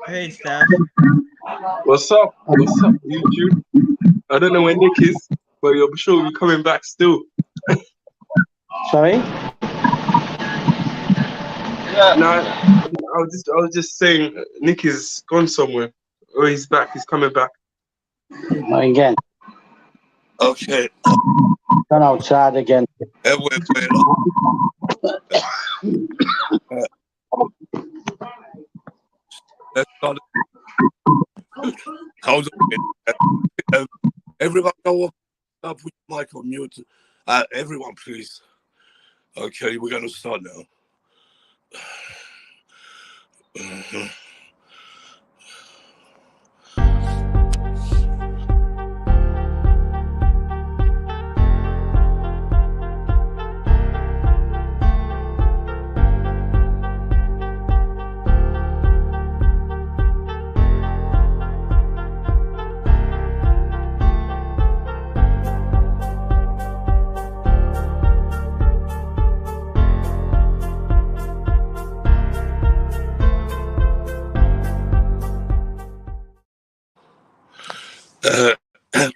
Hey, Steph. What's up? What's up, YouTube? I don't know where Nick is, but I'm sure he'll be coming back still. Sorry? Nah, I was just saying, Nick is gone somewhere. Oh, he's back. He's coming back. Again. Okay. Gone outside again. Wait. Let's start. Hold on. Everyone go up with mic on mute. Everyone, please. Okay, we're going to start now.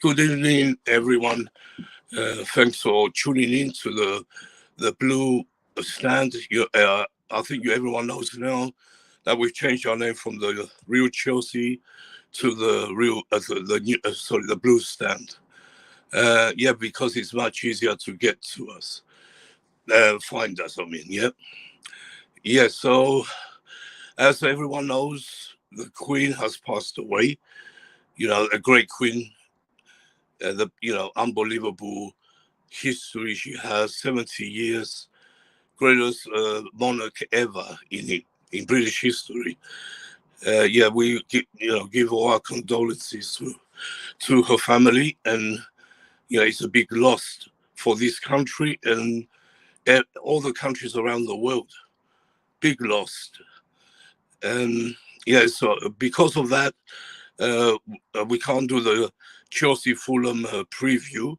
Good evening, everyone. Thanks for tuning in to the Blue Stand. I think everyone knows now that we've changed our name from the Real Chelsea to the real the Blue Stand. Because it's much easier to get to us, find us. So as everyone knows, the Queen has passed away. A great Queen. Unbelievable history she has, 70 years, greatest monarch ever in British history. We give all our condolences to her family, and it's a big loss for this country and all the countries around the world. Big loss. And so because of that, we can't do the Chelsea Fulham preview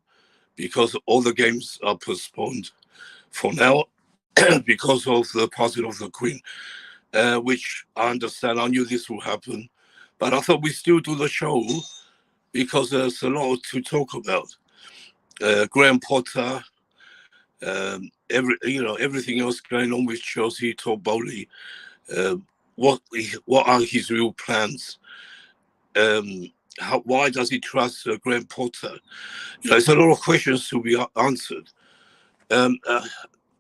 because all the games are postponed for now because of the passing of the Queen, which I understand. I knew this would happen, but I thought we still do the show because there's a lot to talk about. Graham Potter, everything else going on with Chelsea, Todd Bowley. What are his real plans? Why does he trust Graham Potter? There's a lot of questions to be answered.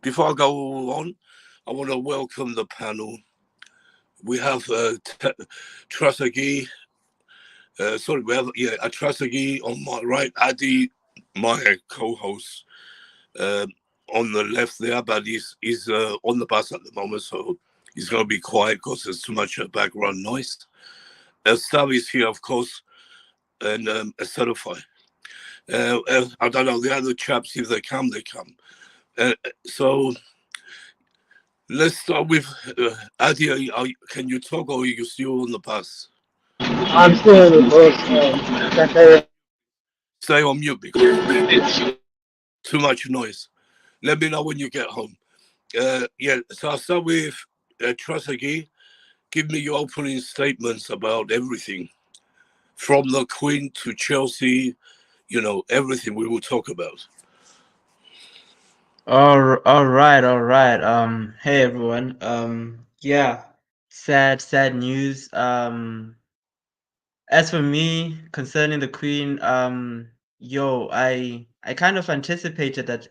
Before I go on, I want to welcome the panel. We have Trasagi. We have Trasagi on my right, Adi, my co-host, on the left there, but he's on the bus at the moment, so he's going to be quiet because there's too much background noise. Stav is here, of course, and Certify. I don't know, the other chaps, if they come, they come. So let's start with Adi. Can you talk, or are you still on the bus? I'm still in the bus. Stay on mute because it's too much noise. Let me know when you get home. So I'll start with Trasagi. Give me your opening statements about everything, from the Queen to Chelsea, everything we will talk about. All right. Hey everyone. Sad news. As for me, concerning the Queen, I kind of anticipated that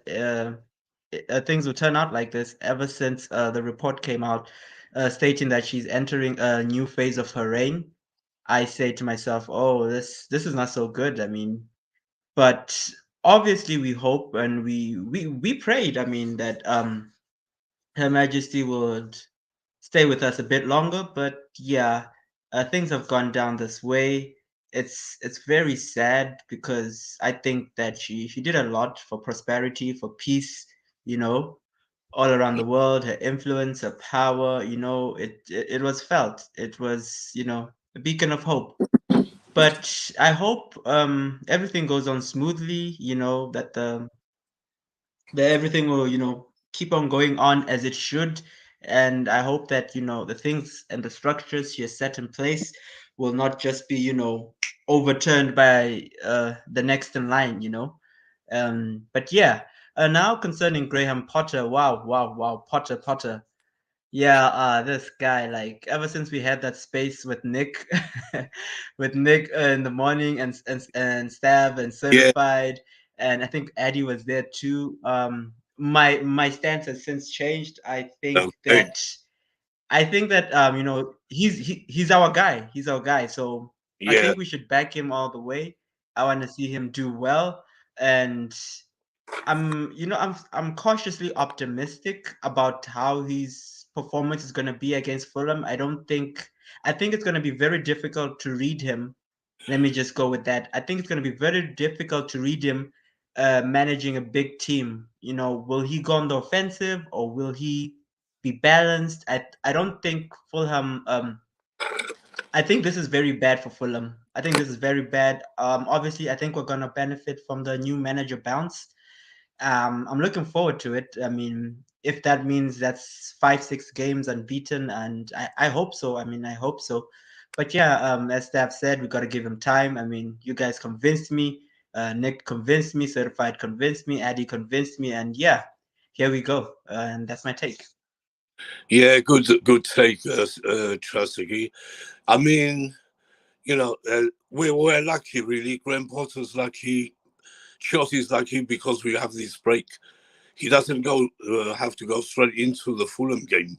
things would turn out like this ever since the report came out stating that she's entering a new phase of her reign. I say to myself, oh, this is not so good. I mean, but obviously we hope and we prayed. I mean that Her Majesty would stay with us a bit longer. But yeah, things have gone down this way. It's very sad because I think that she did a lot for prosperity, for peace. You know, all around the world. Her influence, her power. It was felt. It was a beacon of hope. But I hope everything goes on smoothly. That that everything will, keep on going on as it should. And I hope that, the things and the structures she has set in place will not just be, overturned by the next in line. But yeah, now concerning Graham Potter, wow, wow, wow, Potter. Yeah, this guy, like ever since we had that space with Nick, with Nick in the morning and Stab and Yeah, Certified, and I think Eddie was there too. My stance has since changed. okay. I think that he's our guy. He's our guy. So I Yeah, think we should back him all the way. I want to see him do well, and I'm cautiously optimistic about how his performance is going to be against Fulham. I think it's going to be very difficult to read him. Let me just go with that. I think it's going to be very difficult to read him managing a big team. Will he go on the offensive or will he be balanced? I don't think Fulham. I think this is very bad for Fulham. I think this is very bad. Obviously, I think we're gonna benefit from the new manager bounce. I'm looking forward to it. I mean, if that means that's 5, 6 games unbeaten, and I hope so. I mean, I hope so. But yeah, as Staff said, we got to give him time. I mean, you guys convinced me. Nick convinced me. Certified convinced me. Addy convinced me. And yeah, here we go. And that's my take. yeah, good take, Trasigi. I mean, we're lucky, really. Graham Potter's lucky. Chelsea's lucky because we have this break. He doesn't have to go straight into the Fulham game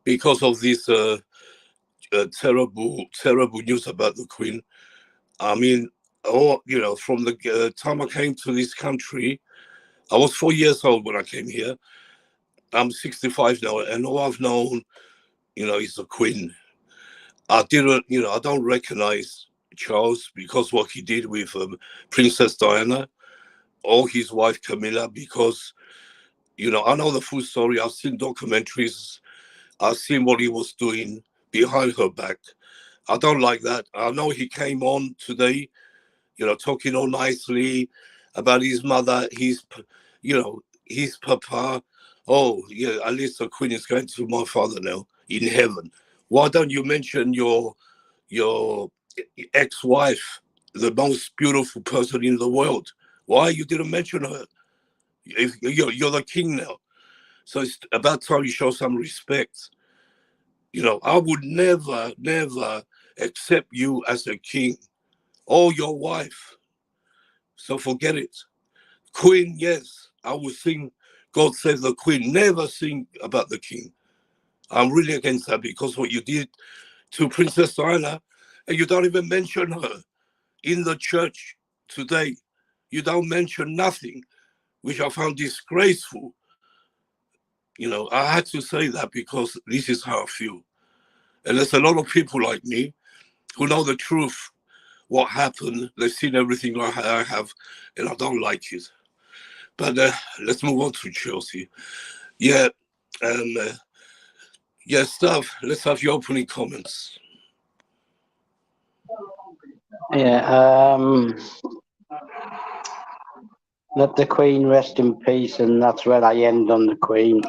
because of this terrible news about the Queen. I mean, from the time I came to this country, I was 4 years old when I came here. I'm 65 now, and all I've known, is the Queen. I don't recognize Charles because what he did with Princess Diana or his wife Camilla, because, I know the full story. I've seen documentaries. I've seen what he was doing behind her back. I don't like that. I know he came on today, talking all nicely about his mother, his papa. Oh, yeah, at least the Queen is going to my father now in heaven. Why don't you mention your ex-wife, the most beautiful person in the world? Why you didn't mention her? If you're the king now, so it's about time you show some respect. I would never accept you as a king or your wife. So forget it. Queen, yes, I will sing God Save the Queen. Never sing about the king. I'm really against that because what you did to Princess Diana, and you don't even mention her in the church today. You don't mention nothing, which I found disgraceful. I had to say that because this is how I feel. And there's a lot of people like me who know the truth, what happened. They've seen everything like I have, and I don't like it. But let's move on to Chelsea. Yeah, yeah, Stav, let's have your opening comments. Yeah, let the Queen rest in peace, and that's where I end on the Queen.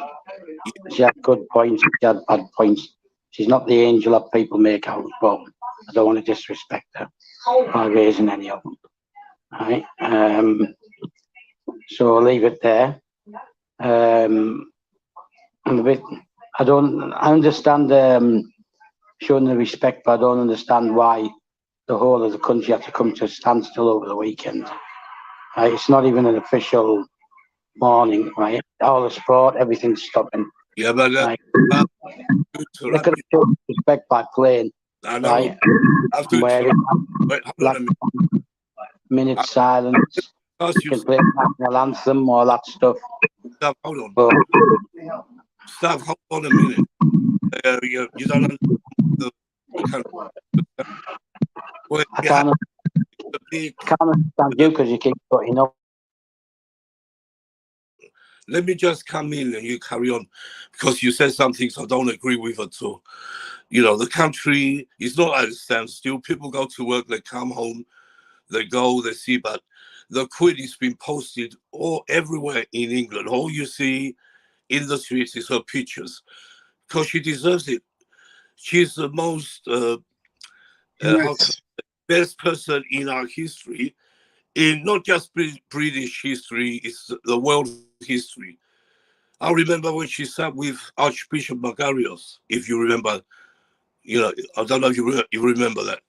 She had good points, she had bad points. She's not the angel that people make out, but I don't want to disrespect her by raising any of them. Right? So I'll leave it there. I'm a bit. I understand showing the respect, but I don't understand why the whole of the country had to come to a standstill over the weekend. Right? It's not even an official morning, right? All the sport, everything's stopping. Yeah, but Right? They could have shown respect by playing, I know. right? I have to Where wait, hold on a minute. minute silence, Ask you you, can play national anthem, all that stuff. Stav, hold on. But Stav, hold on a minute. You don't understand the country. Well, I can't understand you because you keep putting up. Let me just come in and you carry on because you said some things I don't agree with at all. The country is not at a standstill. People go to work, they come home, they go, they see, but the Queen has been posted all everywhere in England. All you see in the streets is her pictures, because she deserves it. She's the most Yes. best person in our history, in not just British history, it's the world history. I remember when she sat with Archbishop Magarios, if you remember, I don't know if you remember that.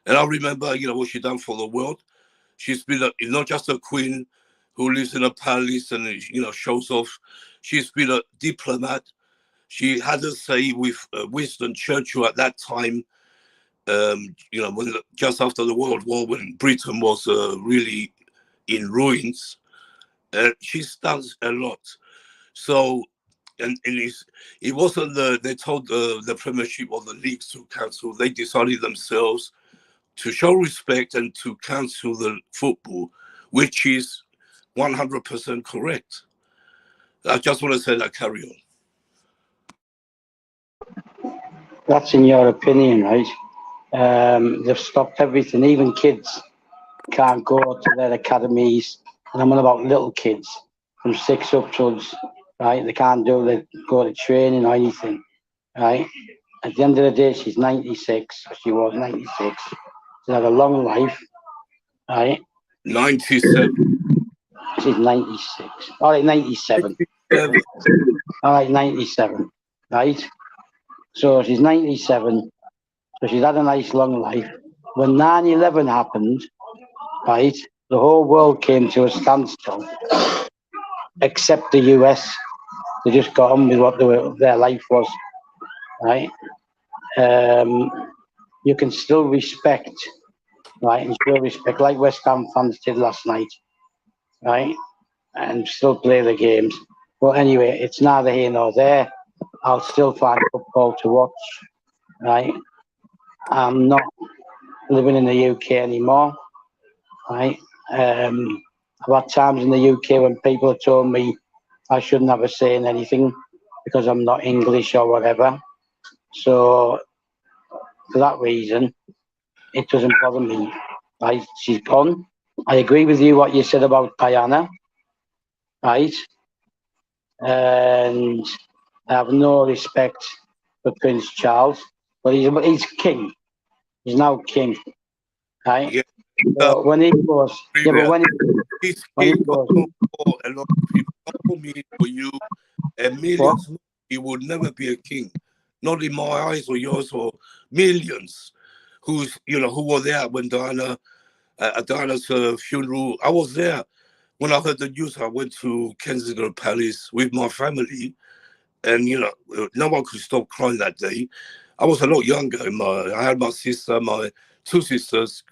And I remember, what she done for the world. She's been not just a queen who lives in a palace and, shows off. She's been a diplomat. She had a say with Winston Churchill at that time, when just after the World War, when Britain was really in ruins. She's done a lot. So, and it wasn't they told the Premiership or the leagues to cancel. They decided themselves to show respect and to cancel the football, which is 100% correct. I just want to say that. Carry on. That's in your opinion, right? They've stopped everything. Even kids can't go to their academies. And I'm on about little kids from 6 upwards, right? They can't go to training or anything, right? At the end of the day, she's 96. She was 96. She's had a long life, right? 97. She's 96. All right, 97. 97. All right, 97, right? So she's 97. So she's had a nice long life. When 9/11 happened, right, the whole world came to a standstill, except the US. They just got on with what their life was, right? You can still respect, right, and still respect, like West Ham fans did last night, right, and still play the games. But anyway, it's neither here nor there. I'll still find football to watch, right? I'm not living in the UK anymore, right? I've had times in the UK when people have told me I shouldn't have a say in anything because I'm not English or whatever. So for that reason, it doesn't bother me. Right? She's gone. I agree with you what you said about Diana, right? And I have no respect for Prince Charles, but he's king. He's now king, right? Yeah. So when he goes, yeah, but when He's he king goes, for a lot of people, not for me, for you, and millions more. He would never be a king, not in my eyes or yours, or millions who were there when Diana at Diana's funeral. I was there when I heard the news. I went to Kensington Palace with my family, and no one could stop crying that day. I was a lot younger. I had my sister, my 2 sisters,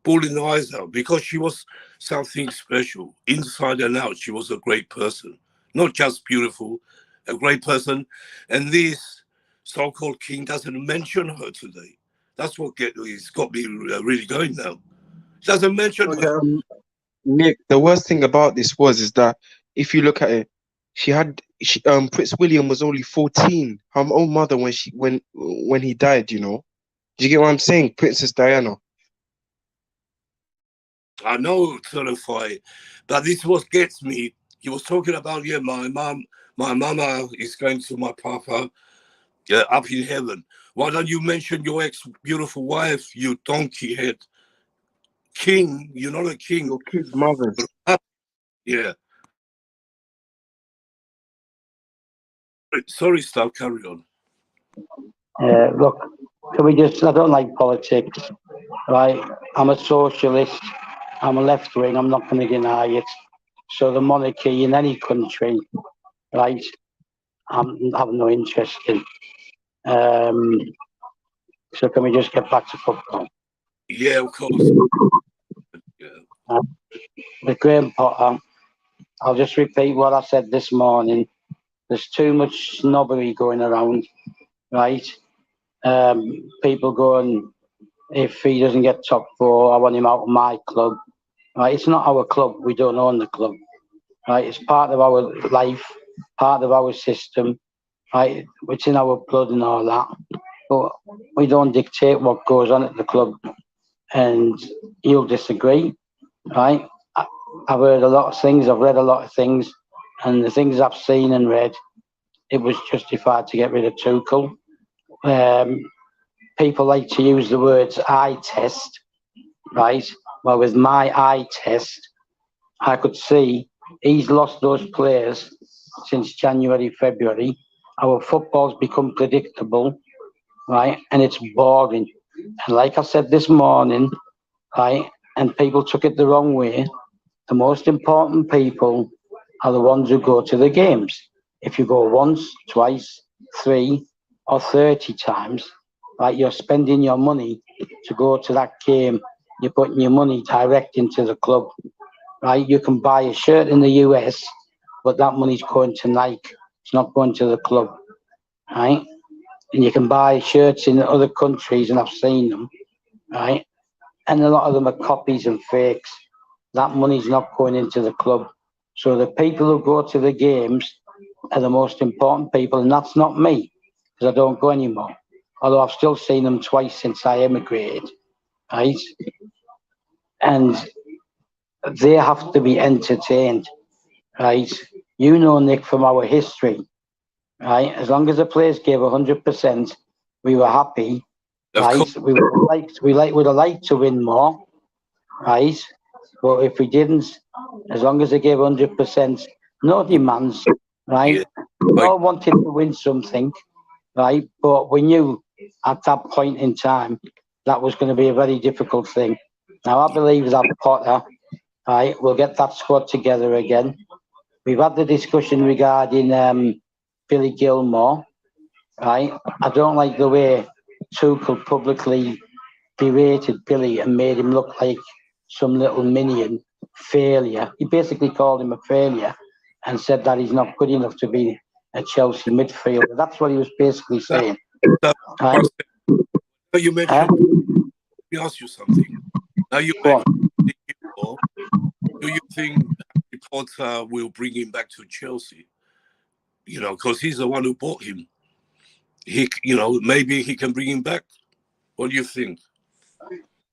bawling their eyes out because she was something special. Inside and out, she was a great person. Not just beautiful, a great person. And this so-called king doesn't mention her today. That's what it's got me really going now. Doesn't mention her. Nick, the worst thing about this is that if you look at it, Prince William was only 14, her own mother, when he died. Do you get what I'm saying? Princess Diana. I know, terrify, but this what gets me. He was talking about, my mama is going to my papa up in heaven. Why don't you mention your ex-beautiful wife, you donkey head? King, you're not a king. Your kids' mothers. Yeah. Sorry, stop, carry on. look, can we just? I don't like politics, right? I'm a socialist. I'm a left wing. I'm not going to deny it. So the monarchy in any country, right? I have no interest in. So can we just get back to football? Yeah, of course. Yeah. With Graham Potter, I'll just repeat what I said this morning. There's too much snobbery going around, right? People going, if he doesn't get top 4, I want him out of my club. Right? It's not our club. We don't own the club. Right? It's part of our life, part of our system. Right? It's in our blood and all that. But we don't dictate what goes on at the club. And you'll disagree, right? I've heard a lot of things, I've read a lot of things, and the things I've seen and read, it was justified to get rid of Tuchel. People like to use the words eye test, right? Well, with my eye test, I could see he's lost those players since January, February. Our football's become predictable, right? And it's boring. And like I said this morning, right, and people took it the wrong way, the most important people are the ones who go to the games. If you go once, twice, 3 or 30 times, right, you're spending your money to go to that game. You're putting your money direct into the club, right? You can buy a shirt in the US, but that money's going to Nike. It's not going to the club, right? And you can buy shirts in other countries, and I've seen them, right? And a lot of them are copies and fakes. That money's not going into the club. So the people who go to the games are the most important people, and that's not me, because I don't go anymore. Although I've still seen them twice since I emigrated, right? And they have to be entertained, right? You know, Nick, from our history, right? As long as the players gave 100%, we were happy, Of right? course, Would have liked to win more, right? But if we didn't, as long as they gave 100%, no demands, right? yeah. We Like, all wanted to win something, right? But we knew at that point in time that was going to be a very difficult thing. Now I believe that Potter, right, will get that squad together again. We've had the discussion regarding Billy Gilmore, right? I don't like the way Tuchel publicly berated Billy and made him look like some little minion failure. He basically called him a failure and said that he's not good enough to be a Chelsea midfielder. That's what he was basically that, saying. that Right? now you Huh? mentioned, let me ask you something. Now you Go on. mentioned Gilmore. Do you think Harry Potter will bring him back to Chelsea? You know, because he's the one who bought him. Maybe he can bring him back. What do you think?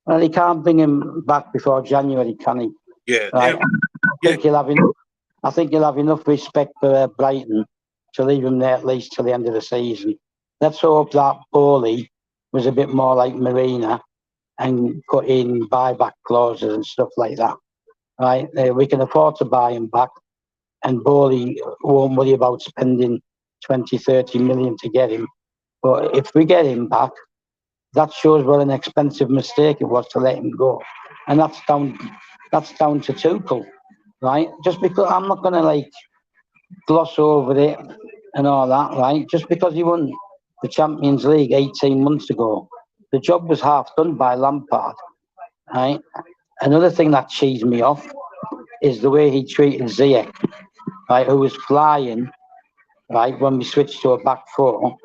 Well, he can't bring him back before January, can he? Yeah, Right? yeah, I think he'll have enough. I think he'll have enough respect for Brighton to leave him there at least till the end of the season. Let's hope that Bowley was a bit more like Marina and put in buyback clauses and stuff like that. Right? We can afford to buy him back, and Bowley won't worry about spending 20, 30 million to get him. But if we get him back, that shows what an expensive mistake it was to let him go, and that's down to Tuchel, right? Just because I'm not going to like gloss over it and all that, right? Just because he won the Champions League 18 months ago, the job was half done by Lampard, right? Another thing that cheesed me off is the way he treated Ziyech, right? Who was flying, right, when we switched to a back four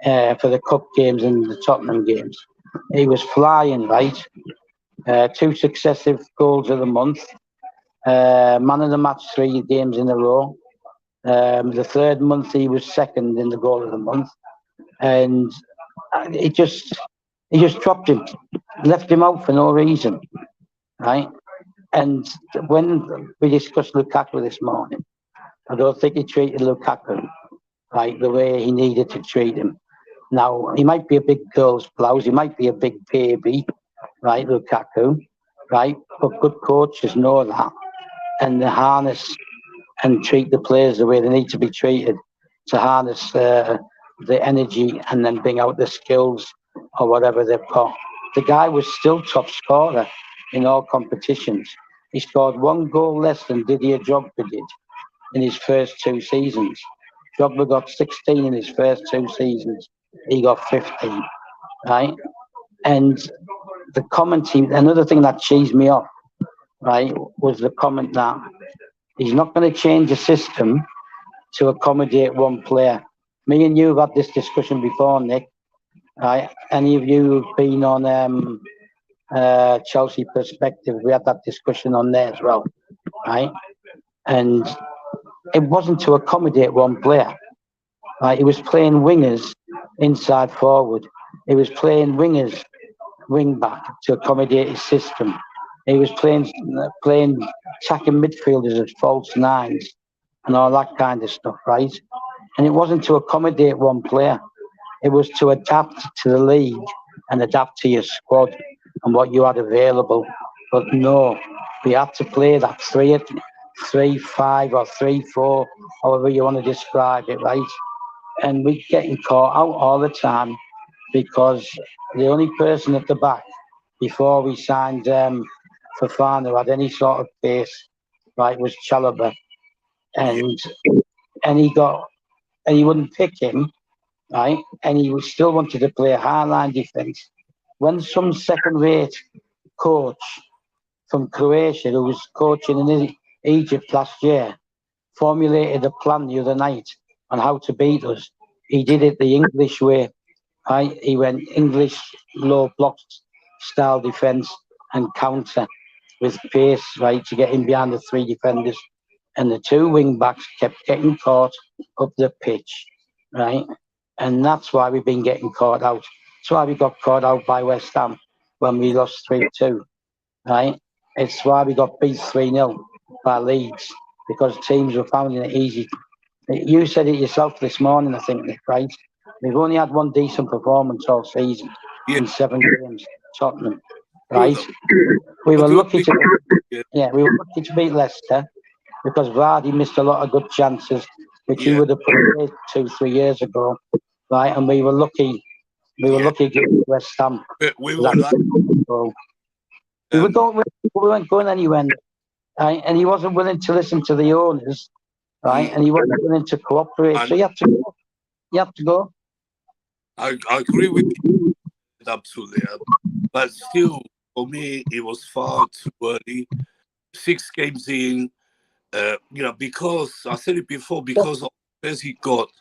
for the cup games and the Tottenham games. He was flying, right? 2 successive goals of the month, man of the match 3 games in a row. The third month he was second in the goal of the month, and he just dropped him, left him out for no reason, right? And when we discussed Lukaku this morning, I don't think he treated Lukaku right the way he needed to treat him. Now he might be a big girl's blouse, he might be a big baby, right, Lukaku, right? But good coaches know that, and they harness and treat the players the way they need to be treated to harness the energy and then bring out the skills or whatever they've got. The guy was still top scorer in all competitions. He scored 1 goal less than Didier Drogba did in his first 2 seasons. Drogba got 16 in his first 2 seasons. He got 15, right? And the commentary, another thing that cheesed me off, right, was the comment that he's not going to change the system to accommodate one player. Me and you have had this discussion before, Nick. Right? Any of you who've been on Chelsea Perspective, we had that discussion on there as well, right? And it wasn't to accommodate one player. Right? He was playing wingers inside forward. He was playing wingers wing back to accommodate his system. He was playing attacking midfielders as false nines and all that kind of stuff, right? And it wasn't to accommodate one player. It was to adapt to the league and adapt to your squad and what you had available. But no, we had to play that 3-5 or 3-4, however you want to describe it, right? And we're getting caught out all the time because the only person at the back before we signed Fafana who had any sort of pace, right, was Chalobah, Yeah. and he wouldn't pick him, right, and he still wanted to play a high line defence. When some second-rate coach from Croatia, who was coaching in Egypt last year, formulated a plan the other night on how to beat us, he did it the English way. Right? He went English low block style defence and counter with pace, right, to get in behind the three defenders. And the two wing backs kept getting caught up the pitch, right? And that's why we've been getting caught out. That's why we got caught out by West Ham when we lost 3-2, right? It's why we got beat 3-0 by Leeds, because teams were finding it easy. You said it yourself this morning, I think, Nick, right? We've only had one decent performance all season in 7 games, Tottenham, right? We were lucky to beat Leicester because Vardy missed a lot of good chances, which he would have put away 2-3 years ago, right? And we were lucky. We were lucky against West Ham. We weren't going anywhere, right? And he wasn't willing to listen to the owners, right? And he wasn't willing to cooperate. So you have to go. You have to go. I agree with you absolutely, but still, for me, it was far too early. 6 games in, because I said it before, because of the players he got,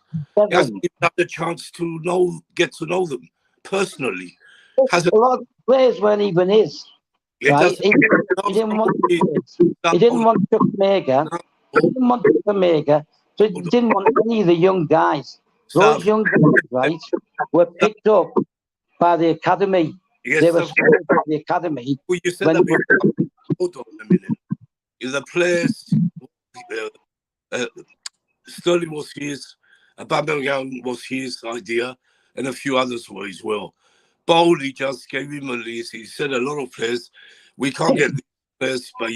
he hasn't even had the chance to get to know them personally. A lot of players weren't even his. Right? He didn't want Chuck Mega. He didn't want Chuck Mega. So he didn't want any of the young guys. Those young guys, right, were picked up by the academy. Yes, they were scored by the academy. Well, you said that before. Hold on a minute. If the players, Sterling was his, Aubameyang was his idea, and a few others were as well. Bowley just gave him a list. He said a lot of players, we can't get these players, but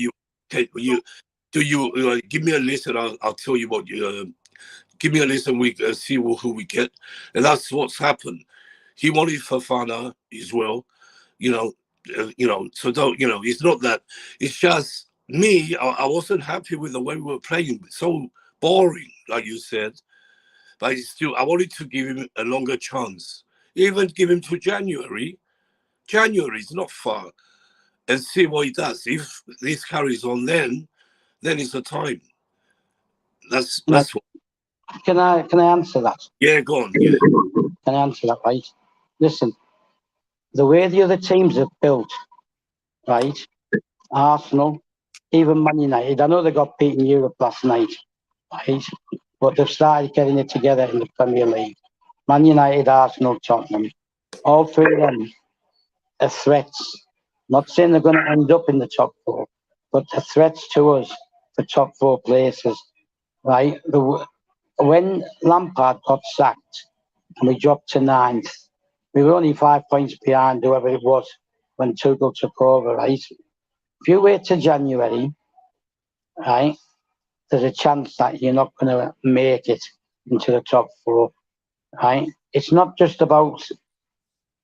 give me a list and I'll tell you what give me a list and we see who we get. And that's what's happened. He wanted Fafana as well, so don't, it's not that. It's just me, I wasn't happy with the way we were playing. So boring, like you said. But still, I wanted to give him a longer chance. Even give him to January. January is not far. And see what he does. If this carries on, then it's the time. That's what. Can I answer that? Yeah, go on. Yeah. Can I answer that, right? Listen, the way the other teams have built, right? Arsenal, even Man United. I know they got beaten in Europe last night, right? But they've started getting it together in the Premier League. Man United, Arsenal, Tottenham. All three of them are threats. Not saying they're going to end up in the top 4, but they're threats to us for top 4 places, right? When Lampard got sacked and we dropped to 9th, we were only 5 points behind whoever it was when Tuchel took over, right? If you wait till January, right, there's a chance that you're not going to make it into the top 4, right? It's not just about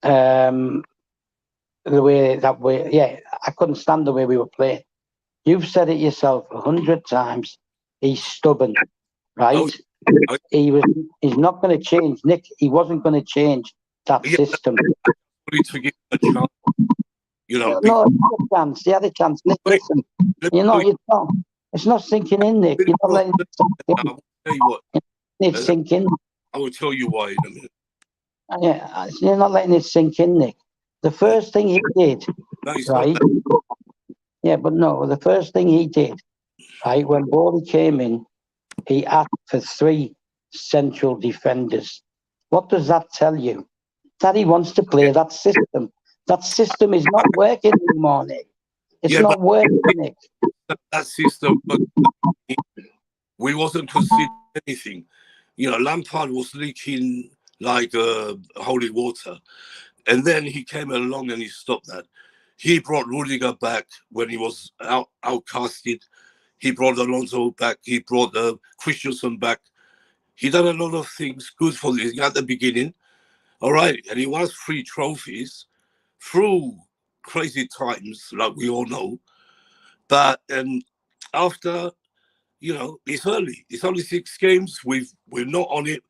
the way that I couldn't stand the way we were playing. You've said it yourself 100 times. He's stubborn, right? He's not going to change, Nick. He wasn't going to change that system. To give a chance, No, he had a chance. Nick, listen, it's not sinking in, Nick. You're not letting it tell you what. It's sinking. I will tell you why in a minute. Yeah, you're not letting it sink in, Nick. The first thing he did, right? Yeah, but no, the first thing he did, right, when Bowley came in, he asked for 3 central defenders. What does that tell you? That he wants to play that system. That system is not working anymore, Nick. It's Yeah, but not working, Nick. that system, we wasn't considering anything. You know, Lampard was leaking like holy water. And then he came along and he stopped that. He brought Rudiger back when he was outcasted. He brought Alonso back. He brought Christensen back. He done a lot of things good for this at the beginning. All right. And he won 3 trophies through crazy times, like we all know. But after, you know, it's early. It's only 6 games. We're not on it,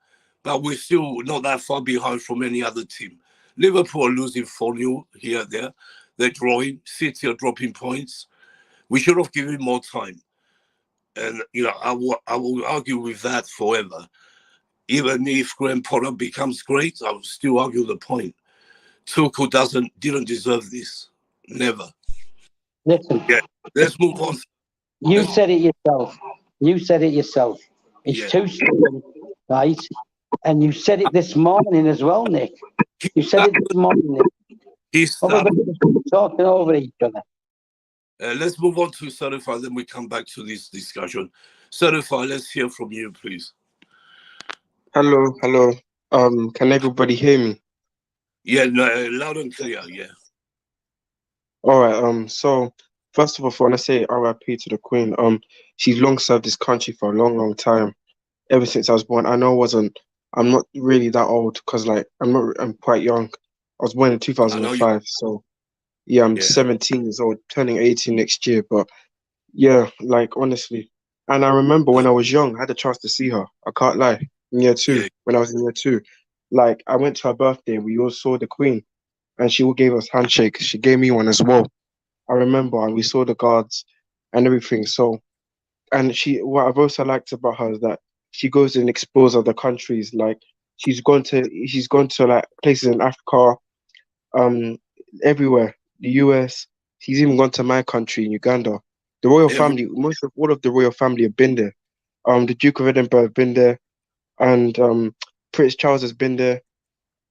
but we're still not that far behind from any other team. Liverpool are losing 4-0 here and there. They're drawing. City are dropping points. We should have given more time. And, you know, I will argue with that forever. Even if Graham Potter becomes great, I will still argue the point. Tuchel didn't deserve this. Never. Listen, Yeah. Let's move on. you said it yourself. You said it yourself. It's Yeah. too soon, right? And you said it this morning as well, Nick. You said it this morning, Nick. He's Everybody's talking over each other. let's move on to Certified, then we come back to this discussion. Certified, let's hear from you, please. Hello, hello. Can everybody hear me? Yeah, no, loud and clear, yeah. All right. So first of all, I want to say R.I.P. to the Queen. She's long served this country for a long, long time. Ever since I was born. I know I'm not really that old because like I'm quite young. I was born in I know you. 2005, so yeah, I'm Yeah, 17 years old, turning 18 next year. But yeah, like honestly, and I remember when I was young, I had a chance to see her. I can't lie. In year 2, yeah, when I was in year 2, like I went to her birthday. We all saw the Queen, and she all gave us handshakes. She gave me one as well. I remember, and we saw the guards and everything. So, and what I've also liked about her is that she goes and explores other countries. Like she's gone to like places in Africa, um, everywhere, the US. She's even gone to my country in Uganda. The royal every, family, most of all of the royal family have been there. The Duke of Edinburgh have been there, and Prince Charles has been there.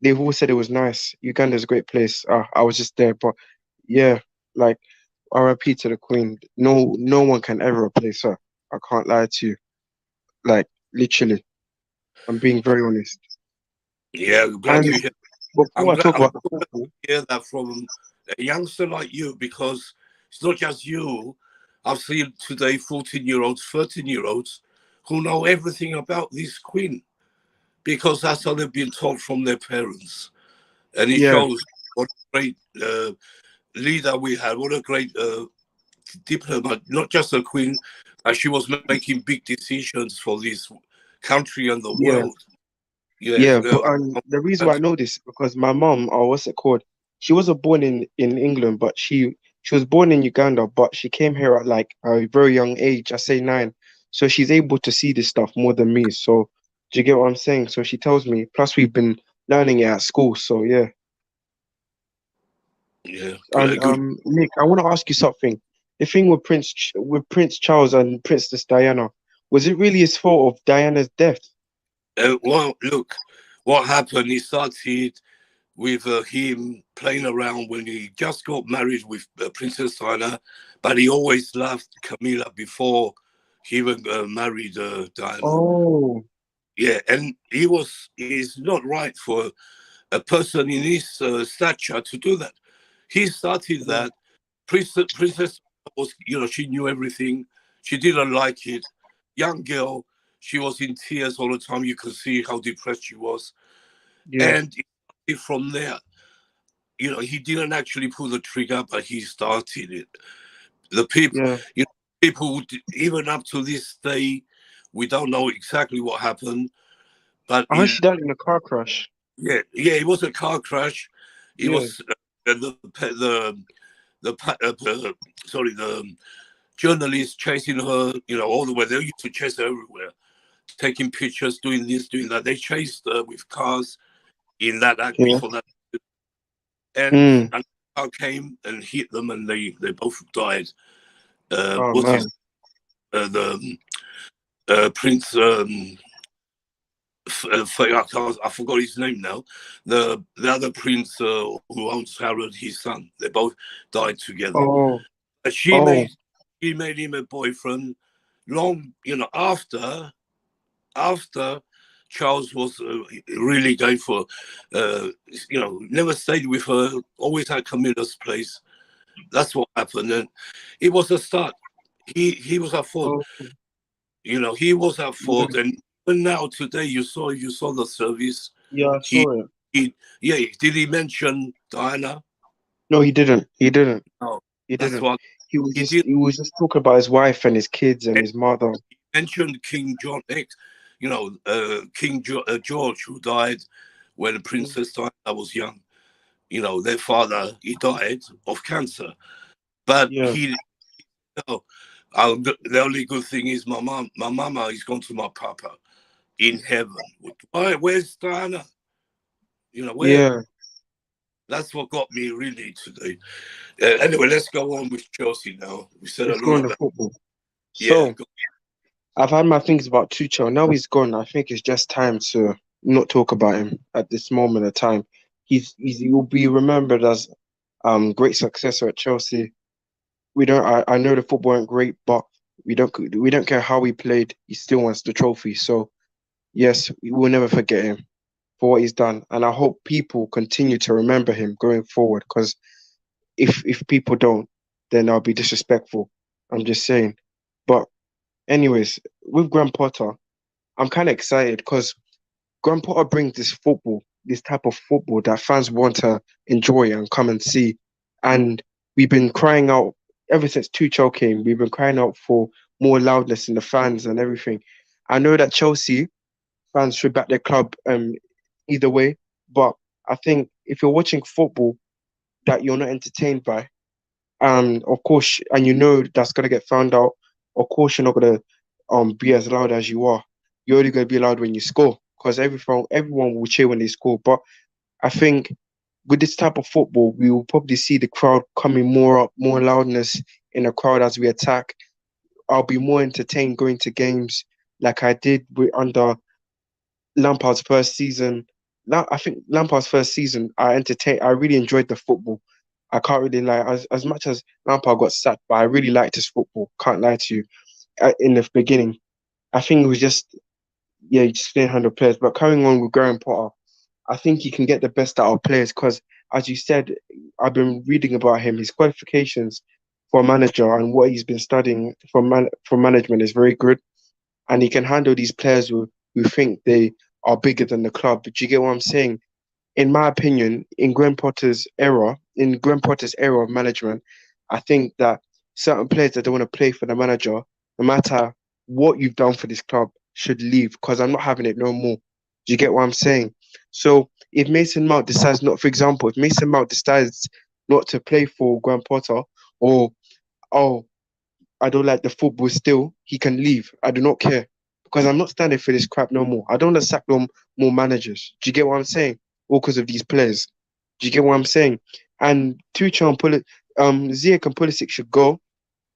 They've all said it was nice. Uganda's a great place. I was just there, but yeah, like R.I.P. to the Queen. No one can ever replace her. I can't lie to you. Like literally, I'm being very honest. yeah, I'm glad And to hear. before I talk I'm about the glad football, to hear that from a youngster like you, because it's not just you. I've seen today 14-year-olds, 13-year-olds who know everything about this Queen because that's how they've been taught from their parents. And it yeah, shows what a great leader we had, what a great diplomat, not just a Queen, she was making big decisions for this country and the yeah. world. Yeah, Yeah, but the reason why I know this is because my mom, or what's it called? She wasn't born in England, but she was born in Uganda, but she came here at like a very young age. I say 9, so she's able to see this stuff more than me. So do you get what I'm saying? So she tells me. Plus, we've been learning it at school. So yeah. yeah, And good. Nick, I want to ask you something. The thing with with Prince Charles and Princess Diana, was it really his fault of Diana's death? Well, look, what happened, he started with him playing around when he just got married with Princess Diana, but he always loved Camilla before he even married Diana. Oh, Yeah, and he's not right for a person in his stature to do that. He started yeah, that. Princess was, she knew everything. She didn't like it. Young girl, she was in tears all the time. You could see how depressed she was. yeah, And from there, he didn't actually pull the trigger, but he started it. The people, yeah. people, even up to this day, we don't know exactly what happened, but I heard she died in a car crash. yeah, it was a car crash. It Yeah, was the sorry, the journalists chasing her, all the way. They used to chase her everywhere, taking pictures, doing this, doing that. They chased her with cars in that act yeah. before that, and Mm. a car came and hit them, and they both died. Oh What's his man. the Prince? I forgot his name now. The other prince who owns Harold, his son. They both died together. Oh, But Oh, she made him a boyfriend long, after Charles was really going for, never stayed with her, always had Camilla's place. That's what happened. And it was a start. He was at fault. oh, He was at yeah, fault. And even now, today, you saw the service. yeah, I He, saw it. he, yeah, did he mention Diana? No, he didn't. He didn't. No, He that's didn't. what he did. He was just talking about his wife and his kids and his mother. Mentioned King John X, George, who died when Princess Diana was young. Their father, he died of cancer. But Yeah, know, the only good thing is my mama is gone to my papa in heaven. Why? Where's Diana? Where? yeah. That's what got me really today. Anyway, let's go on with Chelsea now. We said a Let's go lot on the about. football. Yeah, So I've had my things about Tuchel. Now he's gone. I think it's just time to not talk about him at this moment of time. He will be remembered as great successor at Chelsea. We don't. I know the football ain't great, but we don't care how he played. He still wants the trophy. So yes, we will never forget him for what he's done, and I hope people continue to remember him going forward. Because if people don't, then I'll be disrespectful. I'm just saying. But anyways, with Graham Potter, I'm kind of excited because Graham Potter brings this football, this type of football that fans want to enjoy and come and see. And we've been crying out ever since Tuchel came. We've been crying out for more loudness in the fans and everything. I know that Chelsea fans should back their club either way, but I think if you're watching football that you're not entertained by, of course, and you know that's gonna get found out. Of course, you're not gonna be as loud as you are. You're only gonna be loud when you score, because everyone will cheer when they score. But I think with this type of football, we will probably see the crowd coming more up, more loudness in the crowd as we attack. I'll be more entertained going to games like I did under Lampard's first season. I think Lampard's first season, I really enjoyed the football. I can't really lie. As much as Lampard got sacked, but I really liked his football. Can't lie to you. In the beginning, I think it was just, yeah, he just didn't handle players. But carrying on with Graham Potter, I think he can get the best out of players because, as you said, I've been reading about him. His qualifications for a manager and what he's been studying for management is very good, and he can handle these players who think they are bigger than the club. But do you get what I'm saying? In my opinion, in Graham Potter's era of management, I think that certain players that don't want to play for the manager, no matter what you've done for this club, should leave because I'm not having it no more. Do you get what I'm saying? So if Mason Mount decides not, for example, if Mason Mount decides not to play for Graham Potter, or oh, I don't like the football still, he can leave. I do not care because I'm not standing for this crap no more. I don't want to sack more managers. Do you get what I'm saying? All because of these players. Do you get what I'm saying? And Tuchel and Ziyech and Pulisic should go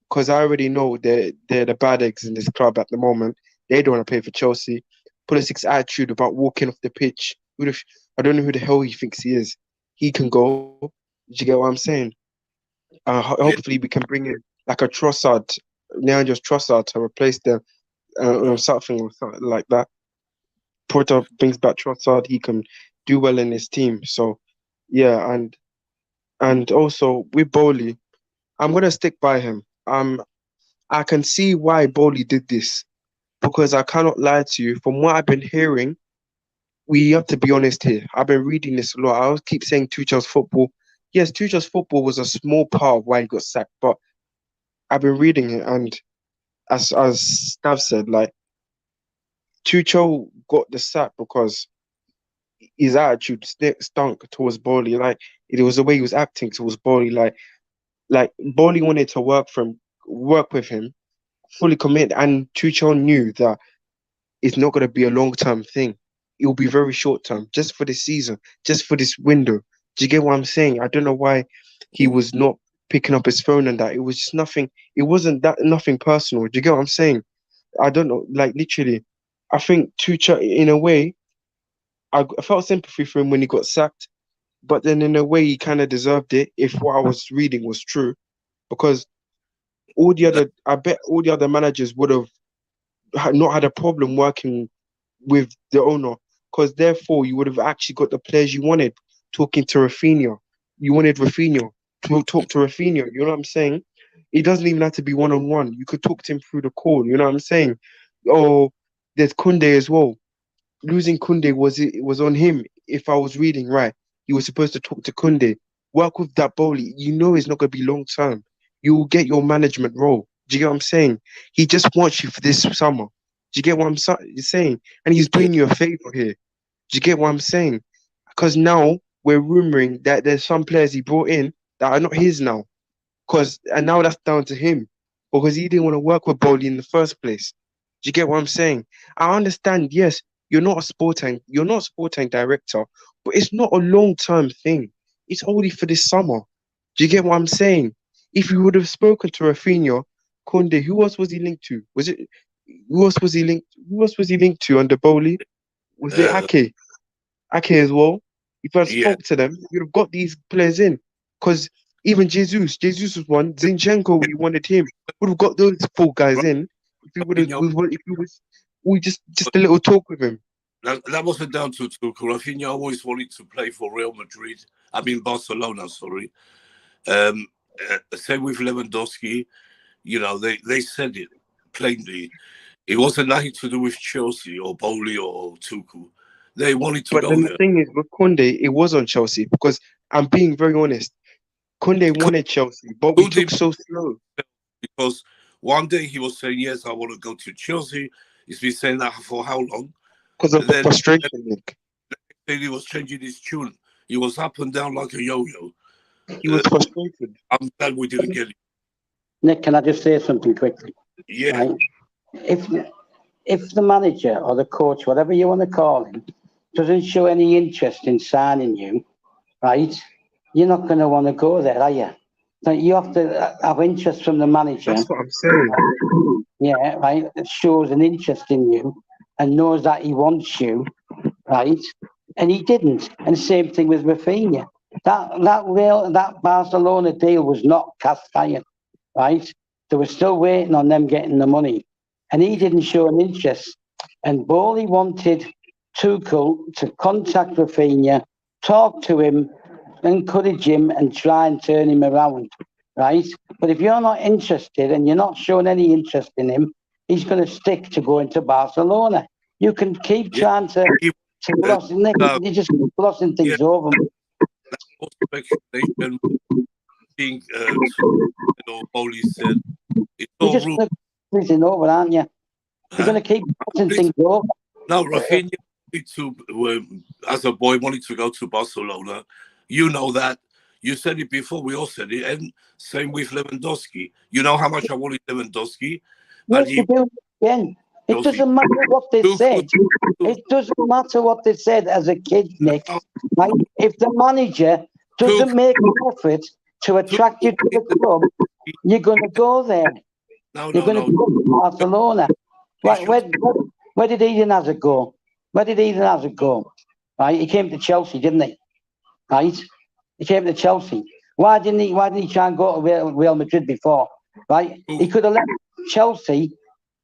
because I already know they're the bad eggs in this club at the moment. They don't want to play for Chelsea. Pulisic's attitude about walking off the pitch. I don't know who the hell he thinks he is. He can go. Do you get what I'm saying? yeah, Hopefully we can bring in like a Trossard, Leandro Trossard to replace them, or something like that. Porter brings back Trossard, he can do well in his team. So yeah, and also with Bowley, I'm gonna stick by him. I can see why Bowley did this because I cannot lie to you. From what I've been hearing, we have to be honest here. I've been reading this a lot. I always keep saying Tuchel's football. Yes, Tuchel's football was a small part of why he got sacked, but I've been reading it, and as Stav said, like Tuchel got the sack because his attitude stunk towards Bowley. Like it was the way he was acting towards Bowley. Like Bowley wanted to work with him, fully commit, and Tuchel knew that it's not going to be a long term thing. It will be very short term, just for this season, just for this window. Do you get what I'm saying? I don't know why he was not picking up his phone and that. It was just nothing. It wasn't that nothing personal. Do you get what I'm saying? I don't know. Like literally, I think Tuchel, in a way, I felt sympathy for him when he got sacked, but then in a way, he kind of deserved it if what I was reading was true, because I bet all the other managers would have not had a problem working with the owner, because therefore you would have actually got the players you wanted. Talking to Rafinha, you wanted Rafinha to talk to Rafinha. You know what I'm saying? It doesn't even have to be one on one. You could talk to him through the call. You know what I'm saying? Oh, there's Kunde as well. Losing Kunde was on him. If I was reading right, he was supposed to talk to Kunde, work with that Bowley. You know it's not going to be long term. You will get your management role. Do you get what I'm saying? He just wants you for this summer. Do you get what I'm saying? And he's Yeah, doing you a favor here. Do you get what I'm saying? Because now we're rumoring that there's some players he brought in that are not his now. And now that's down to him because he didn't want to work with Bowley in the first place. Do you get what I'm saying? I understand, yes, you're not a sporting director, but it's not a long-term thing. It's only for this summer. Do you get what I'm saying? If you would have spoken to Rafinha, Kunde, who else was he linked to? Who else was he linked to under Bowley? Was it uh, Ake? Ake as well. If I yeah. spoke to them, you'd have got these players in. Because even Jesus was one. Zinchenko, we wanted him. Would have got those four guys in if we would have. Rafinha, If we was, we just a little talk with him. that wasn't down to Tuchel. Rafinha always wanted to play for Real Madrid. I mean Barcelona. Sorry. Um, Same with Lewandowski. You know, they said it plainly. It wasn't nothing to do with Chelsea or Bowley or Tuchel. They wanted to But go then the there. thing is, with Kunde, it was on Chelsea because I'm being very honest. Kunde wanted Chelsea, but we took Including so slow because one day he was saying, "Yes, I want to go to Chelsea." He's been saying that for how long? because of And the then frustration, Nick. he was changing his tune. He was up and down like a yo-yo. He was frustrated. I'm glad we didn't get it. Nick, can I just say something quickly? Yeah, Right? If if the manager or the coach, whatever you want to call him, doesn't show any interest in signing you, right? You're not going to want to go there, are you? So you have to have interest from the manager, That's what I'm saying. yeah, right? That shows an interest in you and knows that he wants you, right? And he didn't. And same thing with Rafinha. That Barcelona deal was not cast iron, right? They were still waiting on them getting the money, and he didn't show an interest. And Bowley wanted Tuchel to contact Rafinha, talk to him, encourage him, and try and turn him around, right? But if you're not interested and you're not showing any interest in him, he's going to stick to going to Barcelona. You can keep yeah. trying to He, gloss, Nick, uh, you just keep glossing yeah, things over. all speculation. Think, Bowley said it's You're all just room. going to everything over, aren't you? You're Huh? going to keep glossing Listen, things over. now Rafinha wanted to, as a boy, wanted to go to Barcelona. You know that. You said it before. We all said it, and same with Lewandowski. You know how much I wanted Lewandowski, but Nick, he you're doing it again. It Chelsea. doesn't matter what they Tuchel, said. It doesn't matter what they said as a kid, Nick. now, Right? If the manager Tuchel, doesn't make an effort to attract you Tuchel to made the club, you're going to go there. no, You're no, going to no. go to Barcelona. Where, Patience. where, where did Eden Hazard go? Where did Eden Hazard go? Right? He came to Chelsea, didn't he? Right? He came to Chelsea. Why didn't he try and go to Real Madrid before? Right? He could have left Chelsea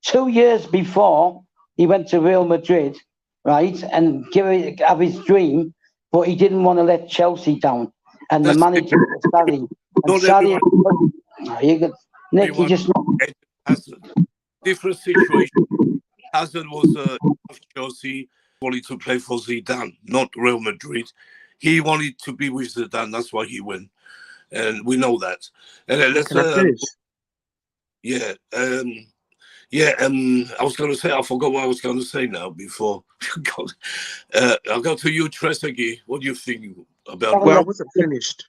2 years before he went to Real Madrid, right? And have his dream, but he didn't want to let Chelsea down. And the That's it. manager, Sarri, and Not Sarri, everyone. Nick, you Everyone just has a different situation. Hazard was of Chelsea, wanted to play for Zidane, not Real Madrid. He wanted to be with Zidane. That's why he went, and we know that. And let's, Can I finish? yeah, yeah. I was going to say, I forgot what I was going to say now. Before, I'll go to you, Trezeguet. What do you think about? Well, I wasn't finished.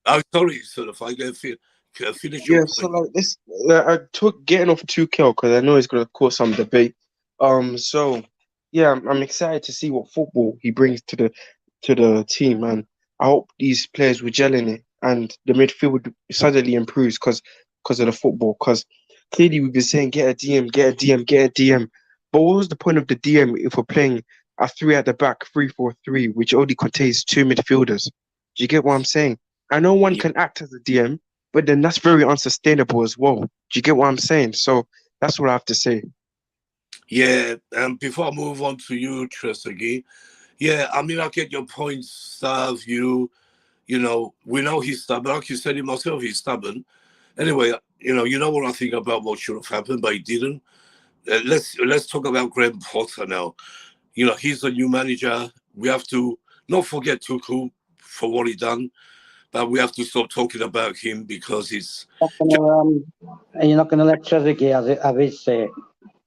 I'm sorry, sir, if I get finish your Yeah, so point. like this, I took getting off 2K because I know it's gonna cause some debate. So yeah, I'm excited to see what football he brings to the team, and I hope these players will gel in it and the midfield suddenly improves because of the football. Because clearly we've been saying get a DM, get a DM, get a DM, but what was the point of the DM if we're playing a three at the back, 3-4-3, which only contains two midfielders? Do you get what I'm saying? I know one Yeah, can act as a DM, but then that's very unsustainable as well. Do you get what I'm saying? So that's what I have to say. Yeah, and before I move on to you, Trezeguet, yeah, I mean, I get your point, Stav. We know he's stubborn. Like you said himself, he's stubborn. Anyway, you know what I think about what should have happened, but he didn't. Let's talk about Graham Potter now. He's the new manager. We have to not forget Tuchel for what he done, but we have to stop talking about him because it's Not just, gonna, you're not going to let Trezeguet have his say,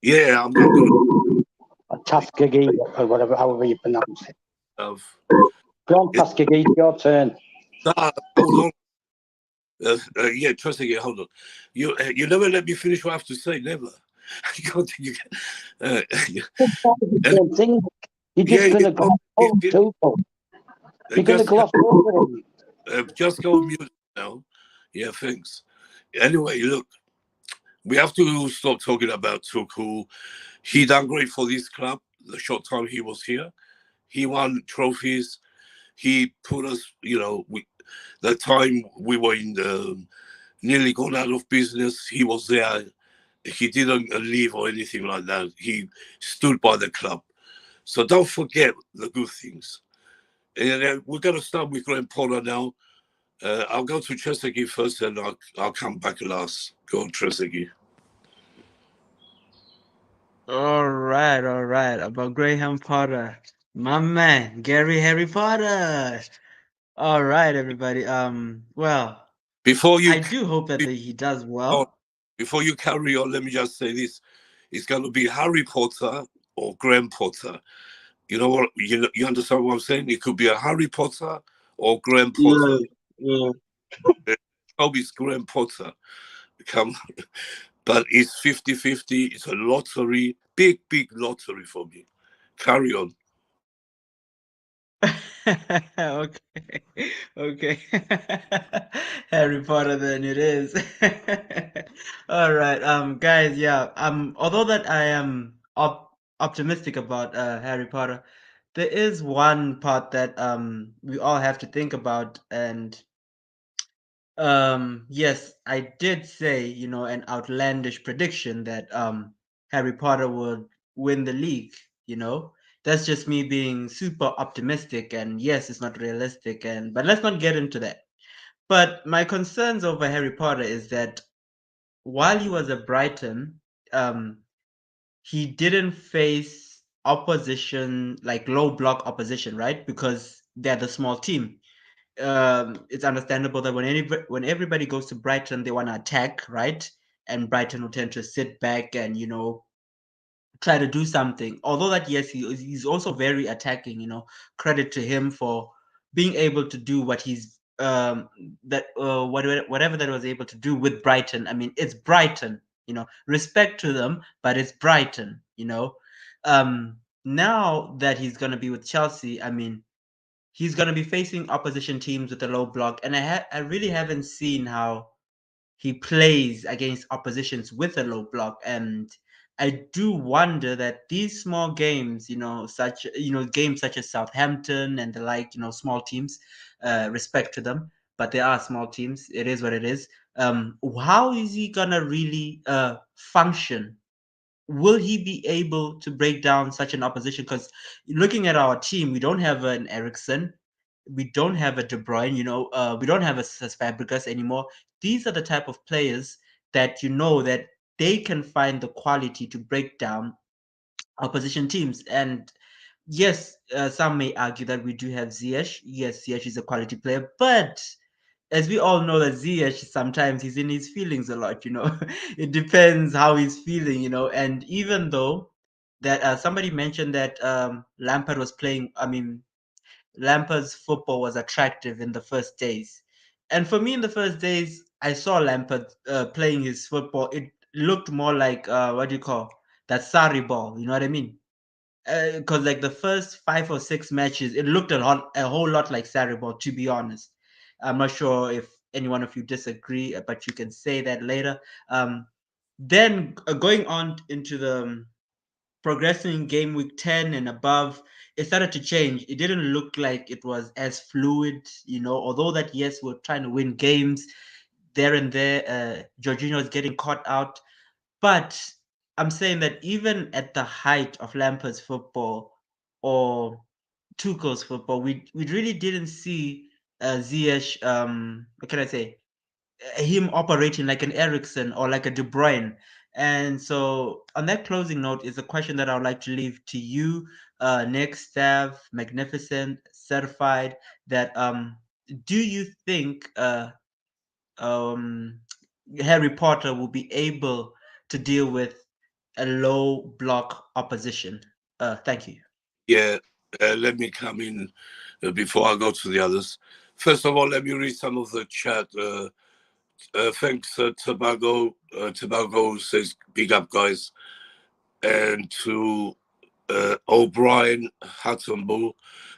yeah. I'm gonna or Tuskegee, or whatever, however you pronounce it. have Go on, it's Tuskegee, your turn. hold on. Yeah, trust again. Hold on. You never let me finish what I have to say. Never. You can't. Uh, and Same thing. You're yeah, just going to gloss over Tuchel. You're going to just gloss over him. just go mute now. Yeah, thanks. Anyway, look, we have to stop talking about Tuchel. He done great for this club. The short time he was here, he won trophies. He put us, the time we were in the nearly gone out of business. He was there. He didn't leave or anything like that. He stood by the club. So don't forget the good things. And we're going to start with Graham Potter now. I'll go to Trezeguet first, and I'll come back last. Go on, Trezeguet. All right, all right. About Graham Potter, my man, Gary Harry Potter. All right, everybody. Well, Before you I do hope that he does on, well. before you carry on, let me just say this: it's going to be Harry Potter or Graham Potter. You know what? You understand what I'm saying? It could be a Harry Potter or Graham Potter. Yeah, yeah. Hope it's Graham Potter. Come, but it's 50-50. It's a lottery, big, big lottery for me. Carry on. Okay, okay. Harry Potter, then it is. All right, guys. Yeah. Although that I am optimistic about Harry Potter, there is one part that we all have to think about, and yes, I did say, an outlandish prediction that Harry Potter would win the league, you know. That's just me being super optimistic, and yes, it's not realistic, and but let's not get into that. But my concerns over Harry Potter is that while he was at Brighton, um he didn't face opposition, like low block opposition, right? Because they're the small team. It's understandable that when everybody goes to Brighton, they want to attack, right? And Brighton will tend to sit back and try to do something. Although that yes, he's also very attacking. Credit to him for being able to do what he's whatever that was able to do with Brighton. I mean, it's Brighton. Respect to them, but it's Brighton. Now that he's gonna be with Chelsea, I mean he's going to be facing opposition teams with a low block, and I really haven't seen how he plays against oppositions with a low block. And I do wonder that these small games, games such as Southampton and the like, small teams, respect to them, but they are small teams. It is what it is. How is he gonna really function? Will he be able to break down such an opposition? Because looking at our team, we don't have an Ericsson, we don't have a De Bruyne, we don't have a Fabregas anymore. These are the type of players that that they can find the quality to break down opposition teams. And yes, some may argue that we do have Ziyech. Yes, Ziyech is a quality player, but as we all know that Ziyech sometimes he's in his feelings a lot. It depends how he's feeling. And even though that somebody mentioned that Lampard was playing, I mean Lampard's football was attractive in the first days. And for me, in the first days, I saw Lampard playing his football. It looked more like, what do you call that, Sarri ball? You know what I mean? Because like the first 5 or 6 matches, it looked a whole lot like Sarri ball, to be honest. I'm not sure if any one of you disagree, but you can say that later. Then going on into the progressing game week 10 and above, it started to change. It didn't look like it was as fluid, although that yes, we're trying to win games. there and there. Jorginho is getting caught out. But I'm saying that even at the height of Lampard's football or Tuchel's football, we really didn't see Ziyech, what can I say, him operating like an Eriksen or like a De Bruyne. And so on that closing note is a question that I would like to leave to you, Nick, Stav, Magnificent, Certified, that do you think Harry Potter will be able to deal with a low block opposition? Thank you. Yeah, let me come in before I go to the others. First of all, let me read some of the chat. Thanks, Tobago. Tobago says, big up, guys. And to O'Brien, Hattonbull,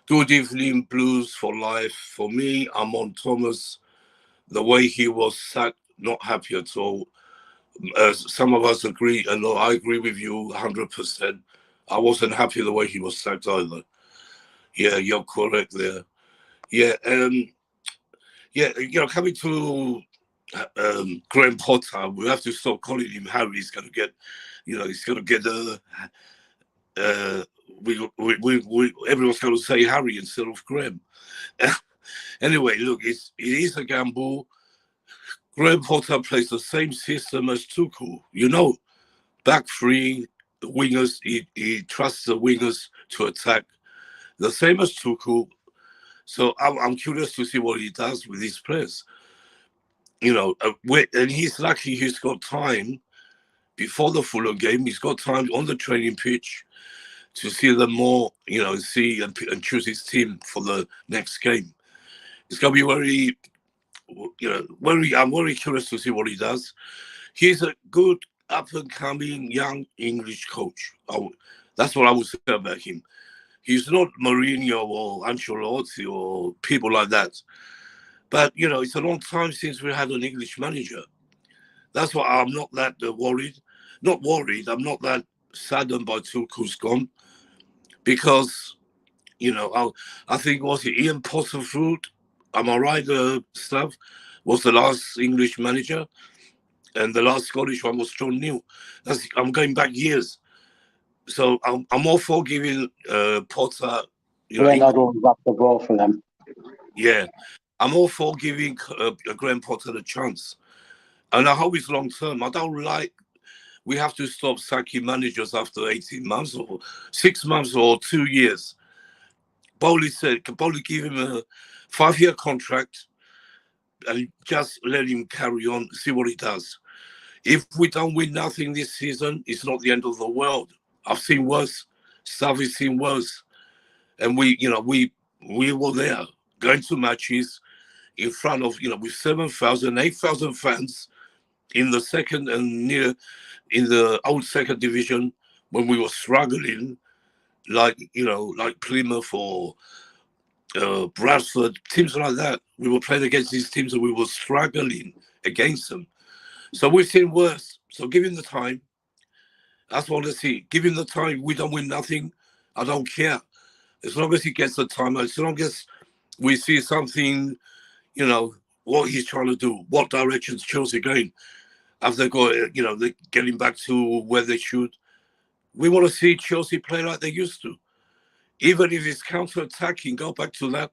good evening, Blues for life. For me, I'm on Thomas. The way he was sacked, not happy at all. Some of us agree, and I agree with you 100%. I wasn't happy the way he was sacked either. Yeah, you're correct there. Yeah, yeah, coming to Graham Potter, we have to stop calling him Harry. He's going to get, he's going to get everyone's going to say Harry instead of Graham. Anyway, look, it is a gamble. Graham Potter plays the same system as Tuchel. Back three, the wingers. He trusts the wingers to attack, the same as Tuchel. So I'm curious to see what he does with these players. And he's lucky he's got time before the Fulham game. He's got time on the training pitch to see them more, see and choose his team for the next game. It's going to be I'm very curious to see what he does. He's a good up-and-coming young English coach. That's what I would say about him. He's not Mourinho or Ancelotti or people like that. But, it's a long time since we had an English manager. That's why I'm not that worried. Not worried. I'm not that saddened by Tuchel's gone. Because, I think, was it Ian Potterfoot? Am I right, Stav? Was the last English manager? And the last Scottish one was John Neal. I'm going back years. So I'm all for giving Potter. Glenn Hoddle was after both of them. Yeah, I'm all for giving Graham Potter a chance. And I hope it's long term. I don't like we have to stop sacking managers after 18 months or 6 months or 2 years. Bowley give him a 5-year contract and just let him carry on, see what he does. If we don't win nothing this season, it's not the end of the world. I've seen worse. Stuff has seen worse. And we were there going to matches in front of, with 7,000, 8,000 fans in the second and in the old second division when we were struggling, like Plymouth or Bradford, teams like that. We were playing against these teams and we were struggling against them. So we've seen worse. So give him the time. That's what I see. Give him the time. We don't win nothing. I don't care. As long as he gets the time, as long as we see something, what he's trying to do, what direction's Chelsea going. Have they got, they're getting back to where they should. We want to see Chelsea play like they used to. Even if it's counter-attacking, go back to that.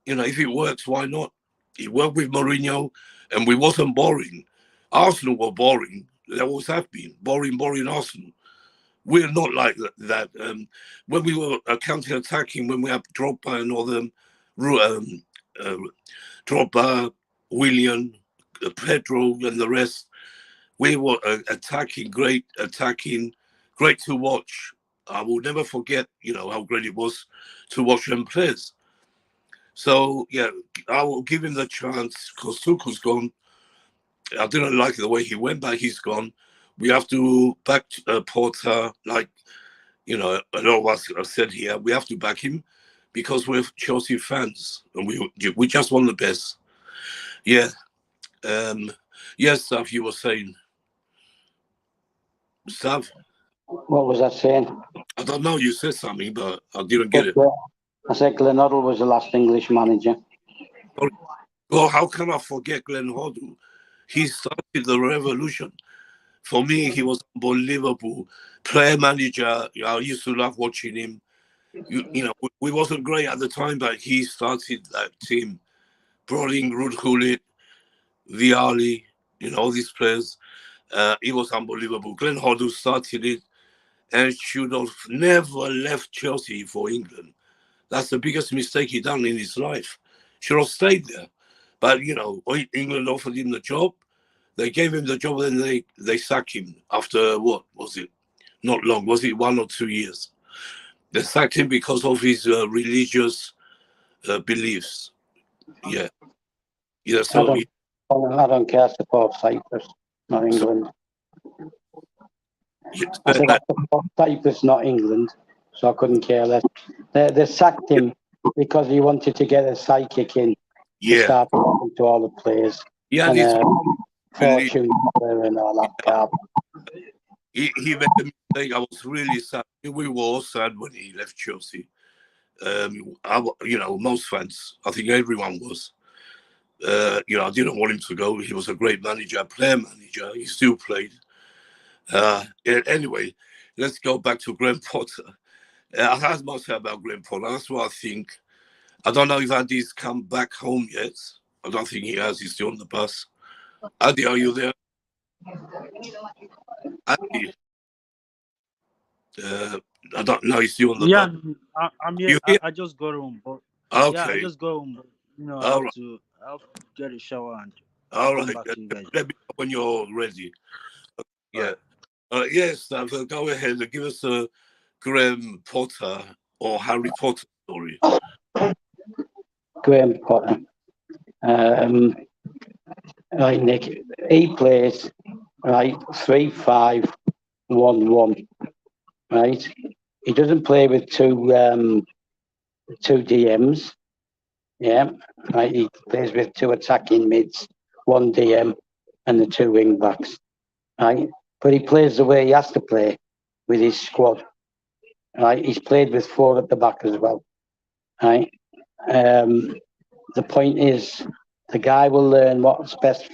If it works, why not? It worked with Mourinho, and we wasn't boring. Arsenal were boring. They always have been. Boring Arsenal. We're not like that. When we were counter-attacking, when we had Drogba and all them, Drogba, Willian, Pedro, and the rest, we were attacking, great to watch. I will never forget, how great it was to watch them players. So, yeah, I will give him the chance because Tuchel's gone. I didn't like the way he went, but he's gone. We have to back Porter, like, a lot of us have said here. We have to back him because we're Chelsea fans and we just want the best. Yeah. Yes, Sav, you were saying. Sav? What was that saying? I don't know. You said something, but I didn't get it. I said Glenn Hoddle was the last English manager. Well, how can I forget Glenn Hoddle? He started the revolution. For me, he was unbelievable. Player manager, I used to love watching him. You know, we wasn't great at the time, but he started that team. Brought in Ruud Gullit, Viali, all these players. It was unbelievable. Glenn Hoddle started it and should have never left Chelsea for England. That's the biggest mistake he done in his life. Should have stayed there. But, when England offered him the job, they gave him the job and they sacked him after, what was it? Not long. Was it 1 or 2 years? They sacked him because of his religious beliefs. Yeah. Yeah, so I don't care to support Cyprus, not England. I said I support Cyprus, not England, so I couldn't care less. They sacked him because he wanted to get a sidekick in to start talking to all the players. Yeah, and fortune and all that crap. He made a mistake. I was really sad. We were all sad when he left Chelsea. Most fans, I think everyone was. I didn't want him to go. He was a great manager, player manager. He still played. Anyway, let's go back to Graham Potter. I have much to say about Graham Potter. That's what I think. I don't know if Andy's come back home yet. I don't think he has. He's still on the bus. Andy, are you there? Andy? I don't know. He's still on the bus. I'm here. I just got home. But, okay. Yeah, I just got home. But, I have to get a shower and all right. back to you guys. Let me know when you're ready. Yeah. Yes, go ahead and give us a Graham Potter or Harry Potter story. Graham Potter. Right, Nick. He plays 3-5-1-1. Right. He doesn't play with two DMs. Yeah. Right. He plays with two attacking mids, one DM, and the two wing backs. Right. But he plays the way he has to play with his squad. Right. He's played with 4 at the back as well. Right. The point is, the guy will learn what's best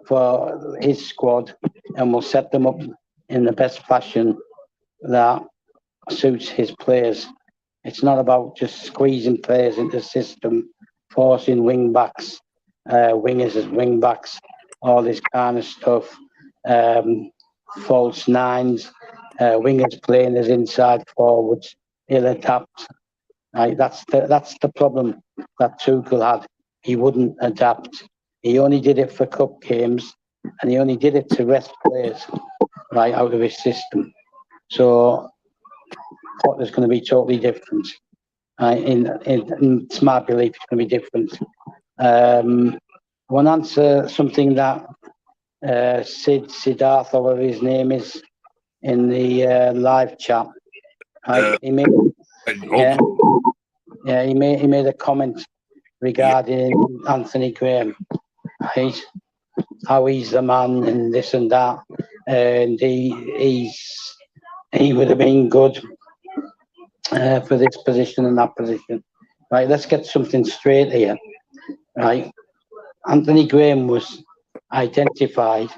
for his squad and will set them up in the best fashion that suits his players. It's not about just squeezing players into the system, forcing wing backs, wingers as wing backs, all this kind of stuff. False nines, wingers playing as inside forwards. He'll adapt. Right, that's the problem that Tuchel had. He wouldn't adapt. He only did it for cup games, and he only did it to rest players right out of his system. So Potter's going to be totally different. It's my belief it's going to be different. I want to answer something that Siddharth, or whatever his name is, in the live chat. He made he made a comment regarding Anthony Graham, right? How he's the man and this and that, and he would have been good for this position and that position, right? Let's get something straight here, right? Anthony Graham was identified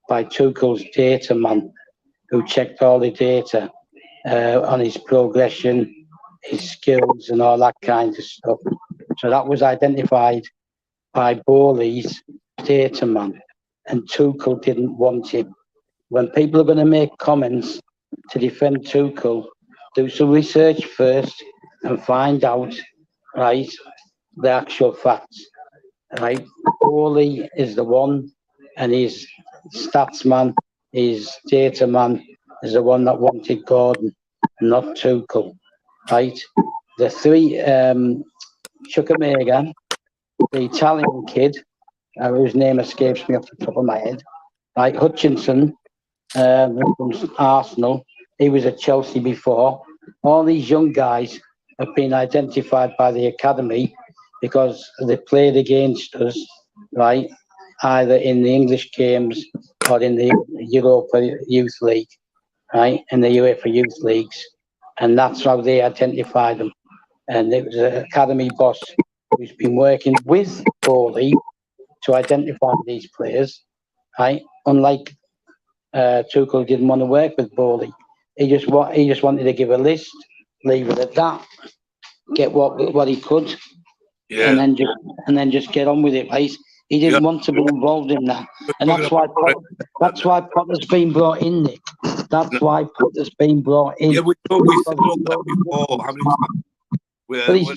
by Tuchel's data man, who checked all the data on his progression, his skills, and all that kind of stuff. So that was identified by Bowley's data man, and Tuchel didn't want him. When people are going to make comments to defend Tuchel, do some research first and find out, right, the actual facts. Right, Bowley is the one, and his stats man, his data man, is the one that wanted Gordon, not Tuchel. Right, the 3 Chukwuemeka, the Italian kid, whose name escapes me off the top of my head, right, Hutchinson, from Arsenal, he was at Chelsea before. All these young guys have been identified by the academy because they played against us, right, either in the English games or in the Europa Youth League, right, in the UEFA Youth Leagues. And that's how they identified them. And it was an academy boss who's been working with Bowley to identify these players, right? Unlike Tuchel didn't want to work with Bowley. He just wanted to give a list, leave it at that, get what he could, Yeah. and then just get on with it, right? He didn't want to be involved in that, and that's why Potter's been brought in, Nick. That's why Potter's been brought in. Yeah, we said all that before. How many times? But he's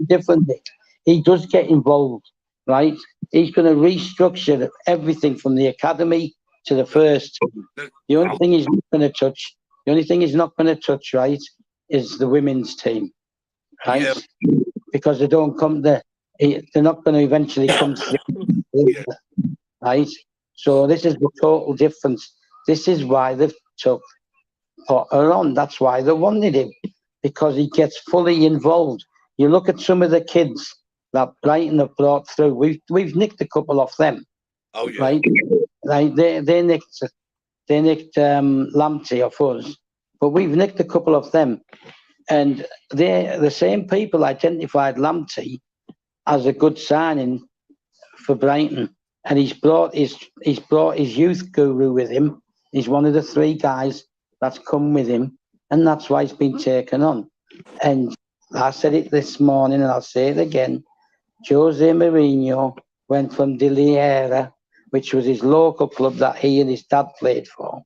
different, Nick. He does get involved, right? He's going to restructure everything from the academy to the first team. The only thing he's not going to touch, right, is the women's team, right? Yeah. Because they don't come there. They're not going to eventually come through, right? So this is the total difference. This is why they've took Potter on. That's why they wanted him, because he gets fully involved. You look at some of the kids that Brighton have brought through. We've nicked a couple of them. Oh yeah. Right? Like they nicked Lamptey off us, but we've nicked a couple of them, and they're the same people identified Lamptey as a good signing for Brighton, and he's brought his youth guru with him. He's one of the 3 guys that's come with him, and that's why he's been taken on. And I said it this morning, and I'll say it again. Jose Mourinho went from De Liera, which was his local club that he and his dad played for,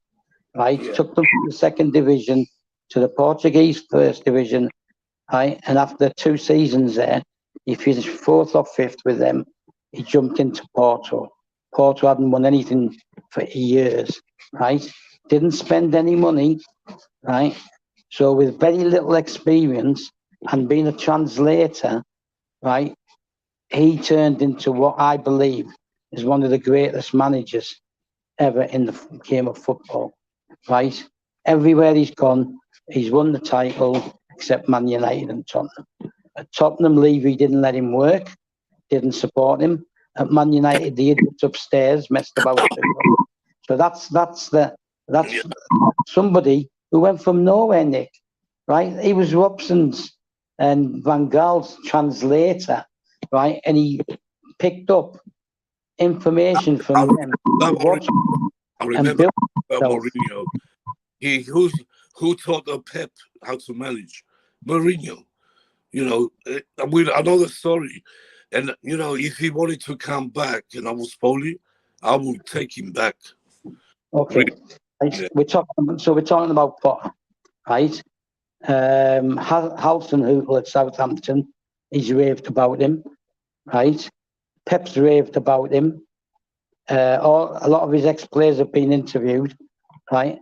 right? Yeah. Took them from the 2nd division to the Portuguese 1st division, right? And after 2 seasons there, he finished 4th or 5th with them. He jumped into Porto. Porto hadn't won anything for years, right? Didn't spend any money, right? So with very little experience and being a translator, right, he turned into what I believe is one of the greatest managers ever in the game of football, right? Everywhere he's gone, he's won the title, except Man United and Tottenham. At Tottenham, Levy didn't let him work, didn't support him. At Man United, the idiots upstairs messed about too. So that's somebody who went from nowhere, Nick, right? He was Robson's and Van Gaal's translator, right? And he picked up information from them. I remember Mourinho. Who taught Pep how to manage? Mourinho. You know, with another story. And, you know, if he wanted to come back and I was Foley, I would take him back. Okay. Yeah. We're talking about Potter, right? Halson Hootle at Southampton, he's raved about him, right? Pep's raved about him. A lot of his ex-players have been interviewed, right?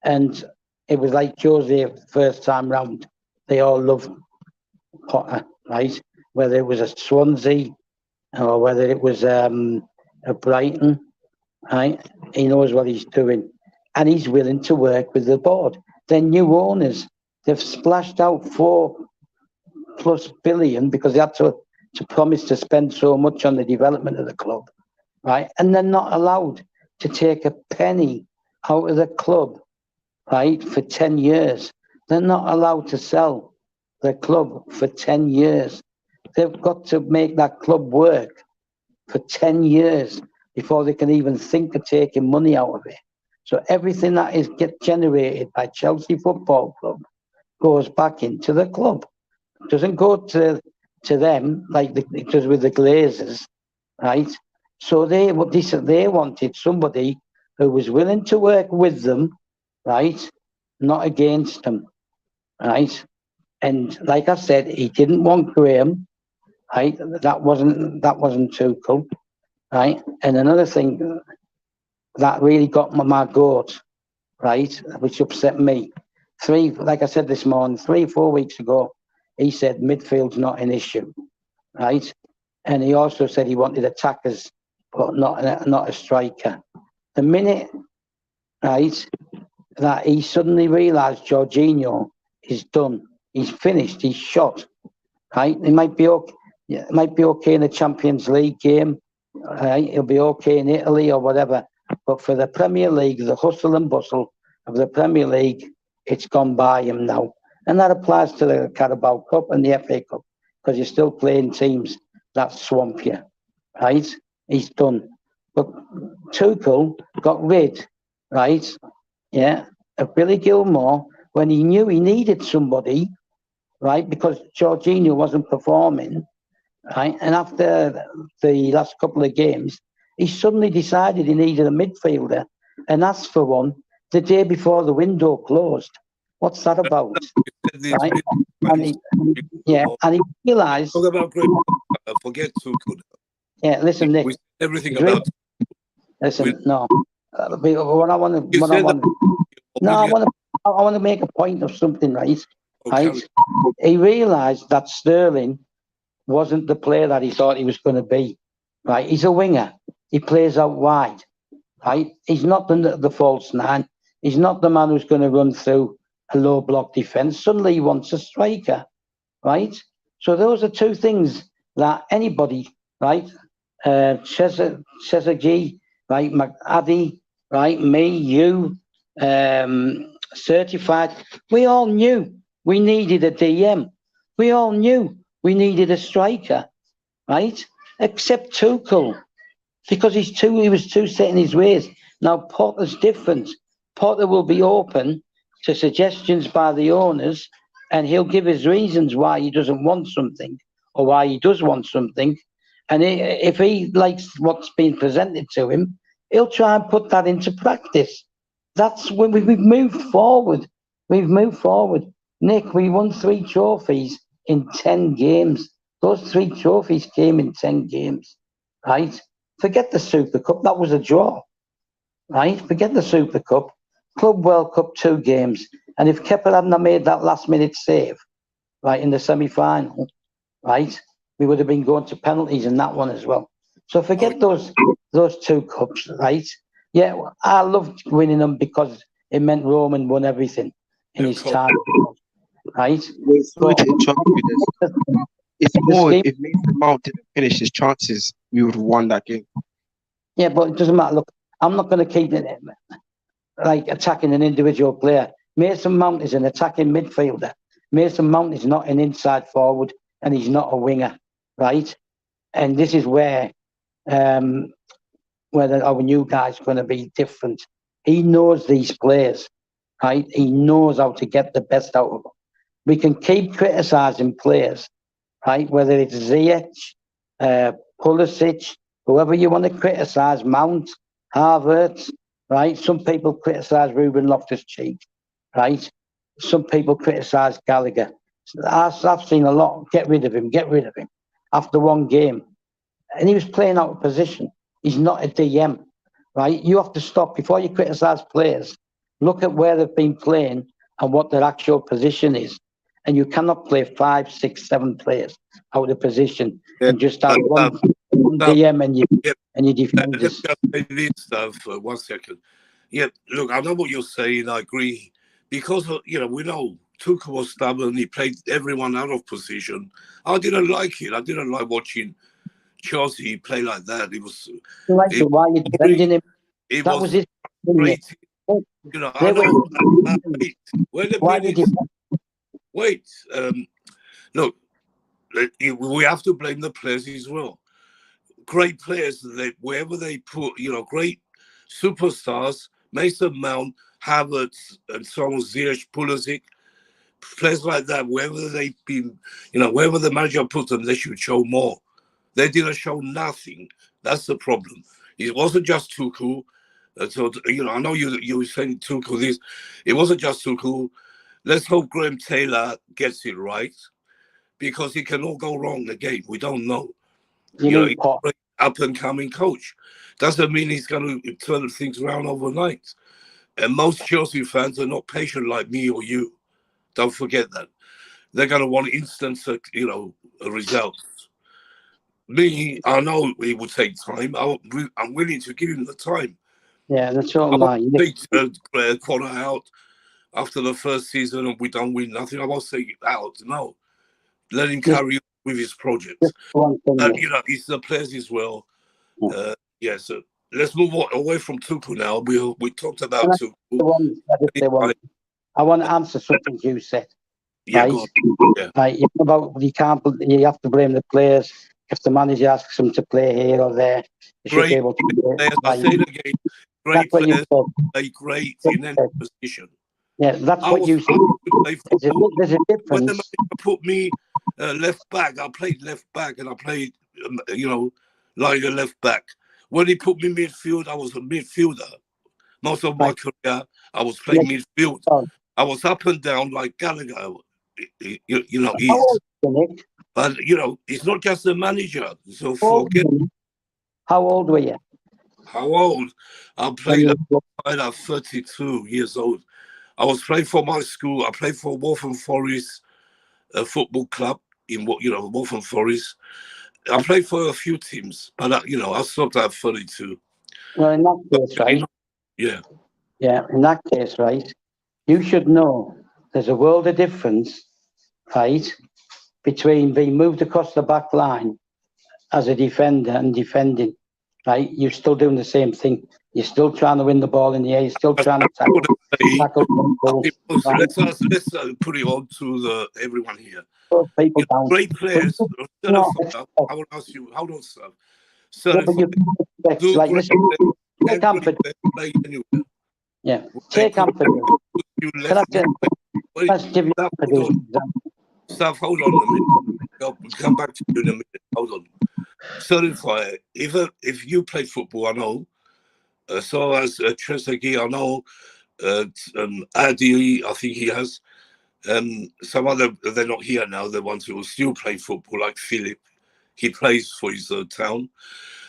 And it was like Jose first time round. They all loved Potter, right? Whether it was a Swansea or whether it was a Brighton, right? He knows what he's doing. And he's willing to work with the board. They're new owners. They've splashed out $4+ billion because they had to promise to spend so much on the development of the club, right? And they're not allowed to take a penny out of the club, right, for 10 years. They're not allowed to sell the club for 10 years. They've got to make that club work for 10 years before they can even think of taking money out of it. So everything that is generated by Chelsea Football Club goes back into the club. It doesn't go to them like it does with the Glazers, right? So they wanted somebody who was willing to work with them, right? Not against them, right? And like I said, he didn't want Graham, right? That wasn't Tuchel, right? And another thing that really got my goat, right, which upset me. Like I said this morning, 3-4 weeks ago, he said midfield's not an issue, right? And he also said he wanted attackers, but not a striker. The minute, right, that he suddenly realised Jorginho is done, he's finished, he's shot, right? It might be okay in a Champions League game, right? It'll be okay in Italy or whatever. But for the Premier League, the hustle and bustle of the Premier League, it's gone by him now. And that applies to the Carabao Cup and the FA Cup, because you're still playing teams that swamp you, right? He's done. But Tuchel got rid, right? Yeah, of Billy Gilmore when he knew he needed somebody, right? Because Jorginho wasn't performing, right? And after the last couple of games, he suddenly decided he needed a midfielder and asked for one the day before the window closed. What's that about, This right? big And friends. he, yeah, and he realised. Talk about great. Forget Tuchel. Yeah, listen, Nick. We said everything He's really, about. We, listen, no. What I want to, you what I said that. want, no, I want to make a point of something, right? Okay. Right? He realised that Sterling wasn't the player that he thought he was going to be. Right? He's a winger. He plays out wide. Right? He's not the false nine. He's not the man who's going to run through a low block defence. Suddenly he wants a striker. Right? So those are two things that anybody, right? Cesar G, right? McAddy, right? Me, you, certified. We all knew we needed a DM. We all knew we needed a striker, right? Except Tuchel, because he was too set in his ways. Now Potter's different. Potter will be open to suggestions by the owners, and he'll give his reasons why he doesn't want something or why he does want something. And if he likes what's being presented to him, he'll try and put that into practice. That's when we've moved forward. We've moved forward. Nick, we won 3 trophies in 10 games. Those 3 trophies came in 10 games, right? Forget the Super Cup. That was a draw, right? Forget the Super Cup. Club World Cup, 2 games. And if Kepa hadn't made that last minute save, right, in the semi-final, right, we would have been going to penalties in that one as well. So forget those 2 cups, right? Yeah, I loved winning them because it meant Roman won everything in his time, right? Well, sorry But to interrupt you. It's the more scheme, if Mason Mount didn't finish his chances, we would have won that game. yeah, but it doesn't matter. Look, I'm not going to keep it like attacking an individual player. Mason Mount is an attacking midfielder. Mason Mount is not an inside forward, and he's not a winger, right? And this is where our new guy's going to be different. He knows these players, right? He knows how to get the best out of them. We can keep criticising players, right? Whether it's Ziyech, Pulisic, whoever you want to criticise, Mount, Havertz, right? Some people criticise Ruben Loftus-Cheek, right? Some people criticise Gallagher. I've seen a lot. Get rid of him. After one game, and he was playing out of position. He's not a DM, right? You have to stop before you criticise players. Look at where they've been playing and what their actual position is. And you cannot play 5, 6, 7 players out of position and just have one DM and you defend Let's this. just say this stuff for 1 second. Yeah, look, I know what you're saying. I agree. Because, we know Tuchel was stubborn. He played everyone out of position. I didn't like it. I didn't like watching Chelsea play like that. It was. Why are you defending him? That was his. great. I know. Wait. Look, we have to blame the players as well. Great players, wherever they put, great superstars, Mason Mount, Havertz, and so on, Ziyech, Pulisic, players like that, wherever they've been, wherever the manager put them, they should show more. They didn't show nothing. That's the problem. It wasn't just Tuchel. So, I know you were saying Tuchel this. It wasn't just Tuchel. Let's hope Graham Taylor gets it right, because it can all go wrong again. We don't know. He's a up-and-coming coach. Doesn't mean he's going to turn things around overnight. And most Chelsea fans are not patient like me or you. Don't forget that. They're going to want instant, results. Me, I know it would take time. I'm willing to give him the time. Yeah, that's all. I won't take Connor out after the first season and we don't win nothing. I won't say it out. No. Let him carry on with his project. It's the players as well. So let's move away from Tuchel now. We talked about Tuchel. I want to answer something you said. Yeah, right? Yeah. Right. You have to blame the players. If the manager asks them to play here or there, they should be Great able to play. players. I Like, say it again. that's Great what you players said. play great What in you any said. position. Yeah, that's I what was you said. happy to play football. There's a When the difference. manager put me left back, I played left back and I played, like a left back. When he put me midfield, I was a midfielder. Most of my Like, career, I was playing like, midfield. oh, I was up and down like Gallagher, how is. old are you, Nick? But, it's not just the manager. So How old forget were you? How old were you how old. I when played you were at 32 years old. I was playing for my school. I played for Waltham Forest football club in Waltham Forest. I played for a few teams, but I stopped at 32. well, in that But, case, right? yeah, Yeah, in that case, right? You should know there's a world of difference, right, between being moved across the back line as a defender and defending, right? You're still doing the same thing. You're still trying to win the ball in the air. You're still I trying to would say, tackle people, right? let's put it on to everyone here. Put people down. Great But players. you Shut up, know, Fulham. expect, I will ask you, hold on, sir. yeah, but you Certified. can't expect, Do like, great listen, players take and great Amphid, players play anywhere. yeah, When they take Amphid. put you Can I left say, back, wait, let's give you Staff, hold Amphid as on. an example. Staff, hold on a minute. I'll come back to you in a minute. Hold on. Certified. If you play football, I know. So as Trezeguet, I know. Adi, I think he has. Some other, they're not here now. The ones who will still play football, like Philip, he plays for his town.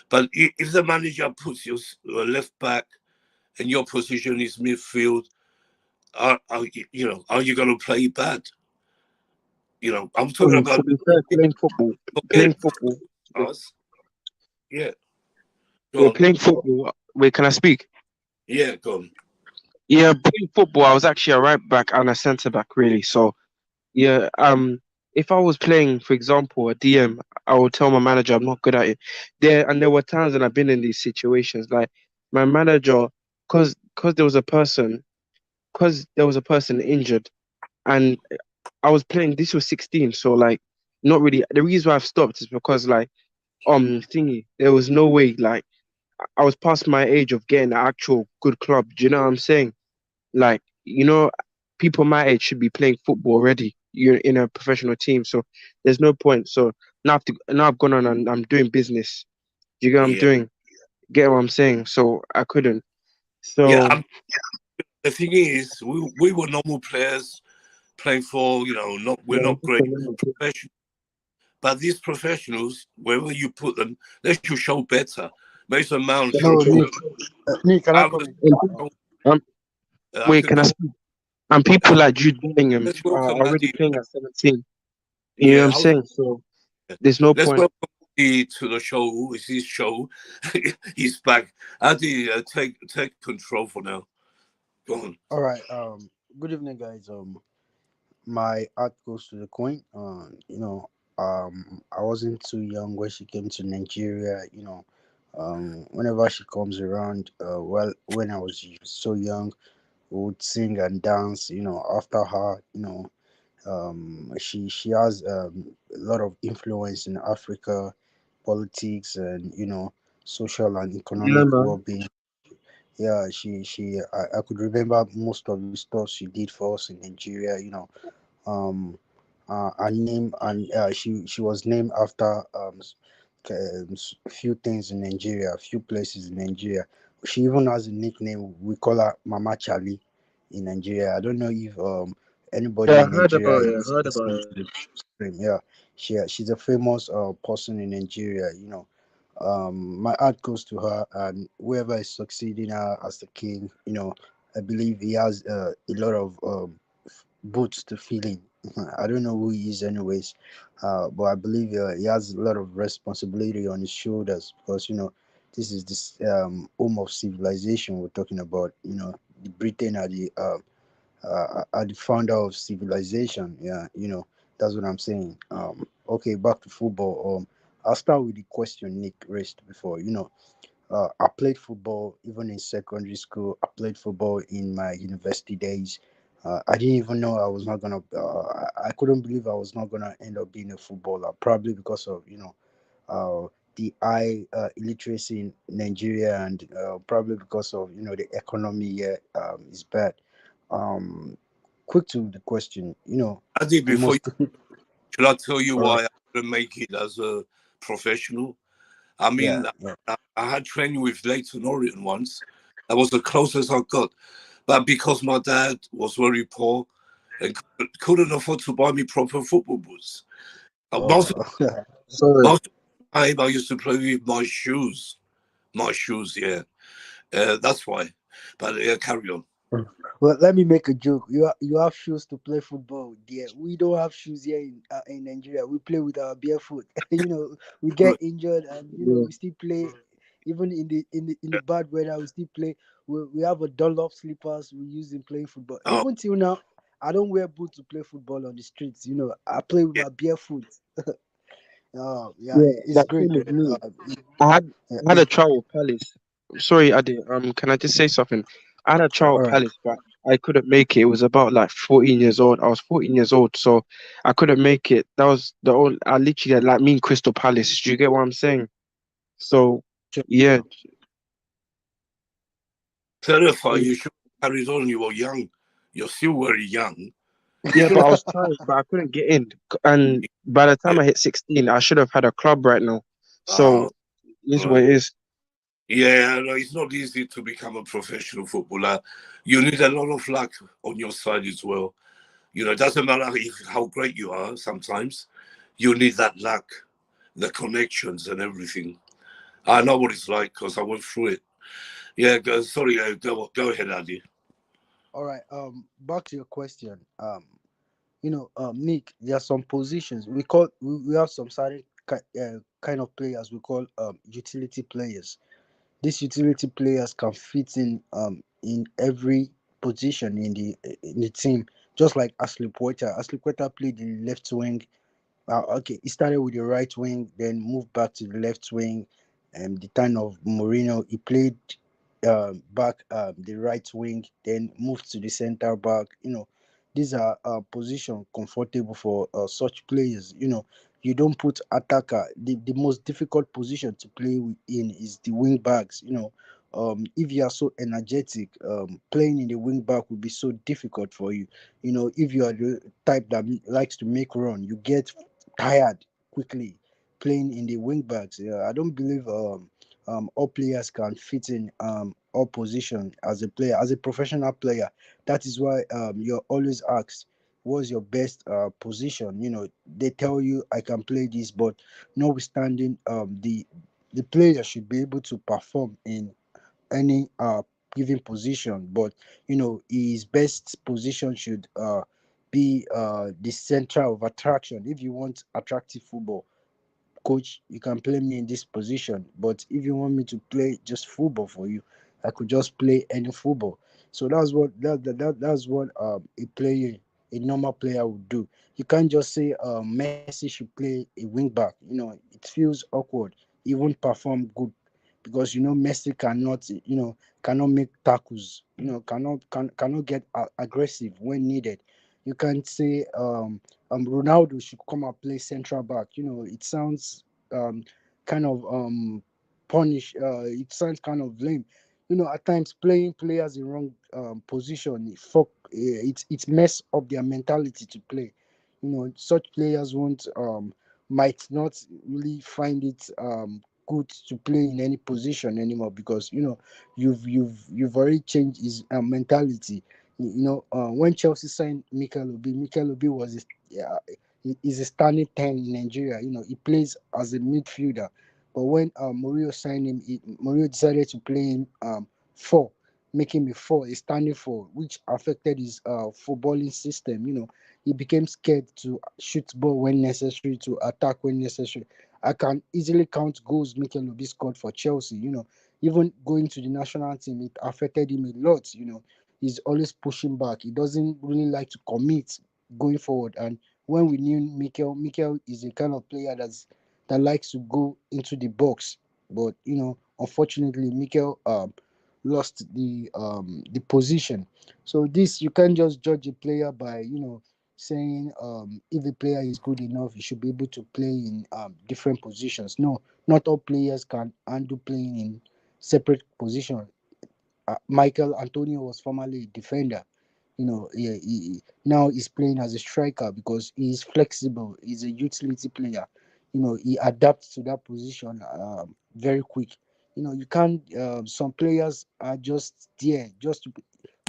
But if the manager puts your left back and your position is midfield, are you going to play bad? I'm talking To about be fair, forget playing football. us. Yeah, go Yeah, on. playing football. Wait, can I speak? Yeah, go on. Yeah, playing football. I was actually a right back and a centre back, really. So yeah, if I was playing, for example, a DM, I would tell my manager I'm not good at it. There were times when I've been in these situations, like my manager, cause there was a person injured, and I was playing. This was 16, so like, not really. The reason why I've stopped is because like, thingy, there was no way. Like, I was past my age of getting an actual good club. Do you know what I'm saying? Like, people my age should be playing football already. You're in a professional team, so there's no point. So now I've gone on and I'm doing business. Do you get what I'm Yeah, doing? Get what I'm saying? So I couldn't. yeah. So The thing is, we were normal players playing for not we're yeah, not great professionals, but these professionals, wherever you put them, they should show better. Mason Mount Hello, should show. Nick. Nick, can I I'm come just in? um, I wait, can can I go. speak? And people Uh, like Jude Bellingham let's are welcome already Addy. playing at 17. You know what Yeah, I'm saying? So there's no let's point. welcome Addy to the show. It's his show. He's back. Addy, take control for now. Go on. All right. Good evening, guys. My heart goes to the queen. I wasn't too young when she came to Nigeria. Whenever she comes around, well, when I was so young, we would sing and dance. After her, she has a lot of influence in Africa, politics, and social and Yeah, economic man. well-being. Yeah, I could remember most of the stuff she did for us in Nigeria. Um, her name and she was named after few things in Nigeria, a few places in Nigeria. She even has a nickname. We call her Mama Charlie in Nigeria. I don't know if anybody Yeah, I in heard Nigeria about it. I is heard about listening it. to the stream. Yeah, she's a famous person in Nigeria. My heart goes to her, and whoever is succeeding her as the king, I believe he has a lot of boots to fill in. I don't know who he is, anyways, but I believe he has a lot of responsibility on his shoulders because this is this home of civilization we're talking about. The Britain are the founder of civilization. Yeah, that's what I'm saying. Okay, back to football. I'll start with the question Nick raised before. I played football even in secondary school. I played football in my university days. I didn't even know I was not gonna. I couldn't believe I was not gonna end up being a footballer. Probably because of the high illiteracy in Nigeria, and probably because of the economy here is bad. Um, Quick to the question, Adi, the before you, most. should I tell you All right. why I couldn't make it as a professional? I Yeah, mean, yeah. I had training with Leighton Orient once. That was the closest I got. But because my dad was very poor and couldn't afford to buy me proper football boots, most Oh, Sorry. most of the time I used to play with my shoes. My shoes, yeah. That's why. But yeah, carry on. well, let me make a joke. You have shoes to play football. Yeah, we don't have shoes here in Nigeria. We play with our barefoot. We get injured, and Yeah. we still play. Even in the bad weather, we still play. We have a Dunlop slippers we use in playing football. Oh, Even till now, I don't wear boots to play football on the streets. I play with yeah. my barefoot. Yeah, Yeah, it's that great same with though. me. I had I had It's a trial with Palace. Sorry, Adi. Can I just say something? I had a trial all with right. Palace, but I couldn't make it. It was about like 14 years old. I was 14 years old, so I couldn't make it. That was the only. I literally had like me and Crystal Palace. Do you get what I'm saying? So Sure. yeah, Terrified. so You should have carried on. You were young. You're still very young. You yeah, should but have. I was trying, but I couldn't get in. And by the Yeah. time I hit 16, I should have had a club right now. So Oh, this is what right. it is. Yeah, no, it's not easy to become a professional footballer. You need a lot of luck on your side as well. It doesn't matter how great you are sometimes. You need that luck, the connections and everything. I know what it's like because I went through it. Yeah, sorry, go ahead, Andy. All right. Back to your question. Nick, there are some positions we have some certain kind of players we call utility players. These utility players can fit in every position in the team, just like Ashley Poiter. Ashley Poiter played the left wing. Okay, he started with the right wing, then moved back to the left wing. The time of Mourinho, he played back the right wing, then moved to the center back. These are positions comfortable for such players. You don't put attacker. The most difficult position to play in is the wing backs. If you are so energetic, playing in the wing back will be so difficult for you. If you are the type that likes to make run, you get tired quickly playing in the wing backs. Yeah, I don't believe all players can fit in all position as a player, as a professional player. That is why you're always asked, what's your best position? They tell you I can play this, but notwithstanding, the player should be able to perform in any given position, but his best position should be the center of attraction. If you want attractive football, coach, you can play me in this position. But if you want me to play just football for you, I could just play any football. So that's what a player, a normal player would do. You can't just say Messi should play a wing back. It feels awkward. He won't perform good because Messi cannot make tackles. Cannot get aggressive when needed. You can't say Ronaldo should come and play central back. It sounds um, kind of punish. It sounds kind of lame. At times playing players in wrong position, it mess up their mentality to play. Such players won't might not really find it good to play in any position anymore because you've already changed his mentality. When Chelsea signed Mikel Obi was is a standing 10 in Nigeria. He plays as a midfielder. But when Mourinho signed him, Mourinho decided to play him four, make him a four, a standing four, which affected his footballing system. He became scared to shoot ball when necessary, to attack when necessary. I can easily count goals Mikel Obi scored for Chelsea. Even going to the national team, it affected him a lot. He's always pushing back. He doesn't really like to commit going forward. And when we knew Mikel is a kind of player that likes to go into the box. But unfortunately, Mikel lost the position. So this you can't just judge a player by saying if a player is good enough, he should be able to play in different positions. No, not all players can handle playing in separate positions. Michael Antonio was formerly a defender. Now he's playing as a striker because he's flexible. He's a utility player. He adapts to that position very quick. You can't. Some players are just there just to,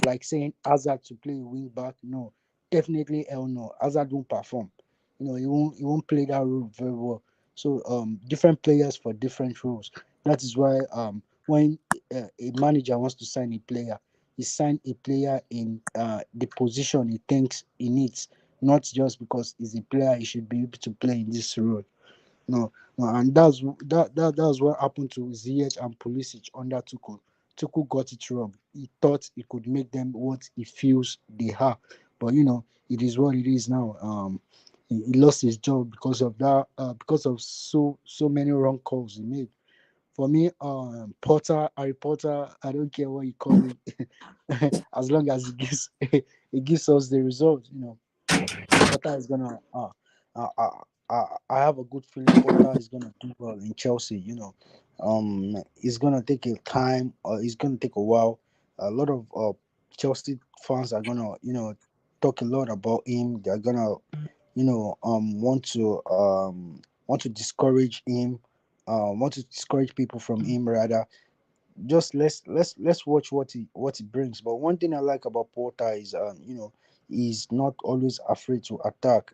like saying Hazard to play wing back. No, definitely hell no. Hazard won't perform. He won't play that role very well. So different players for different roles. That is why when a manager wants to sign a player, he sign a player in the position he thinks he needs, not just because he's a player he should be able to play in this role. No, no, and that's what happened to Ziyech and Pulisic under Tuchel. Tuchel got it wrong. He thought he could make them what he feels they are, but it is what it is now. He lost his job because of that. Because of so many wrong calls he made. For me, Potter, Harry Potter, I don't care what you call it, as long as it gives us the result. Potter is gonna. I have a good feeling Potter is gonna do well in Chelsea. It's gonna take a time. It's gonna take a while. A lot of Chelsea fans are gonna, talk a lot about him. They're gonna, want to discourage him. Want to discourage people from him rather. Just let's watch what he brings. But one thing I like about Porter is he's not always afraid to attack.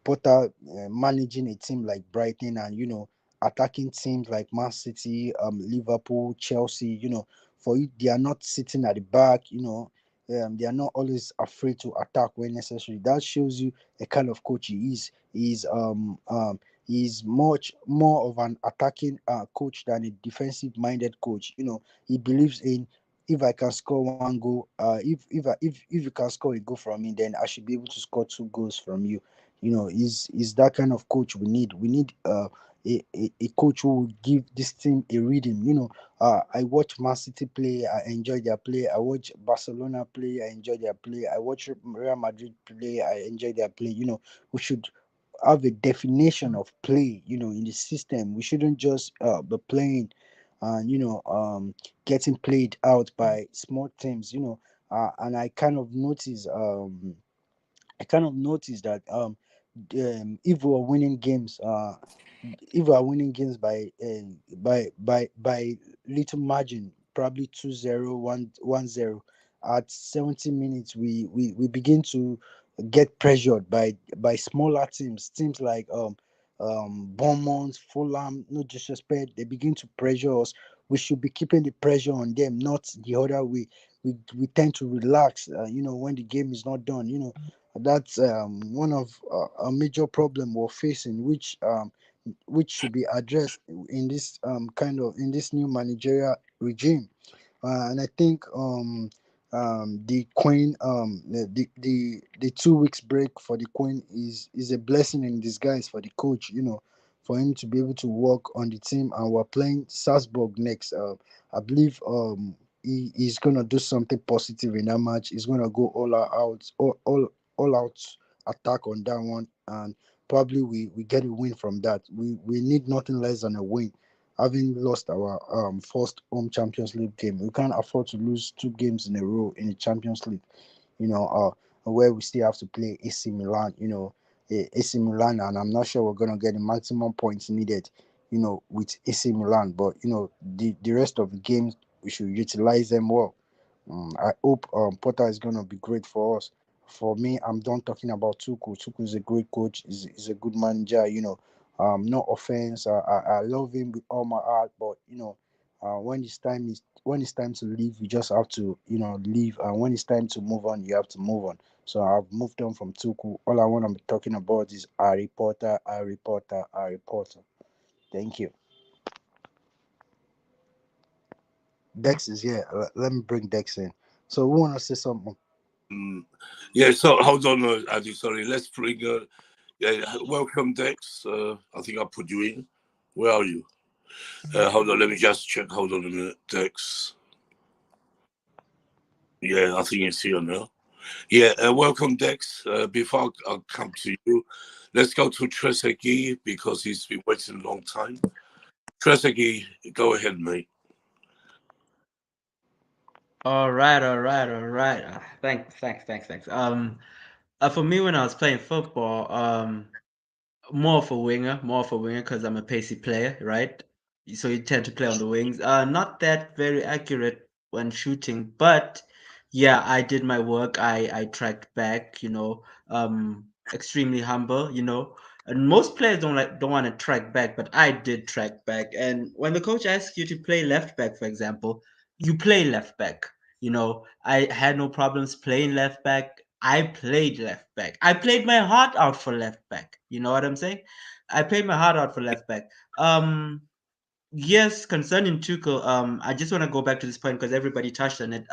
Porter managing a team like Brighton and attacking teams like Man City, Liverpool, Chelsea. For it, they are not sitting at the back. They are not always afraid to attack when necessary. That shows you a kind of coach he is. He's much more of an attacking coach than a defensive minded coach. He believes in, if I can score one goal, if you can score a goal from me, then I should be able to score two goals from you. Is that kind of coach we need. We need a coach who will give this team a rhythm. I watch Man City play, I enjoy their play. I watch Barcelona play, I enjoy their play. I watch Real Madrid play, I enjoy their play. We should have a definition of play, in the system. We shouldn't just be playing and getting played out by small teams. And I kind of noticed that if we are winning games, by little margin, probably 2-0, 1-0, at 70 minutes, we begin to get pressured by smaller teams like Bournemouth, Fulham. No disrespect, they begin to pressure us. We should be keeping the pressure on them, not the other way. We tend to relax, when the game is not done. That's one of a major problem we're facing, which should be addressed in this in this new managerial regime. And I think the Queen, the 2 weeks break for the Queen is a blessing in disguise for the coach. For him to be able to work on the team, and we're playing Salzburg next. I believe he's gonna do something positive in that match. He's gonna go all out attack on that one, and probably we get a win from that. We need nothing less than a win. Having lost our first home Champions League game, we can't afford to lose two games in a row in the Champions League. Where we still have to play AC Milan. AC Milan, and I'm not sure we're gonna get the maximum points needed. With AC Milan, but the rest of the games we should utilize them well. I hope Potter is gonna be great for us. For me, I'm done talking about Tuchel. Tuchel is a great coach. Is a good manager. No offense. I love him with all my heart. But when it's time to leave, you just have to leave. And when it's time to move on, you have to move on. So I've moved on from Tuchel. All I want to be talking about is Harry Potter, Harry Potter, Harry Potter. Thank you. Dex is here. Let me bring Dex in. So we want to say something. Yeah, so hold on, Adi, sorry. Let's bring, welcome, Dex. I think I put you in. Where are you? Hold on, let me just check. Hold on a minute, Dex. Yeah, I think it's here now. Yeah, welcome, Dex. Before I'll come to you, let's go to Trezeguet because he's been waiting a long time. Trezeguet, go ahead, mate. All right, all right, all right. Thanks. For me, when I was playing football, more of a winger because I'm a pacey player, right? So you tend to play on the wings. Not that very accurate when shooting, but yeah, I did my work. I tracked back, extremely humble, And most players don't want to track back, but I did track back. And when the coach asks you to play left back, for example, you play left back. I had no problems playing left back. I played left back. I played my heart out for left back. You know what I'm saying? I played my heart out for left back. Yes, concerning Tuchel, I just want to go back to this point because everybody touched on it.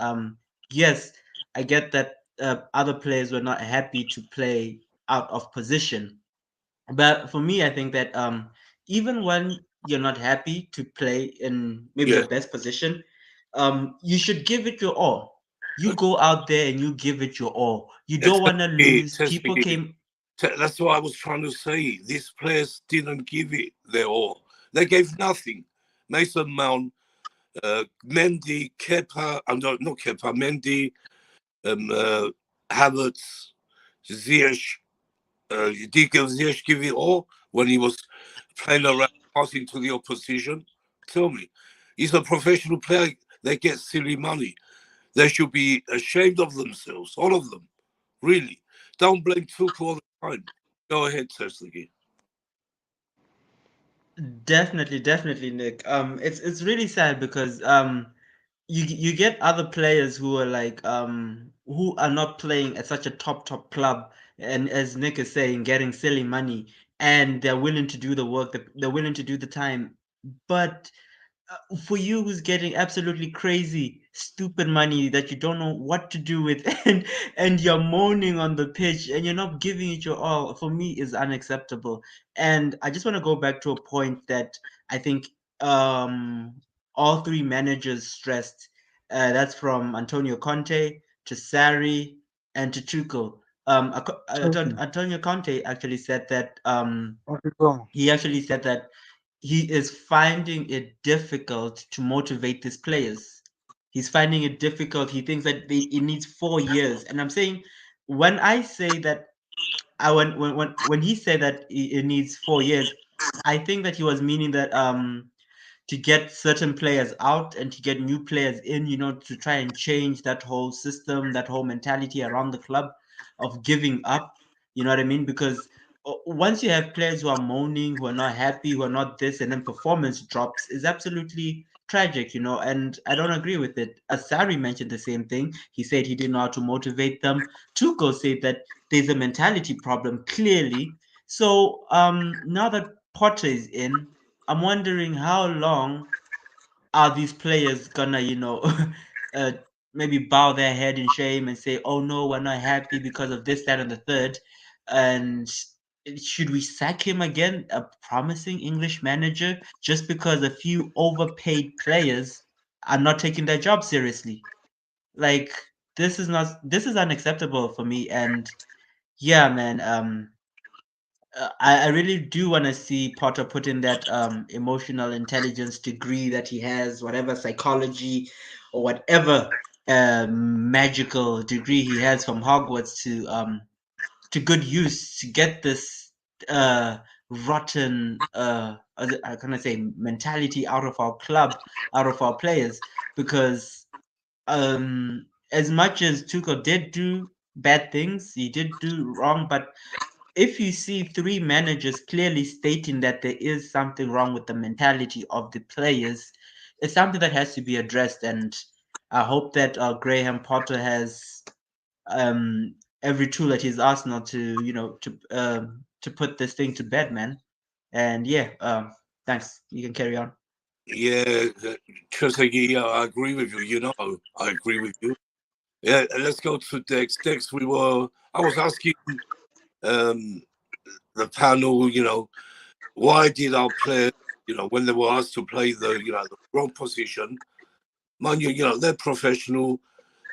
Yes, I get that other players were not happy to play out of position, but for me, I think that even when you're not happy to play in maybe your Yeah, best position, you should give it your all. You go out there and you give it your all. You don't want to lose. People Trezeguet. came. That's what I was trying to say. These players didn't give it their all. They gave nothing. Mason Mount, Mendy, Kepa, not Kepa, Mendy, Havertz, Ziyech. Did Ziyech give it all when he was playing around, passing to the opposition? Tell me. He's a professional player. They get silly money. They should be ashamed of themselves, all of them. Really. Don't blame Tuchel all the time. Go ahead, Tesla. Definitely, Nick. It's really sad because you get other players who are like who are not playing at such a top club, and as Nick is saying, getting silly money, and they're willing to do the work, they're willing to do the time, but for you who's getting absolutely crazy stupid money that you don't know what to do with and you're moaning on the pitch and you're not giving it your all, for me is unacceptable. And I just want to go back to a point that I think um all three managers stressed, that's from Antonio Conte to Sarri and to Tuchel. Okay. Antonio Conte actually said that Okay, go on. he actually said that he is finding it difficult to motivate these players. He's finding it difficult. He thinks that it needs 4 years. And I'm saying, when I say that, when he said that it needs 4 years, I think that he was meaning that to get certain players out and to get new players in, to try and change that whole system, that whole mentality around the club of giving up. You know what I mean? Because once you have players who are moaning, who are not happy, who are not this, and then performance drops, is absolutely tragic, and I don't agree with it. Asari mentioned the same thing. He said he didn't know how to motivate them. Tuchel said that there's a mentality problem, clearly. So now that Potter is in, I'm wondering how long are these players gonna, uh, maybe bow their head in shame and say, "Oh no, we're not happy because of this, that, and the third." And should we sack him again, a promising English manager, just because a few overpaid players are not taking their job seriously? Like, this is unacceptable for me. And yeah, man, I really do want to see Potter put in that emotional intelligence degree that he has, whatever psychology or whatever magical degree he has from Hogwarts, to good use to get this uh, rotten how can I say, mentality out of our club, out of our players, because as much as Tuchel did do bad things, he did do wrong, but if you see three managers clearly stating that there is something wrong with the mentality of the players, it's something that has to be addressed. And I hope that Graham Potter has every tool at his arsenal to, to put this thing to bed, man. And yeah, thanks. You can carry on. Yeah, Trezeguet, yeah, I agree with you. I agree with you. Yeah, let's go to Dex. Dex, I was asking um, the panel, why did our players, when they were asked to play the wrong position, mind you, they're professional.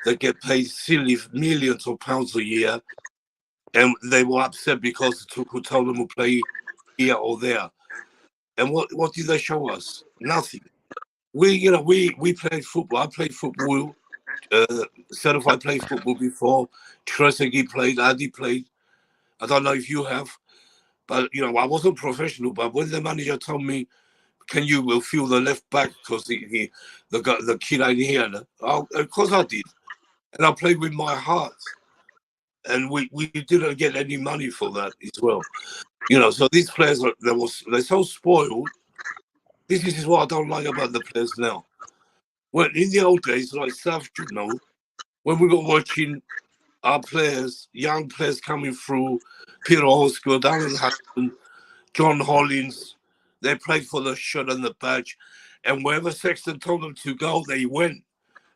they get paid silly millions of pounds a year, and they were upset because Tuchel told them to play here or there. And what did they show us? Nothing. We played football. I played football. Certified played football before. Trezeguet played. Adi played. I don't know if you have, but I wasn't professional. But when the manager told me, "Can you feel the left back?" Because the kid I here, of course I did, and I played with my heart. And we didn't get any money for that as well. So these players they're so spoiled. This is what I don't like about the players now. When in the old days, like South should know, when we were watching our players, young players coming through, Peter Osgood, Alan Hudson, John Hollins, they played for the shirt and the badge. And wherever Sexton told them to go, they went.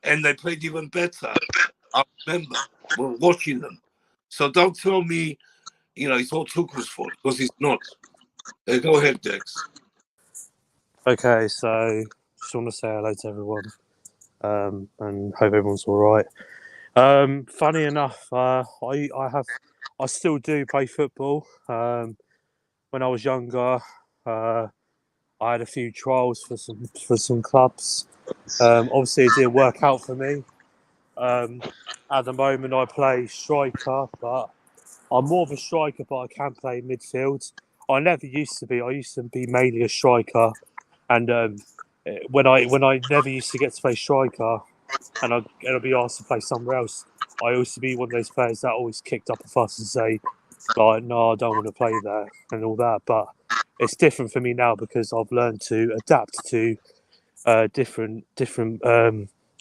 And they played even better. I remember watching them. So don't tell me, it's all Tuchel's fault, because it's not. Go ahead, Dex. Okay, so just want to say hello to everyone, and hope everyone's all right. Funny enough, I still do play football. When I was younger, I had a few trials for some clubs. Obviously, it didn't work out for me. At the moment, I play striker, but I'm more of a striker, but I can play midfield. I never used to be. I used to be mainly a striker, and when I never used to get to play striker, and I'd be asked to play somewhere else, I used to be one of those players that always kicked up a fuss and say, like, no, I don't want to play there and all that. But it's different for me now because I've learned to adapt to different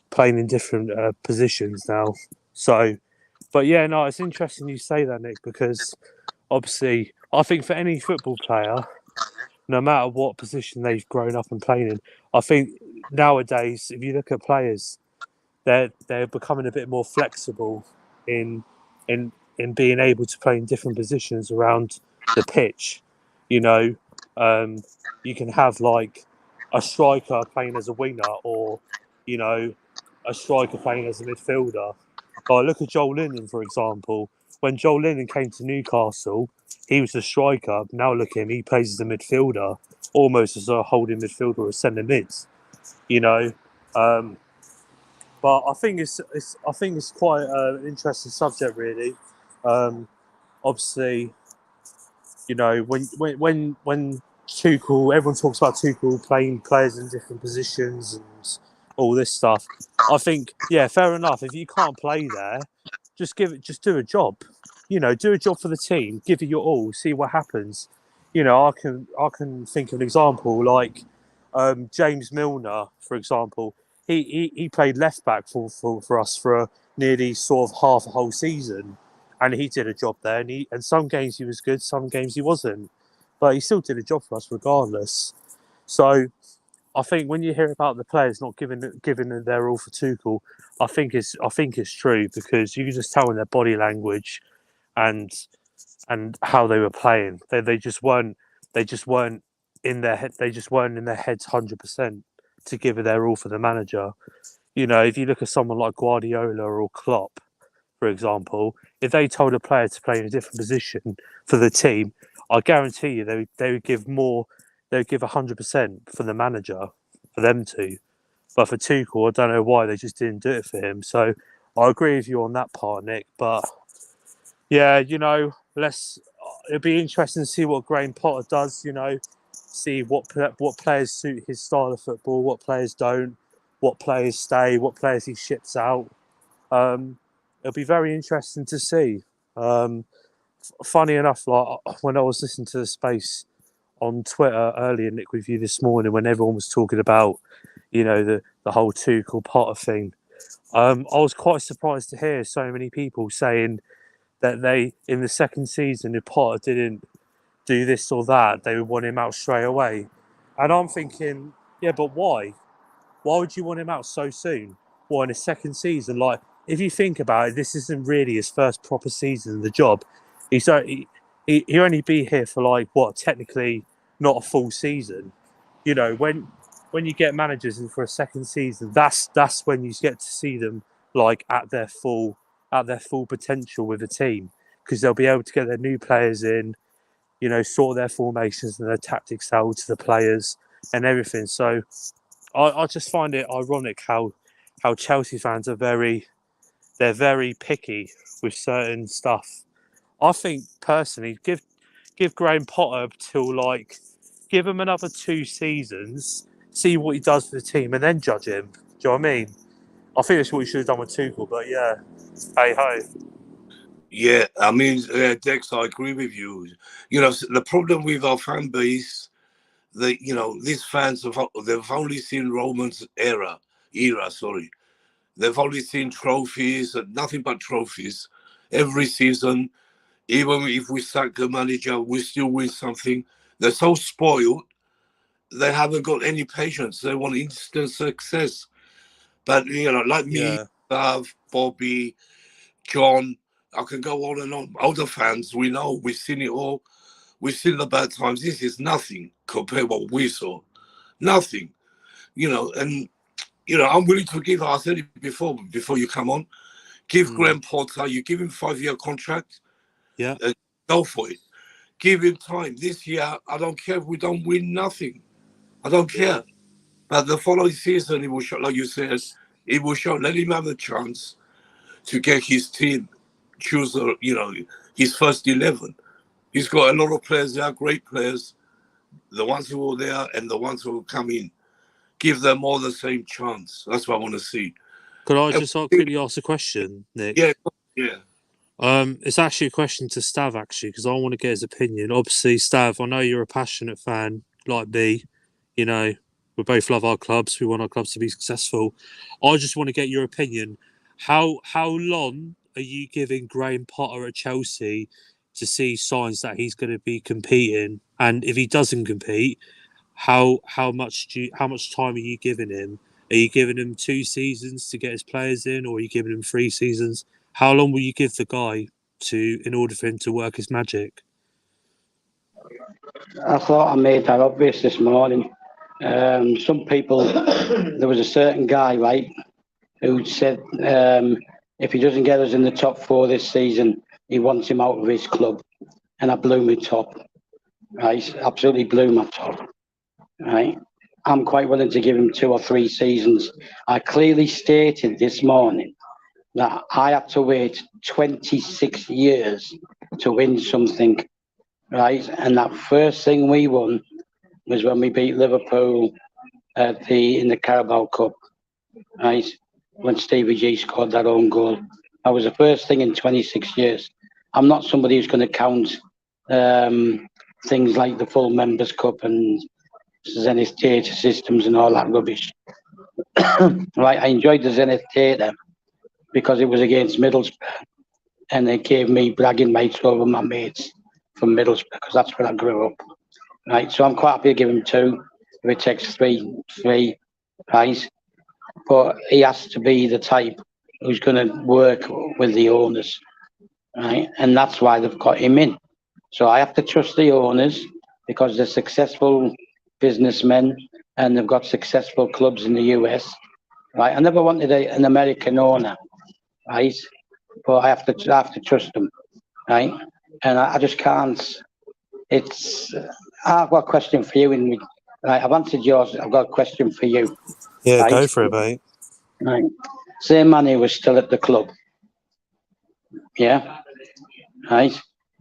playing in different positions now. So, but yeah, no, it's interesting you say that, Nick, because obviously I think for any football player, no matter what position they've grown up and playing in, I think nowadays, if you look at players, they're becoming a bit more flexible in being able to play in different positions around the pitch. You know, you can have like a striker playing as a winger, or a striker playing as a midfielder. Like look at Joel Linton, for example. When Joel Linton came to Newcastle, he was a striker. Now look at him; he plays as a midfielder, almost as a holding midfielder or a centre mid. You know. But I think it's quite an interesting subject, really. Obviously, when Tuchel, everyone talks about Tuchel playing players in different positions and all this stuff. I think, yeah, fair enough. If you can't play there, just do a job. Do a job for the team. Give it your all. See what happens. I can think of an example like James Milner, for example. He played left back for us for nearly sort of half a whole season, and he did a job there. And some games he was good, some games he wasn't, but he still did a job for us regardless. So I think when you hear about the players not giving their all for Tuchel, I think it's true, because you can just tell in their body language and how they were playing. They just weren't in their head. They just weren't in their heads 100% to give it their all for the manager. If you look at someone like Guardiola or Klopp, for example, if they told a player to play in a different position for the team, I guarantee you they would give more. They would give 100% for the manager, for them to. But for Tuchel, I don't know why they just didn't do it for him. So I agree with you on that part, Nick. But yeah, it'll be interesting to see what Graham Potter does. See what players suit his style of football, what players don't, what players stay, what players he ships out. It'll be very interesting to see. Funny enough, like when I was listening to the space on Twitter earlier, Nick, with you this morning, when everyone was talking about, the whole Tuchel Potter thing, I was quite surprised to hear so many people saying that they, in the second season, if Potter didn't do this or that, they would want him out straight away. And I'm thinking, yeah, but why? Why would you want him out so soon? Well, in his second season, like, if you think about it, this isn't really his first proper season in the job. He'll only be here for like what, technically not a full season. When you get managers in for a second season, that's when you get to see them like at their full potential with the team, because they'll be able to get their new players in, you know, sort their formations and their tactics out to the players and everything. So I just find it ironic how Chelsea fans are very picky with certain stuff. I think personally, give Graham Potter till like give him another 2 seasons, see what he does for the team, and then judge him. Do you know what I mean? I think that's what he should have done with Tuchel. But yeah, hey ho. Yeah, I mean, Dex, I agree with you. You know, the problem with our fan base, these fans they've only seen Roman's era. Sorry, they've only seen trophies and nothing but trophies every season. Even if we sack the manager, we still win something. They're so spoiled. They haven't got any patience. They want instant success. But like me, Yeah. Bobby, John, I can go on and on. Older fans, we know, we've seen it all. We've seen the bad times. This is nothing compared to what we saw. Nothing. And I'm willing to give, I said it before you come on, give Graham Potter, you give him 5-year contract, Yeah. Go for it. Give him time. This year, I don't care if we don't win nothing. I don't care. But the following season, it will show, like you said, it will show, let him have a chance to get his team, choose, his first 11. He's got a lot of players there, great players, the ones who are there and the ones who will come in. Give them all the same chance. That's what I want to see. Could I just quickly ask a question, Nick? Yeah. It's actually a question to Stav, actually, because I want to get his opinion. Obviously, Stav, I know you're a passionate fan like me. You know, we both love our clubs. We want our clubs to be successful. I just want to get your opinion. How long are you giving Graham Potter at Chelsea to see signs that he's going to be competing? And if he doesn't compete, how much time are you giving him? Are you giving him 2 seasons to get his players in, or are you giving him 3 seasons? How long will you give the guy in order for him to work his magic? I thought I made that obvious this morning. Some people, there was a certain guy, right, who said if he doesn't get us in the top 4 this season, he wants him out of his club. And I blew my top, right? Absolutely blew my top, right? I'm quite willing to give him 2 or 3 seasons. I clearly stated this morning that I had to wait 26 years to win something, right? And that first thing we won was when we beat Liverpool in the Carabao Cup, right? When Stevie G scored that own goal. That was the first thing in 26 years. I'm not somebody who's going to count things like the full Members' Cup and Zenith Theatre systems and all that rubbish. Right, I enjoyed the Zenith Theatre because it was against Middlesbrough, and it gave me bragging rights over my mates from Middlesbrough because that's where I grew up. Right, so I'm quite happy to give him 2. If it takes 3, right? But he has to be the type who's going to work with the owners, right? And that's why they've got him in. So I have to trust the owners because they're successful businessmen and they've got successful clubs in the US, right? I never wanted an American owner, right? But I have to trust them, right? And I just can't. I've got a question for you, right? I've answered yours. I've got a question for you. Yeah, right? go for it, mate. Right. Say Manny was still at the club, yeah, right?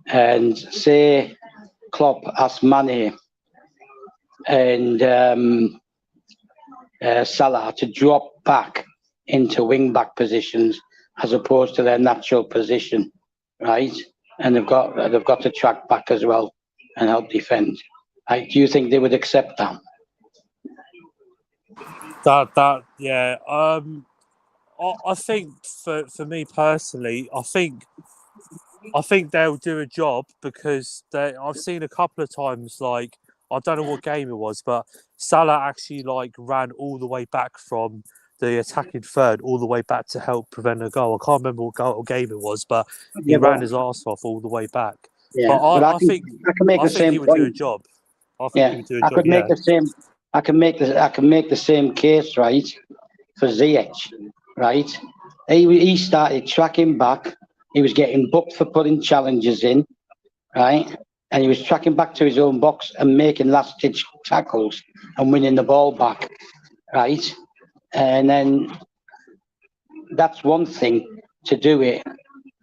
And say Klopp asked Manny and Salah to drop back into wing-back positions as opposed to their natural position, right? And they've got to track back as well and help defend. Right? Do you think they would accept that? Yeah. I think for me personally, I think they'll do a job because I've seen a couple of times, like, I don't know what game it was, but Salah actually like ran all the way back from the attacking third all the way back to help prevent a goal. I can't remember what game it was, but he ran his arse off all the way back. Yeah, but I think I can make the same he would point. do a job. I think he would do a job. I can make the same case, right, for Ziyech, right? He started tracking back. He was getting booked for putting challenges in, right? And he was tracking back to his own box and making last-ditch tackles and winning the ball back, right? And then that's one thing to do it,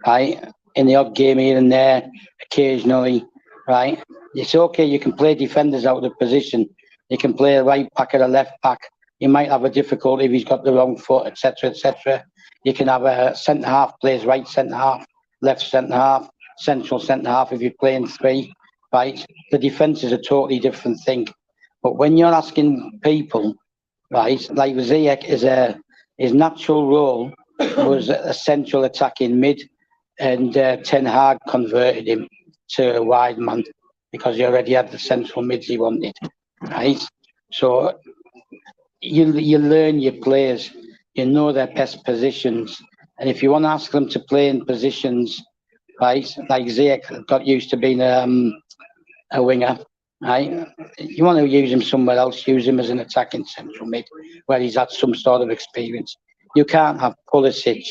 right? In the odd game here and there, occasionally, right? It's okay, you can play defenders out of position. You can play a right back or a left back. You might have a difficulty if he's got the wrong foot, etc., etc. You can have a centre half plays right centre half, left centre half, central centre half if you're playing three, right? The defence is a totally different thing. But when you're asking people, right, like Ziyech his natural role was a central attacking mid, and Ten Hag converted him to a wide man because he already had the central mids he wanted, right? So you learn your players, you know their best positions, and if you want to ask them to play in positions, right, like Ziyech got used to being a winger, right? You want to use him somewhere else, use him as an attacking central mid where he's had some sort of experience. You can't have Pulisic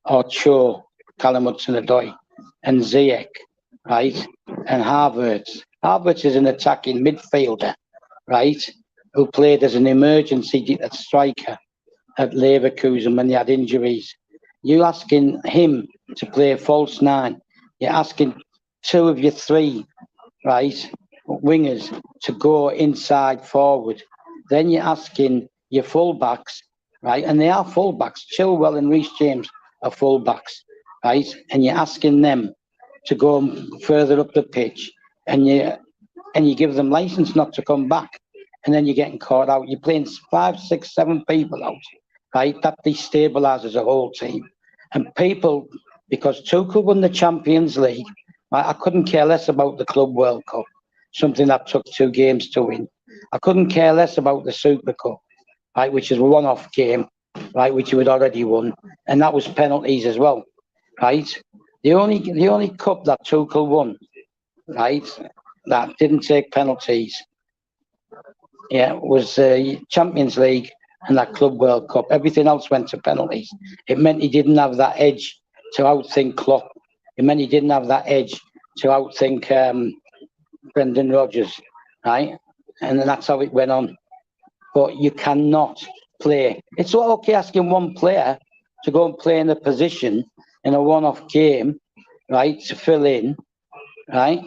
or Cho, Callum Hudson-Odoi and Ziyech, right? And Havertz. Havertz is an attacking midfielder, right? Who played as an emergency striker at Leverkusen when they had injuries. You're asking him to play a false nine. You're asking two of your three, right, wingers to go inside forward. Then you're asking your fullbacks, right, and they are fullbacks. Chilwell and Reece James are fullbacks, right, and you're asking them to go further up the pitch, and you give them license not to come back, and then you're getting caught out. You're playing 5, 6, 7 people out, right? That destabilises the whole team. And people, because Tuchel won the Champions League, I couldn't care less about the Club World Cup, something that took 2 games to win. I couldn't care less about the Super Cup, right, which is a one-off game, right, which you had already won, and that was penalties as well, right? The only cup that Tuchel won, right, that didn't take penalties, was the Champions League and that Club World Cup. Everything else went to penalties. It meant he didn't have that edge to outthink Klopp. It meant he didn't have that edge to outthink Brendan Rodgers, right? And that's how it went on. But you cannot play. It's okay asking one player to go and play in a position in a one-off game, right, to fill in, right?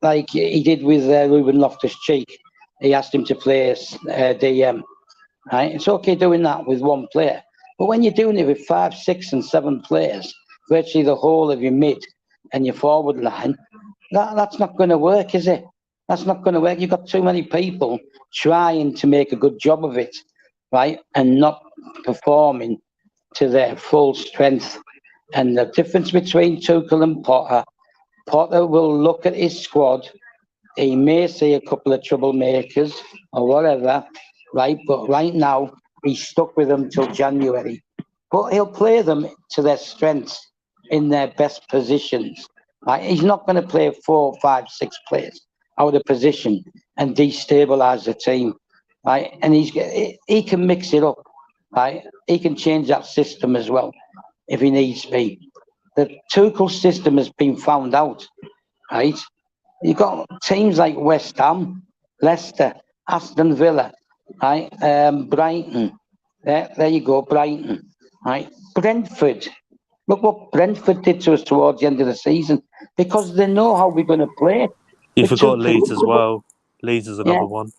Like he did with Ruben Loftus-Cheek. He asked him to play DM, right? It's okay doing that with one player. But when you're doing it with 5, 6 and 7 players, virtually the whole of your mid and your forward line, that's not going to work, is it? That's not going to work. You've got too many people trying to make a good job of it, right? And not performing to their full strength. And the difference between Tuchel and Potter will look at his squad. He may see a couple of troublemakers or whatever, right? But right now, he's stuck with them till January. But he'll play them to their strengths in their best positions. Right? He's not going to play 4, 5, 6 players out of position and destabilise the team. Right? And he can mix it up. Right? He can change that system as well if he needs to be. The Tuchel system has been found out. Right? You've got teams like West Ham, Leicester, Aston Villa, right? Brighton. There you go, Brighton. Right? Brentford. Look what Brentford did to us towards the end of the season because they know how we're going to play. You forgot Leeds as well. Leeds is another one.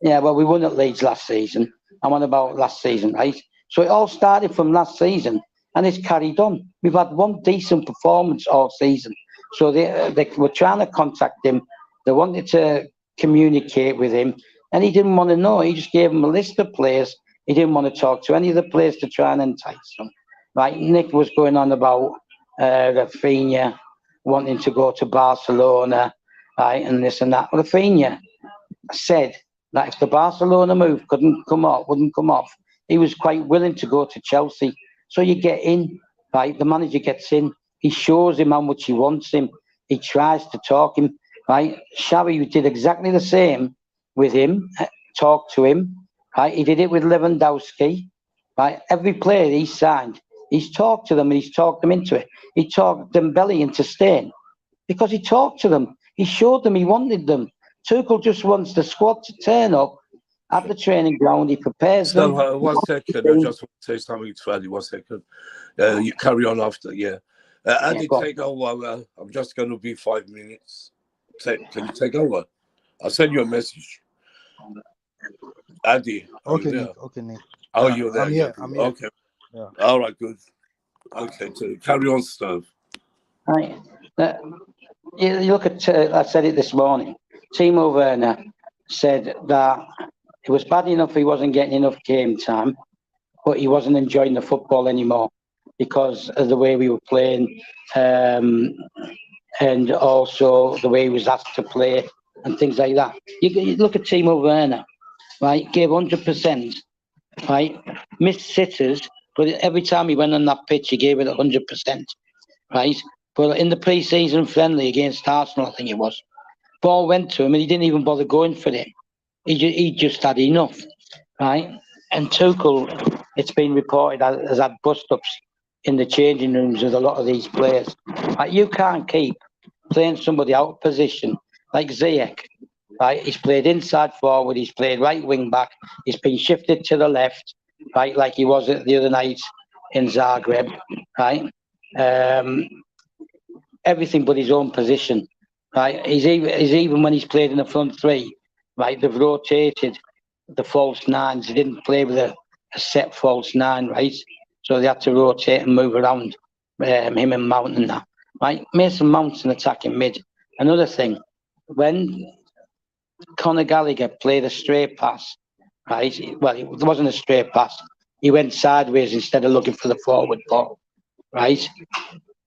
Yeah, well, we won at Leeds last season. I'm on about last season, right? So it all started from last season and it's carried on. We've had one decent performance all season. So they were trying to contact him. They wanted to communicate with him and he didn't want to know. He just gave them a list of players. He didn't want to talk to any of the players to try and entice them. Right, Nick was going on about Rafinha wanting to go to Barcelona, right, and this and that. Rafinha said that if the Barcelona move wouldn't come off, he was quite willing to go to Chelsea. So you get in, right? The manager gets in. He shows him how much he wants him. He tries to talk him, right? Xavi did exactly the same with him. Talked to him, right? He did it with Lewandowski, right? Every player he signed, He's talked to them and he's talked them into it. He talked Dembele into staying because he talked to them. He showed them he wanted them. Tuchel just wants the squad to turn up at the training ground. He prepares them. So, 1 second, I just want to say something to Andy. 1 second. You carry on after, yeah. Andy, go on. take over. I'm just going to be 5 minutes. Can you take over? I'll send you a message. Andy, are you Okay, there? Nick. Okay, Nick. Oh, you're there. I'm yeah. here. I'm here. Okay. Yeah. All right, good. Okay, so carry on, Stove. Right. You look at, I said it this morning, Timo Werner said that it was bad enough he wasn't getting enough game time, but he wasn't enjoying the football anymore because of the way we were playing, and also the way he was asked to play and things like that. You look at Timo Werner, right? Gave 100%, right? Missed sitters, but every time he went on that pitch, he gave it 100%, right? But in the pre-season friendly against Arsenal, I think it was, ball went to him and he didn't even bother going for it. He just had enough, right? And Tuchel, it's been reported, has had bust-ups in the changing rooms with a lot of these players. Like, you can't keep playing somebody out of position like Ziyech, right? He's played inside forward, he's played right wing back, he's been shifted to the left, right, like he was the other night in Zagreb, right? Everything but his own position, right? He's even when he's played in the front three, right? They've rotated the false nines. He didn't play with a set false nine, right? So they had to rotate and move around him and Mount and that, right? Mason Mount's an attacking mid. Another thing, when Conor Gallagher played a straight pass, right? Well, it wasn't a straight pass. He went sideways instead of looking for the forward ball, right?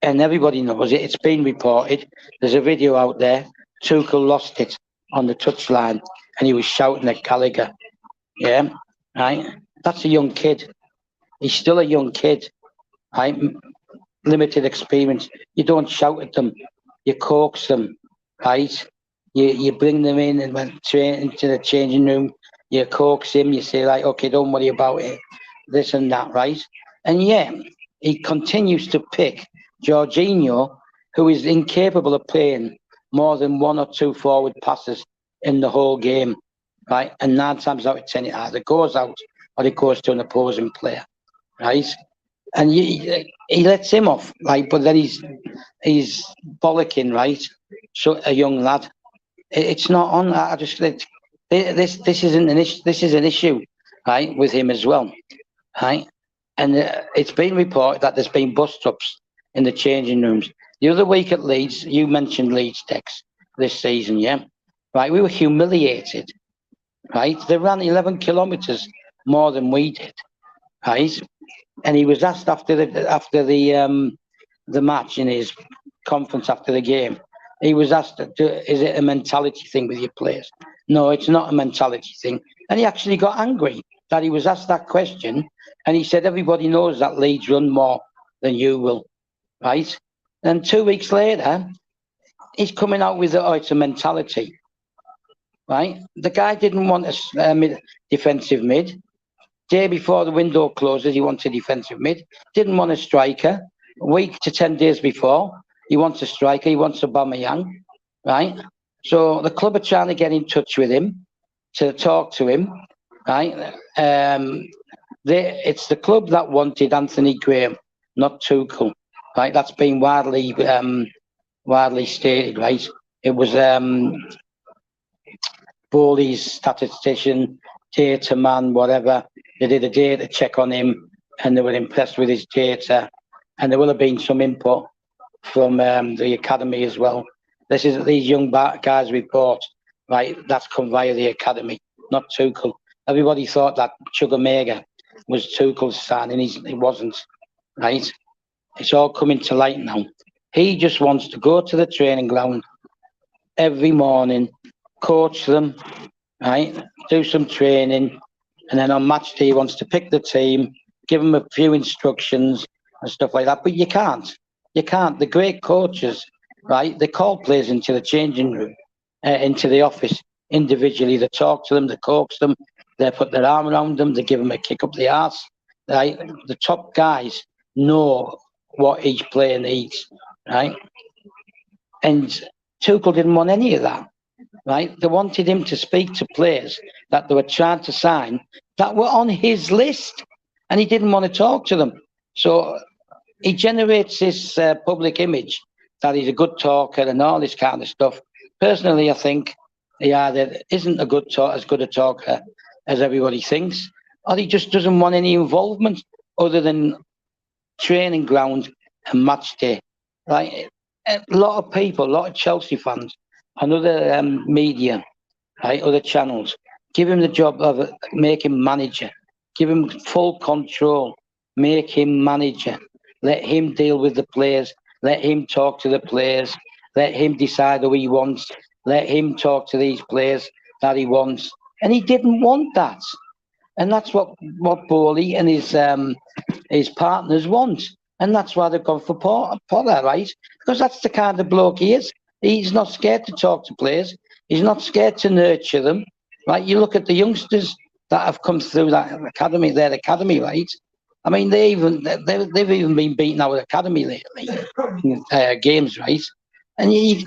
And everybody knows it. It's been reported. There's a video out there. Tuchel lost it on the touchline, and he was shouting at Gallagher. Yeah, right. That's a young kid. He's still a young kid. Right, limited experience. You don't shout at them. You coax them. Right. You bring them in and into the changing room. You coax him. You say like, okay, don't worry about it. This and that. Right. And yeah, he continues to pick Jorginho, who is incapable of playing more than one or two forward passes in the whole game, right? And 9 times out of 10, it either goes out or it goes to an opposing player, right? And he lets him off, right? But then he's bollocking, right? So a young lad, it's not on. I just this isn't an issue. This is an issue, right, with him as well, right? And it's been reported that there's been bust-ups in the changing rooms. The other week at Leeds, you mentioned Leeds, Tex, this season, yeah? Right, we were humiliated, right? They ran 11 kilometres more than we did, right? And he was asked after the match in his conference after the game, he was asked, is it a mentality thing with your players? No, it's not a mentality thing. And he actually got angry that he was asked that question, and he said, everybody knows that Leeds run more than you will, right? And 2 weeks later, he's coming out with, oh, it's a mentality, right? The guy didn't want a defensive mid. Day before the window closes, he wants a defensive mid. Didn't want a striker. A week to 10 days before, he wants a striker. He wants Aubameyang, right? So the club are trying to get in touch with him to talk to him, right? It's the club that wanted Anthony Graham, not Tuchel, right? That's been widely stated, right? It was Bowley's statistician, data man, whatever. They did a data check on him, and they were impressed with his data. And there will have been some input from the academy as well. These young guys we bought, right? That's come via the academy, not Tuchel. Everybody thought that Chukwuemeka was Tuchel's signing. He wasn't, right? It's all coming to light now. He just wants to go to the training ground every morning, coach them, right? Do some training, and then on match day he wants to pick the team, give them a few instructions and stuff like that. But you can't. The great coaches, right? They call players into the changing room, into the office individually. They talk to them, they coax them, they put their arm around them, they give them a kick up the arse. Right? The top guys know what each player needs, right? And Tuchel didn't want any of that, right? They wanted him to speak to players that they were trying to sign that were on his list, and he didn't want to talk to them. So he generates this public image that he's a good talker and all this kind of stuff. Personally, I think he either isn't as good a talker as everybody thinks, or he just doesn't want any involvement other than training ground and match day. Right? A lot of people, a lot of Chelsea fans and other media, right, other channels, give him the job of make him manager, give him full control, make him manager, let him deal with the players, let him talk to the players, let him decide who he wants, let him talk to these players that he wants. And he didn't want that. And that's what Bowley and his partners want. And that's why they've gone for Potter, right? Because that's the kind of bloke he is. He's not scared to talk to players. He's not scared to nurture them, right? You look at the youngsters that have come through that academy, their academy, right? I mean, they've even been beaten out of academy lately in games, right? And you've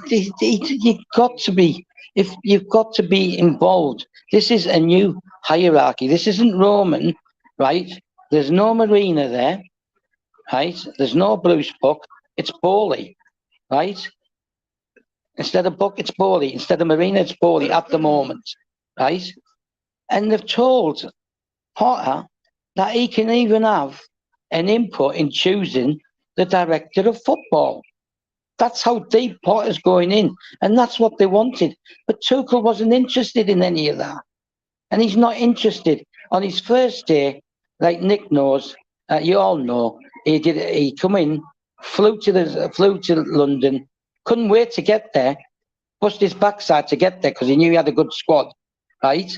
got to be, if you've got to be involved. This is a new hierarchy. This isn't Roman, right? There's no Marina there, right? There's no Bruce Buck. It's Bowley, right? Instead of Buck, it's Bowley. Instead of Marina, it's Bowley at the moment, right? And they've told Potter that he can even have an input in choosing the director of football. That's how deep Potter's going in, and that's what they wanted. But Tuchel wasn't interested in any of that, and he's not interested. On his first day, like Nick knows, you all know, he come in, flew to London, couldn't wait to get there, pushed his backside to get there because he knew he had a good squad, right?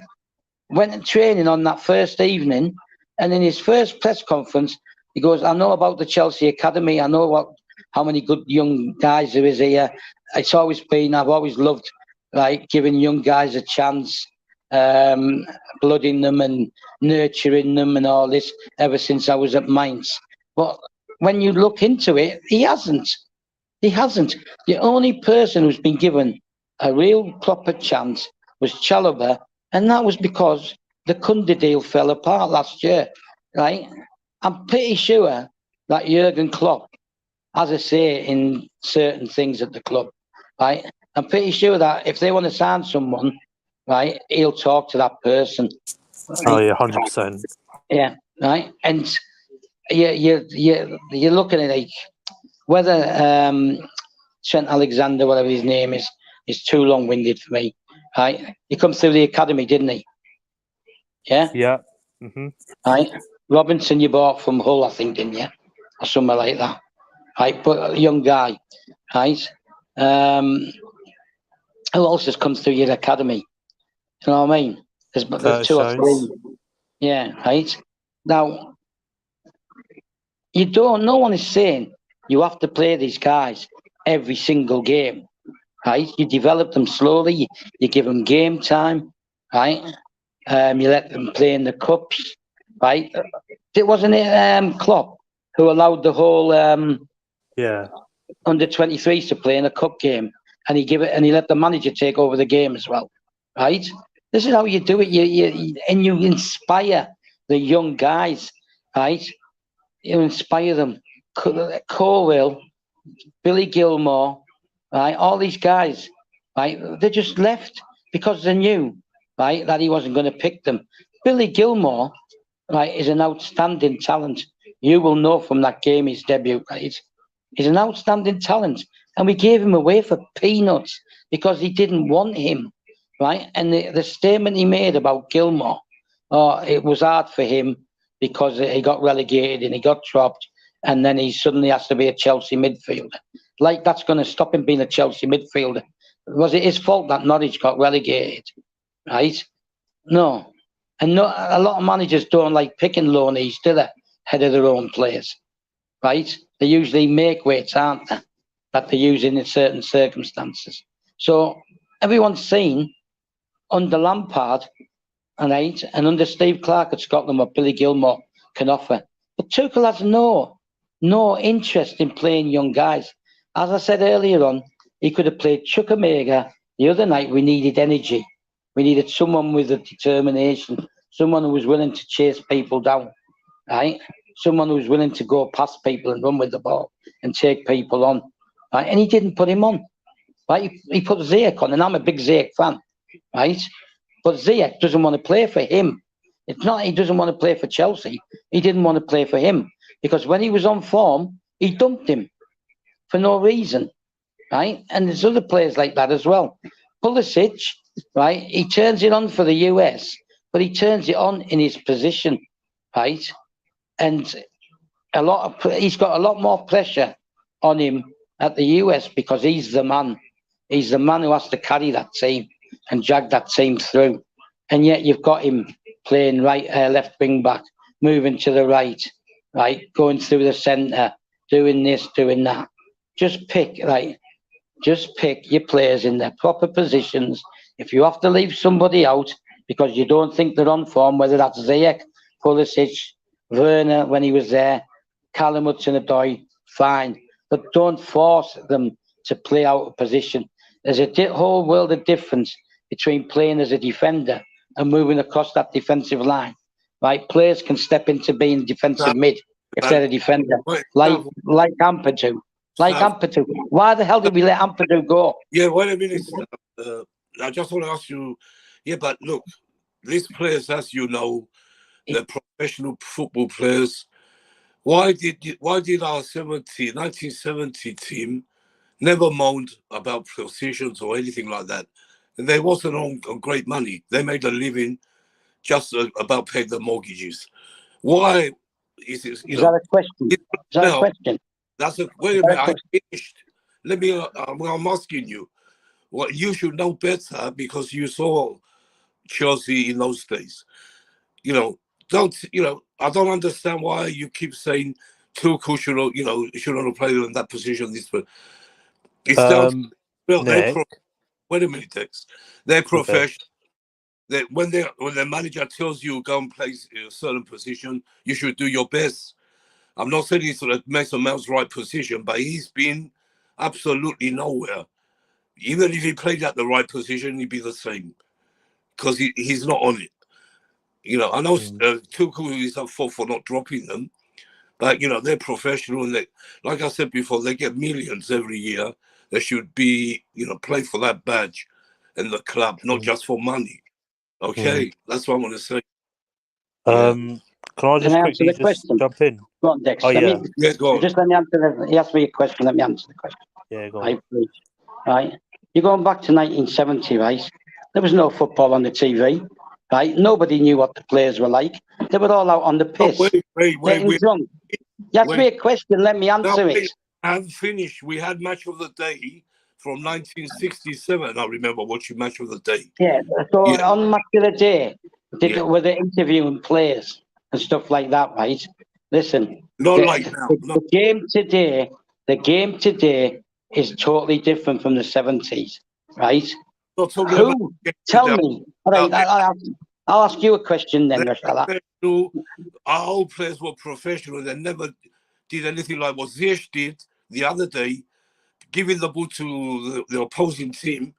Went training on that first evening, and in his first press conference, he goes, "I know about the Chelsea Academy. I know how many good young guys there is here. I've always loved like giving young guys a chance, blooding them and nurturing them and all this ever since I was at Mainz." But when you look into it, he hasn't. He hasn't. The only person who's been given a real proper chance was Chalobah, and that was because the Kunde deal fell apart last year, right? I'm pretty sure that Jurgen Klopp has a say in certain things at the club, right? I'm pretty sure that if they want to sign someone, right, he'll talk to that person. Right? Oh yeah, 100%. Yeah, right. And you're looking at like whether Trent Alexander, whatever his name is too long-winded for me. Right? He come through the academy, didn't he? Yeah. Yeah. Mm-hmm. Right. Robinson, you bought from Hull, I think, didn't you, or somewhere like that? Right, but a young guy, right? Who else has come through your academy? You know what I mean? There's two or three. Yeah, right. Now, no one is saying you have to play these guys every single game, right? You develop them slowly, you give them game time, right? You let them play in the cups, right? Wasn't it Klopp who allowed the whole under 23s to play in a cup game, and he let the manager take over the game as well, right? This is how you do it. You inspire the young guys, right? You inspire them. Colwell, Billy Gilmore, right? All these guys, right? They just left because they knew, right, that he wasn't going to pick them. Billy Gilmore, right, is an outstanding talent. You will know from that game, his debut, right? He's an outstanding talent, and we gave him away for peanuts because he didn't want him, right? And the statement he made about Gilmore, it was hard for him because he got relegated and he got dropped, and then he suddenly has to be a Chelsea midfielder. Like that's going to stop him being a Chelsea midfielder. Was it his fault that Norwich got relegated, right? No. And no, a lot of managers don't like picking loanees, do they? Head of their own players, right? They usually make weights, aren't they? That they use in certain circumstances. So everyone's seen under Lampard, right, and under Steve Clarke at Scotland what Billy Gilmore can offer. But Tuchel has no no interest in playing young guys. As I said earlier on, he could have played Chukwuemeka. The other night, we needed energy. We needed someone with a determination, someone who was willing to chase people down, right? Someone who was willing to go past people and run with the ball and take people on, right? And he didn't put him on, right? He put Ziyech on, and I'm a big Ziyech fan, right? But Ziyech doesn't want to play for him. It's not he doesn't want to play for Chelsea. He didn't want to play for him because when he was on form, he dumped him for no reason, right? And there's other players like that as well. Pulisic, right? He turns it on for the US, but he turns it on in his position, right? And he's got a lot more pressure on him at the US because he's the man. He's the man who has to carry that team and drag that team through. And yet you've got him playing left wing back, moving to the right, going through the centre, doing this, doing that. Just pick your players in their proper positions. If you have to leave somebody out because you don't think they're on form, whether that's Ziyech, Pulisic, Werner when he was there, Callum Hudson-Odoi, fine. But don't force them to play out of position. There's a whole world of difference between playing as a defender and moving across that defensive line. Right? Players can step into being defensive mid if they're a defender, like Ampadu. Ampadu. Why the hell did we let Ampadu go? Yeah, wait a minute. I just want to ask you. Yeah, but look, these players, as you know, they're professional football players. Why did our 1970 team never moaned about positions or anything like that? They wasn't on great money. They made a living just about paying the mortgages. Why is it? Is that a question? Is that a question? That's a wait a minute. I finished. Let me. I'm asking you. Well, you should know better because you saw Chelsea in those days. I don't understand why you keep saying Tuchel shouldn't have played in that position. It's down. Wait a minute, Tex. They're professional. Okay. When the manager tells you go and play a certain position, you should do your best. I'm not saying he's Mason Mount's right position, but he's been absolutely nowhere. Even if he played at the right position, he'd be the same because he's not on it. I know Tuchel is up for not dropping them, but they're professional and like I said before, they get millions every year. They should be play for that badge in the club, not just for money. Okay, that's what I want to say. Can I just quickly jump in? Go on, Dex. Oh, yeah. Go on. Just let me answer. He asked me a question. Let me answer the question. Yeah, go on. Right. You're going back to 1970, right? There was no football on the TV, right? Nobody knew what the players were like. They were all out on the piss. Wait. Drunk. You asked me a question. Let me answer it. I'm finished. We had match of the day from 1967. I remember watching match of the day. Yeah. So on match of the day, were they interviewing players and stuff like that, right? Listen. Not like now. The game today is totally different from the 70s, right? Tell me. All right, I'll ask you a question then, Rashala. Our old players were professional. They never did anything like what Ziyech did the other day, giving the ball to the opposing team.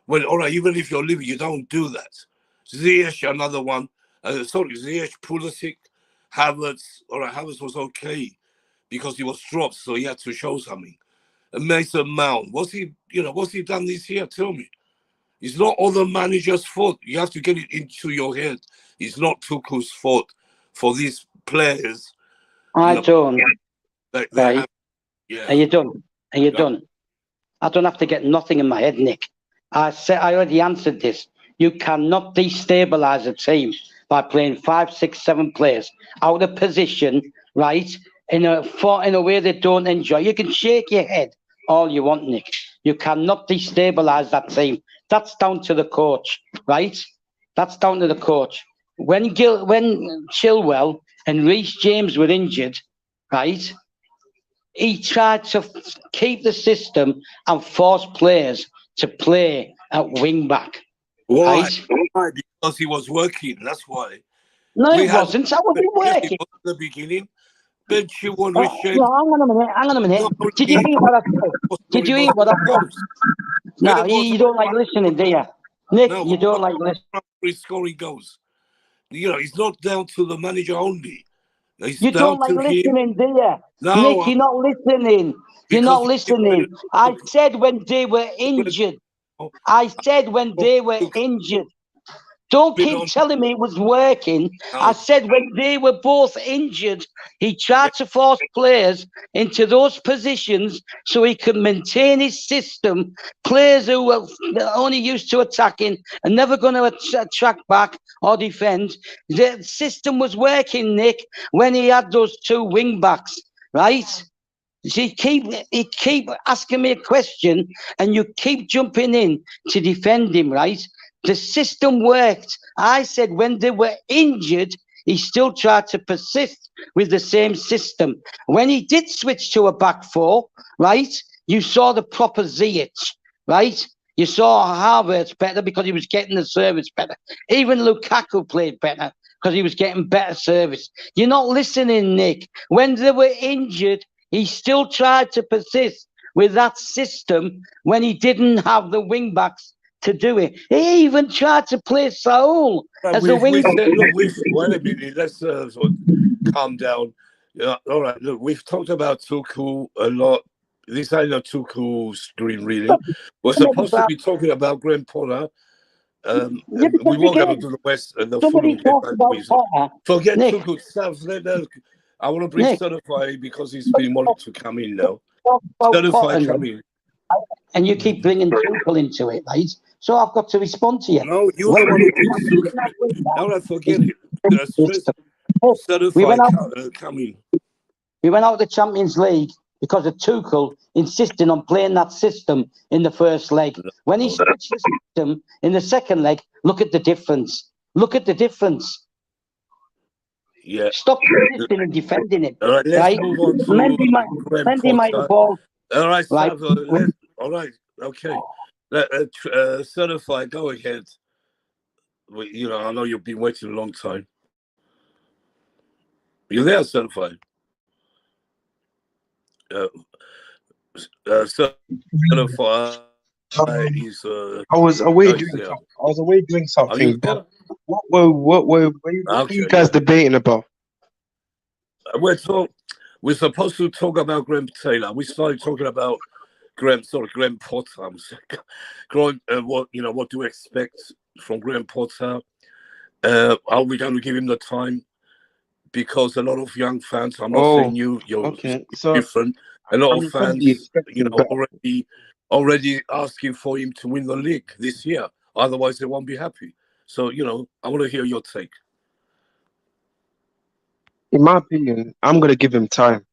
Well, all right, even if you're leaving, you don't do that. Ziyech, another one. Ziyech, Pulisic, Havertz. All right, Havertz was okay because he was dropped, so he had to show something. And Mason Mount, what's he done this year? Tell me. It's not all the manager's fault. You have to get it into your head. It's not Tuchel's fault for these players. I don't. Right. Are you done? Are you done? I don't have to get nothing in my head, Nick. I already answered this. You cannot destabilise a team by playing 5, 6, 7 players out of position, right? In a way they don't enjoy. You can shake your head all you want, Nick. You cannot destabilise that team. That's down to the coach, right? That's down to the coach. When Chilwell and Reece James were injured, right? He tried to keep the system and force players to play at wing back. Why? Right? Why? Because he was working. That's why. No, it wasn't. I wasn't working. At the beginning, bench you on No, Richard. hang on a minute. Hang on a minute. No, Did you hear what I said? Did you hear what I said? No, Where was you don't like listening, do you? Nick, no, you don't like listening. scoring goals. You know, it's not down to the manager only. It's You down don't like to him. listening, do you? No, Nick, you're not listening. You're because not listening. I said when they were injured. I said when they were injured. Don't keep telling me it was working. I said when they were both injured, he tried to force players into those positions so he could maintain his system. Players who were only used to attacking and never going to track back or defend. The system was working, Nick, when he had those two wing backs, right? You keep asking me a question and you keep jumping in to defend him, right? The system worked. I said when they were injured, he still tried to persist with the same system. When he did switch to a back four, right, you saw the proper Ziyech, right? You saw Havertz better because he was getting the service better. Even Lukaku played better because he was getting better service. You're not listening, Nick. When they were injured, he still tried to persist with that system when he didn't have the wing backs to do it. He even tried to play Saul as a wing back. Wait a minute, let's sort of calm down. Yeah, all right, look, we've talked about Tuchel a lot. This ain't a Tuchel stream, really. We're supposed to be talking about Graham Potter. We won't go to the West and the Somebody Fulham talked about Potter. Forget Nick, Tuchel stuff. I want to bring Nick, Certified because he's been wanting to come in now. talk about Certified Potter, come in. and you keep bringing Tuchel into it, right? So I've got to respond to you. No, you're the one who brings Tuchel. All right, forget it. We went Certified out. come in. We went out of the Champions League because of Tuchel insisting on playing that system in the first leg. When he switched the system in the second leg, look at the difference. Look at the difference. Yeah. Stop resisting and defending it. All right, let's move on to Mendy might have ball. All right, Right. all right, okay. Certified, go ahead. I know you've been waiting a long time. You're there, Certified. Certified is. I was away he's doing there. something. I was away doing Are you something. there? What were you guys debating about? We're supposed to talk about Graham Taylor. We started talking about Graham Potter. What do you expect from Graham Potter? Are we going to give him the time? Because a lot of young fans, I'm not saying you're okay. So different. A lot of somebody fans, expecting better. already asking for him to win the league this year. Otherwise, they won't be happy. So, I want to hear your take. In my opinion, I'm gonna give him time.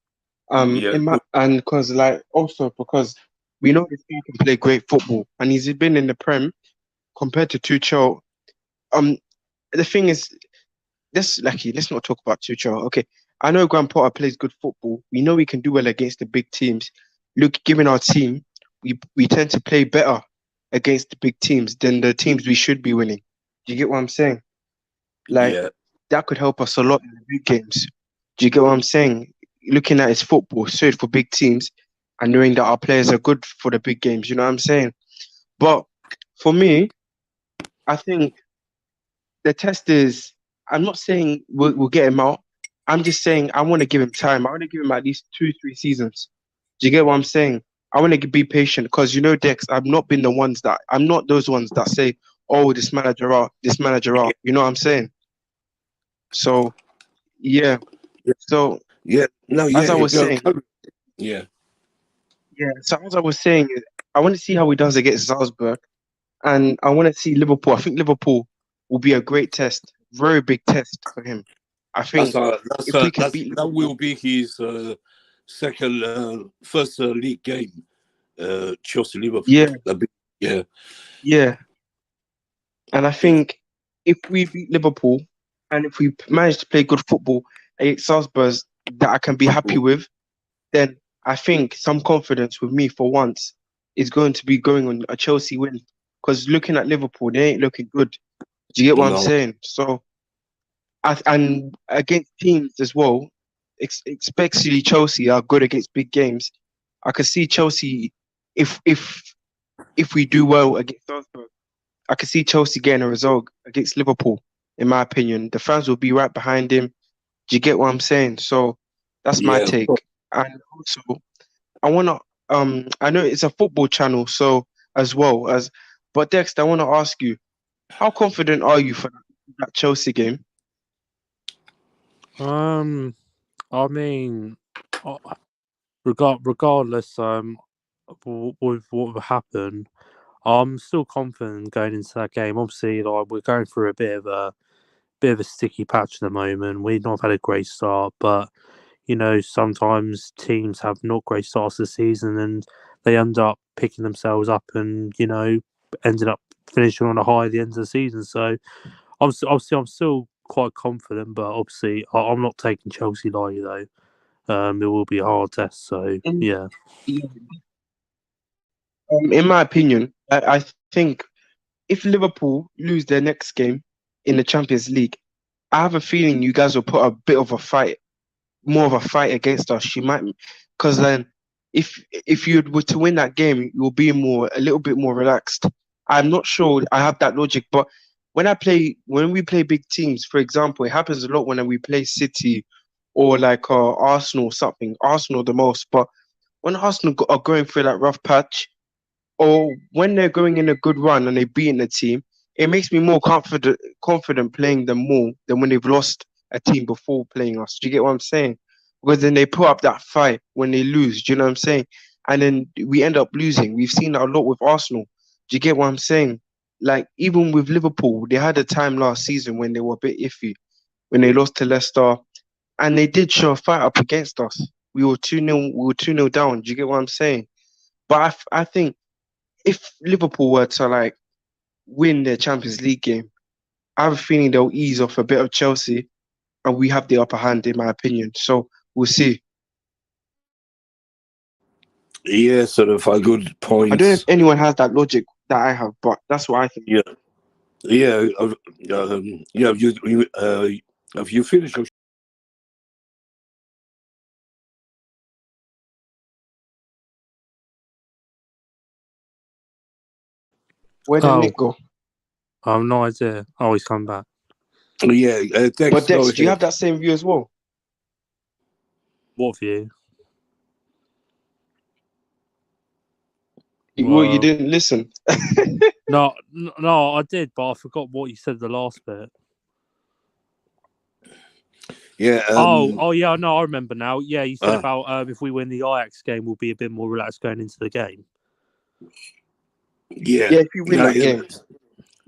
Yeah, Because because we know this guy can play great football, and he's been in the Prem compared to Tuchel. The thing is, let's not talk about Tuchel. Okay, I know Graham Potter plays good football. We know we can do well against the big teams. Look, given our team, we tend to play better against the big teams than the teams we should be winning. Do you get what I'm saying? That could help us a lot in the big games. Do you get what I'm saying? Looking at his football, suited for big teams, and knowing that our players are good for the big games. You know what I'm saying? But for me, I think the test is. I'm not saying we'll get him out. I'm just saying I want to give him time. I want to give him at least 2-3 seasons. Do you get what I'm saying? I want to be patient because Dex, I'm not those ones that say, "Oh, this manager out, this manager out." You know what I'm saying? So, yeah. So, as I was saying, So as I was saying, I want to see how he does against Salzburg, and I want to see Liverpool. I think Liverpool will be a great test, very big test for him. I think if we can beat Liverpool, that will be his first league game. Chelsea Liverpool. Yeah. And I think if we beat Liverpool and if we manage to play good football against Salzburg that I can be happy with, then I think some confidence with me for once is going to be going on a Chelsea win. Because looking at Liverpool, they ain't looking good. Do you get what I'm saying? So, and against teams as well especially Chelsea, are good against big games. I could see Chelsea if if if we do well against Arsenal, I could see Chelsea getting a result against Liverpool. In my opinion, the fans will be right behind him. Do you get what I'm saying? So that's my Yeah. take. And also, I wanna I know it's a football channel, so as well as, but Dexter, I wanna ask you, how confident are you for that Chelsea game? I mean, uh, regardless, with what will happen, I'm still confident going into that game. Obviously, like we're going through a bit of a sticky patch at the moment. We've not had a great start, but you know, sometimes teams have not great starts this season and they end up picking themselves up and, you know, ended up finishing on a high at the end of the season. So I'm still quite confident, but obviously I'm not taking Chelsea lightly though. It will be a hard test. So In yeah. in my opinion, I think if Liverpool lose their next game in the Champions League, I have a feeling you guys will put a bit of a fight, more of a fight against us. You might, because then if you were to win that game, you'll be a little bit more relaxed. I'm not sure I have that logic, but when we play big teams, for example, it happens a lot when we play City or like Arsenal or something. Arsenal the most, but when Arsenal are going through that rough patch, or when they're going in a good run and they're beating the team, it makes me more confident playing them more than when they've lost a team before playing us. Do you get what I'm saying? Because then they put up that fight when they lose. Do you know what I'm saying? And then we end up losing. We've seen that a lot with Arsenal. Do you get what I'm saying? Like even with Liverpool, they had a time last season when they were a bit iffy, when they lost to Leicester, and they did show a fight up against us. We were 2-0 down. Do you get what I'm saying? But I think if Liverpool were to like win their Champions League game, I have a feeling they'll ease off a bit of Chelsea, and we have the upper hand, in my opinion. So we'll see. Yeah, sort of a good I don't know if points. anyone has that logic that I have, but that's what I think. Yeah, yeah, yeah. Have you finished your Where did Oh, Nick go? I have no idea. Oh, he's come back. Yeah, But Dex, go Dex, do you have ahead. that same view as well? What view? Well, you Well, didn't listen. no, I did, but I forgot what you said the last bit. Yeah, Oh, yeah, no, I remember now. Yeah, you said uh, about if we win the Ajax game, we'll be a bit more relaxed going into the game. yeah, Yeah, if you win that yeah, game.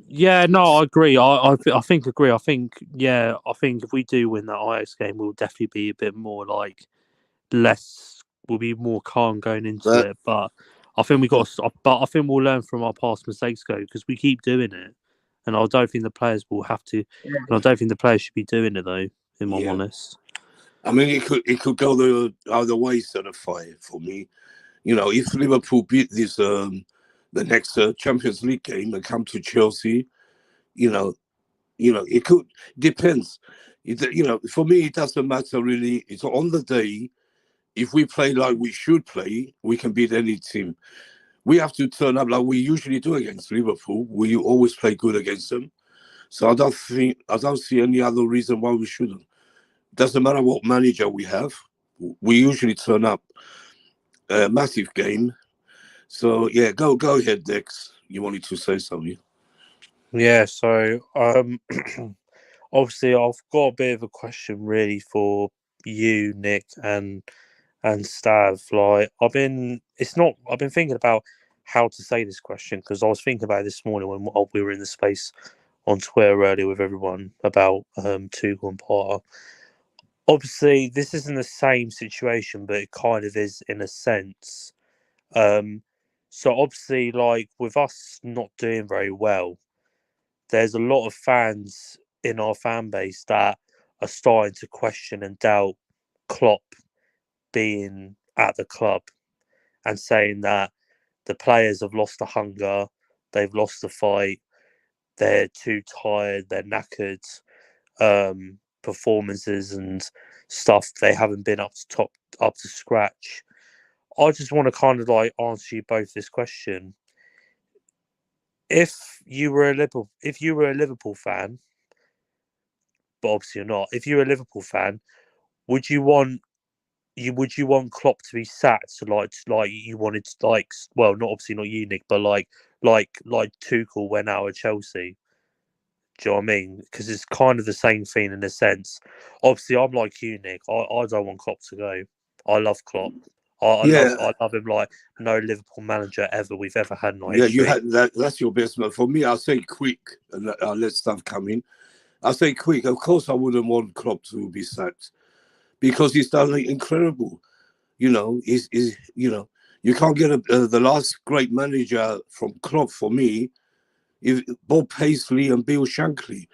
Yeah, no, I agree. I think agree. I think I think if we do win that Ajax game, we'll definitely be a bit more like less. We'll be more calm going into uh, it. But I think we got. But I think we'll learn from our past mistakes, go because we keep doing it, and I don't think the players will have to. And I don't think the players should be doing it though. If I'm yeah. honest. I mean, it could go the other way, sort of fight for me. You know, if Liverpool beat this the next Champions League game and come to Chelsea, you know, it could depends. For me, it doesn't matter really. It's on the day. If we play like we should play, we can beat any team. We have to turn up like we usually do against Liverpool. We always play good against them. So I don't see any other reason why we shouldn't. Doesn't matter what manager we have. We usually turn up. A massive game. So yeah, go ahead, Dex. You wanted to say something? Yeah. So obviously, I've got a bit of a question really for you, Nick, and Stav. Like, I've been thinking about how to say this question because I was thinking about it this morning when we were in the space on Twitter earlier with everyone about Tuchel and Potter. Obviously, this isn't the same situation, but it kind of is in a sense. Um, so obviously, like with us not doing very well, there's a lot of fans in our fan base that are starting to question and doubt Klopp being at the club and saying that the players have lost the hunger, they've lost the fight, they're too tired, they're knackered, performances and stuff. They haven't been up to scratch. I just want to kind of like answer you both this question. If you were a Liverpool fan, but obviously you're not. If you're a Liverpool fan, would you want Klopp to be sacked? Like you wanted to, like, well, not obviously not you, Nick, but like Tuchel went out of Chelsea. Do you know what I mean? Because it's kind of the same thing in a sense. Obviously, I'm like you, Nick. I don't want Klopp to go. I love Klopp. Yeah, I love him like no Liverpool manager we've ever had in our yeah, you history. had that. That's your best man. For me, I'll say quick and let stuff come in. I'll say quick. Of course, I wouldn't want Klopp to be sacked because he's done incredible. You know, you can't get the last great manager from Klopp for me. If Bob Paisley and Bill Shankly,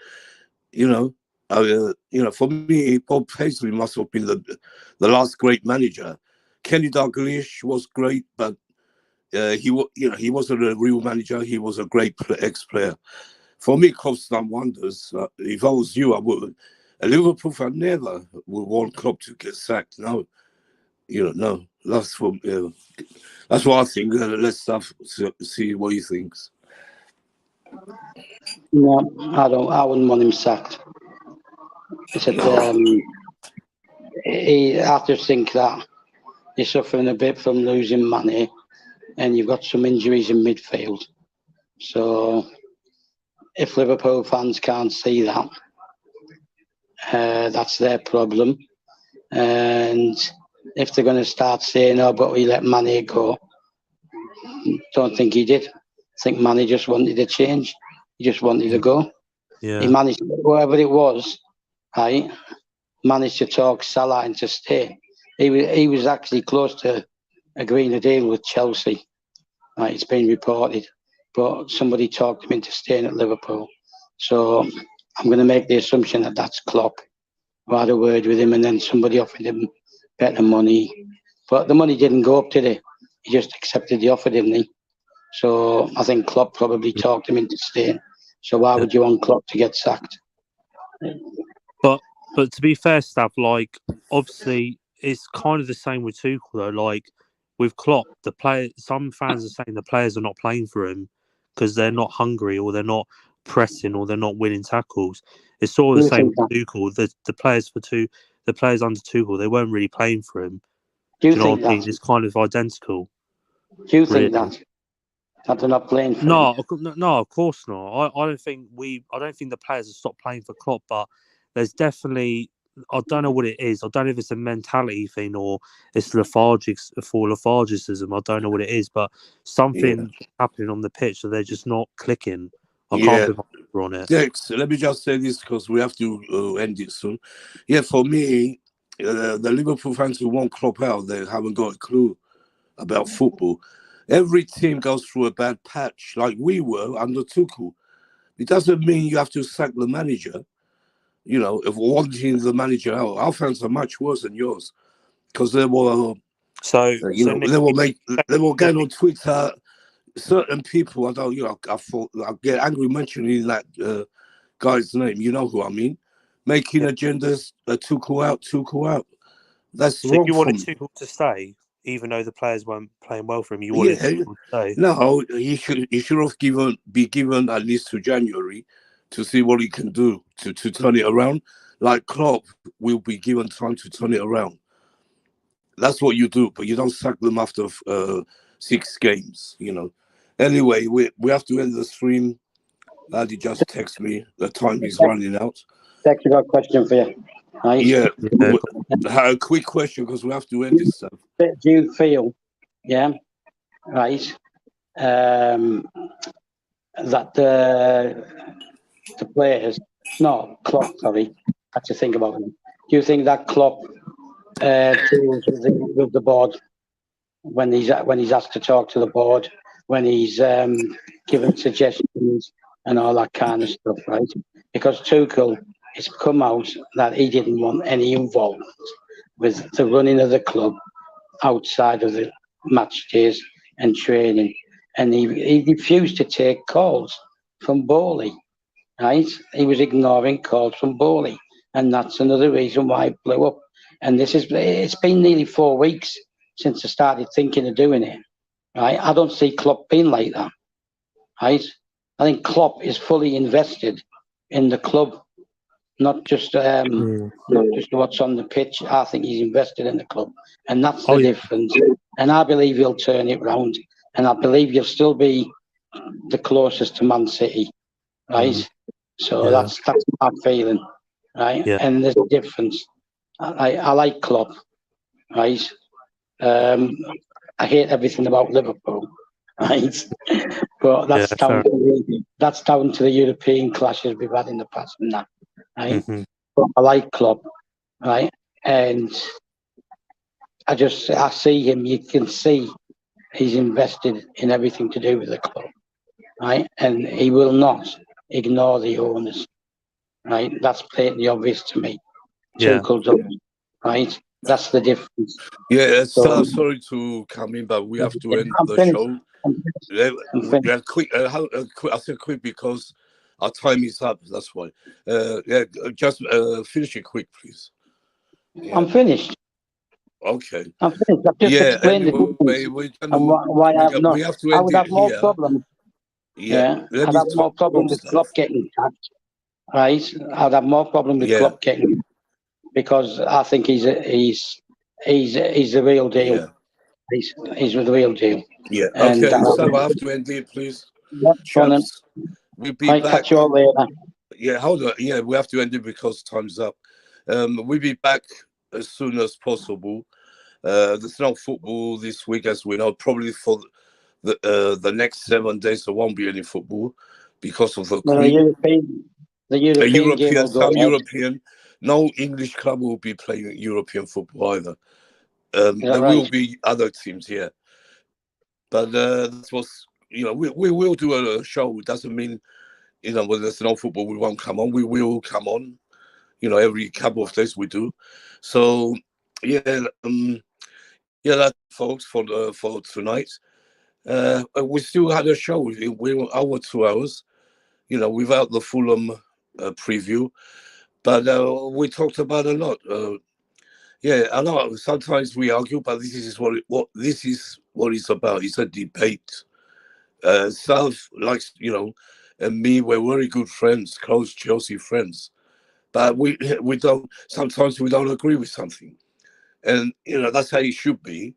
for me, Bob Paisley must have been the last great manager. Kenny Dalglish was great, but he wasn't a real manager. He was a great ex-player. For me, Klopp's done wonders. If I was you, I would. A Liverpool fan never would want Klopp to get sacked. No, no. That's what I think. Let's see what he thinks. No, I wouldn't want him sacked. I said, I just think that you're suffering a bit from losing money, and you've got some injuries in midfield. So, if Liverpool fans can't see that, that's their problem. And if they're going to start saying, "Oh, but we let Mane go," don't think he did. I think Mane just wanted to change. He just wanted to go. Yeah. He managed, whoever it was, right, managed to talk Salah into stay. He was actually close to agreeing a deal with Chelsea. Right, it's been reported, but somebody talked him into staying at Liverpool. So I'm going to make the assumption that that's Klopp, who had a word with him, and then somebody offered him better money. But the money didn't go up, did it? He just accepted the offer, didn't he? So I think Klopp probably talked him into staying. So why would you want Klopp to get sacked? But to be fair, Stav, like, obviously it's kind of the same with Tuchel though. Like with Klopp, some fans are saying the players are not playing for him because they're not hungry, or they're not pressing, or they're not winning tackles. It's sort of the same with Tuchel. The players under Tuchel, they weren't really playing for him. Do you know think what I mean? that? It's kind of identical. Do you think that they're not playing for him? No, of course not. I don't think the players have stopped playing for Klopp, but there's definitely, I don't know what it is. I don't know if it's a mentality thing or it's lethargicism. I don't know what it is, but something happening on the pitch that they're just not clicking. I can't put my finger on it. Dex, let me just say this because we have to end it soon. Yeah, for me, the Liverpool fans who want Klopp out, they haven't got a clue about football. Every team goes through a bad patch, like we were under Tuchel. It doesn't mean you have to sack the manager. If wanting the manager out, our fans are much worse than yours because they were. They were getting on Twitter. Certain people, I thought I get angry mentioning that guy's name. You know who I mean? Making agendas. Tuchel out. That's wrong. You wanted Tuchel to stay, even though the players weren't playing well for him. You wanted Tuchel to stay. No, he should have be given at least to January to see what he can do to turn it around. Like Klopp will be given time to turn it around. That's what you do, but you don't sack them after 6 games. Anyway, we have to end the stream. Laddie just text me. The time is running out. Dex, I got a question for you. Right? Yeah. A quick question because we have to end this stuff. Do you feel, right, that the players, no, Klopp, sorry, I had to think about him. Do you think that Klopp deals with the board when he's asked to talk to the board, when he's given suggestions and all that kind of stuff, right? Because Tuchel, it's come out that he didn't want any involvement with the running of the club outside of the match days and training, and he refused to take calls from Bowley, right? He was ignoring calls from Bowley, and that's another reason why it blew up. And it's been nearly 4 weeks since I started thinking of doing it. Right? I don't see Klopp being like that. Right? I think Klopp is fully invested in the club, not just what's on the pitch. I think he's invested in the club, and that's the difference. And I believe he'll turn it round, and I believe he'll still be the closest to Man City, right? So that's my feeling, right? Yeah. And there's a difference. I like Klopp, right? I hate everything about Liverpool, right? But that's down to the European clashes we've had in the past and that, right? But I like Klopp, right? And I see him. You can see he's invested in everything to do with the club, right? And he will not ignore the owners, right? That's blatantly obvious to me. Tuchel does, right? That's the difference. Yeah, So, sorry to come in, but we have to end I'm the finished. show. I'm finished. Yeah, quick. I said quick because our time is up. That's why. Just finish it quick, please. Yeah. I'm finished. Okay. I'm finished. I've just explained the difference and why we have to I end would it have more here. problems. Yeah. I'd have more problem with Klopp getting sacked, right? I'd have more problem with Klopp getting, because I think he's the real deal. Yeah. He's the real deal. Yeah. And, Okay. So I have to end it, please. Yeah, Chaps, we'll be back. Catch you all later. Yeah, hold on. Yeah, we have to end it because time's up. We'll be back as soon as possible. There's no football this week, as we know. Probably for the next 7 days, there won't be any football because of the Queen. The European game will go European. No English club will be playing European football either. There will be other teams here, but that's what's, we will do a show. It doesn't mean, when there's no football, we won't come on. We will come on. Every couple of days we do. So yeah, that, folks, for tonight. We still had a show. We were our 2 hours, without the Fulham preview, but we talked about a lot. I know sometimes we argue, but this is what it's about. It's a debate. Self, like, and me, we're very good friends, close Chelsea friends, but we don't. Sometimes we don't agree with something, and that's how it should be,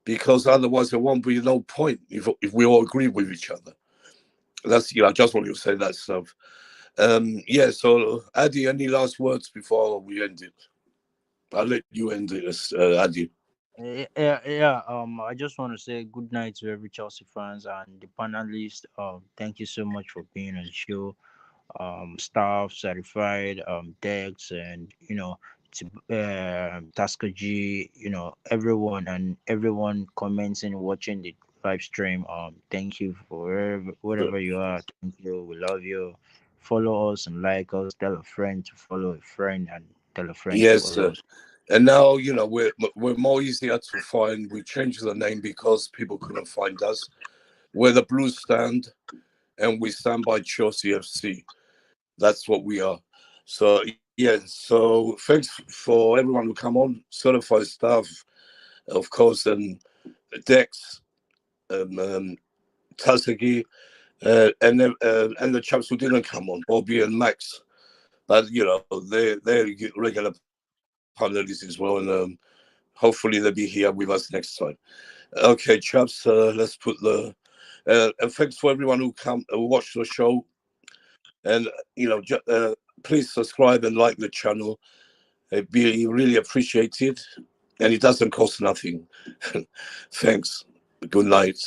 because otherwise there won't be no point if we all agree with each other. That's, I just want to say that stuff. So Adi, any last words before we end it? I'll let you end it, Adi. Yeah. I just want to say good night to every Chelsea fans and the panelists. Thank you so much for being on the show. Staff, certified, Dex, and Tasker G. Everyone commenting, watching the live stream. Thank you for wherever you are. Thank you. We love you. Follow us and like us. Tell a friend to follow a friend, and tell a friend to Yes, follow us. and now we're more easier to find. We changed the name because people couldn't find us. We're the Blues Stand, and we stand by Chelsea FC. That's what we are. So so thanks for everyone who come on, certified staff, of course, and Dex, Tasagi, and the chaps who didn't come on, Bobby and Max. But they're regular panelists as well, and hopefully they'll be here with us next time. Okay, chaps, let's put the and thanks for everyone who watched the show, and please subscribe and like the channel. It'd be really appreciated, and it doesn't cost nothing. Thanks. Good night.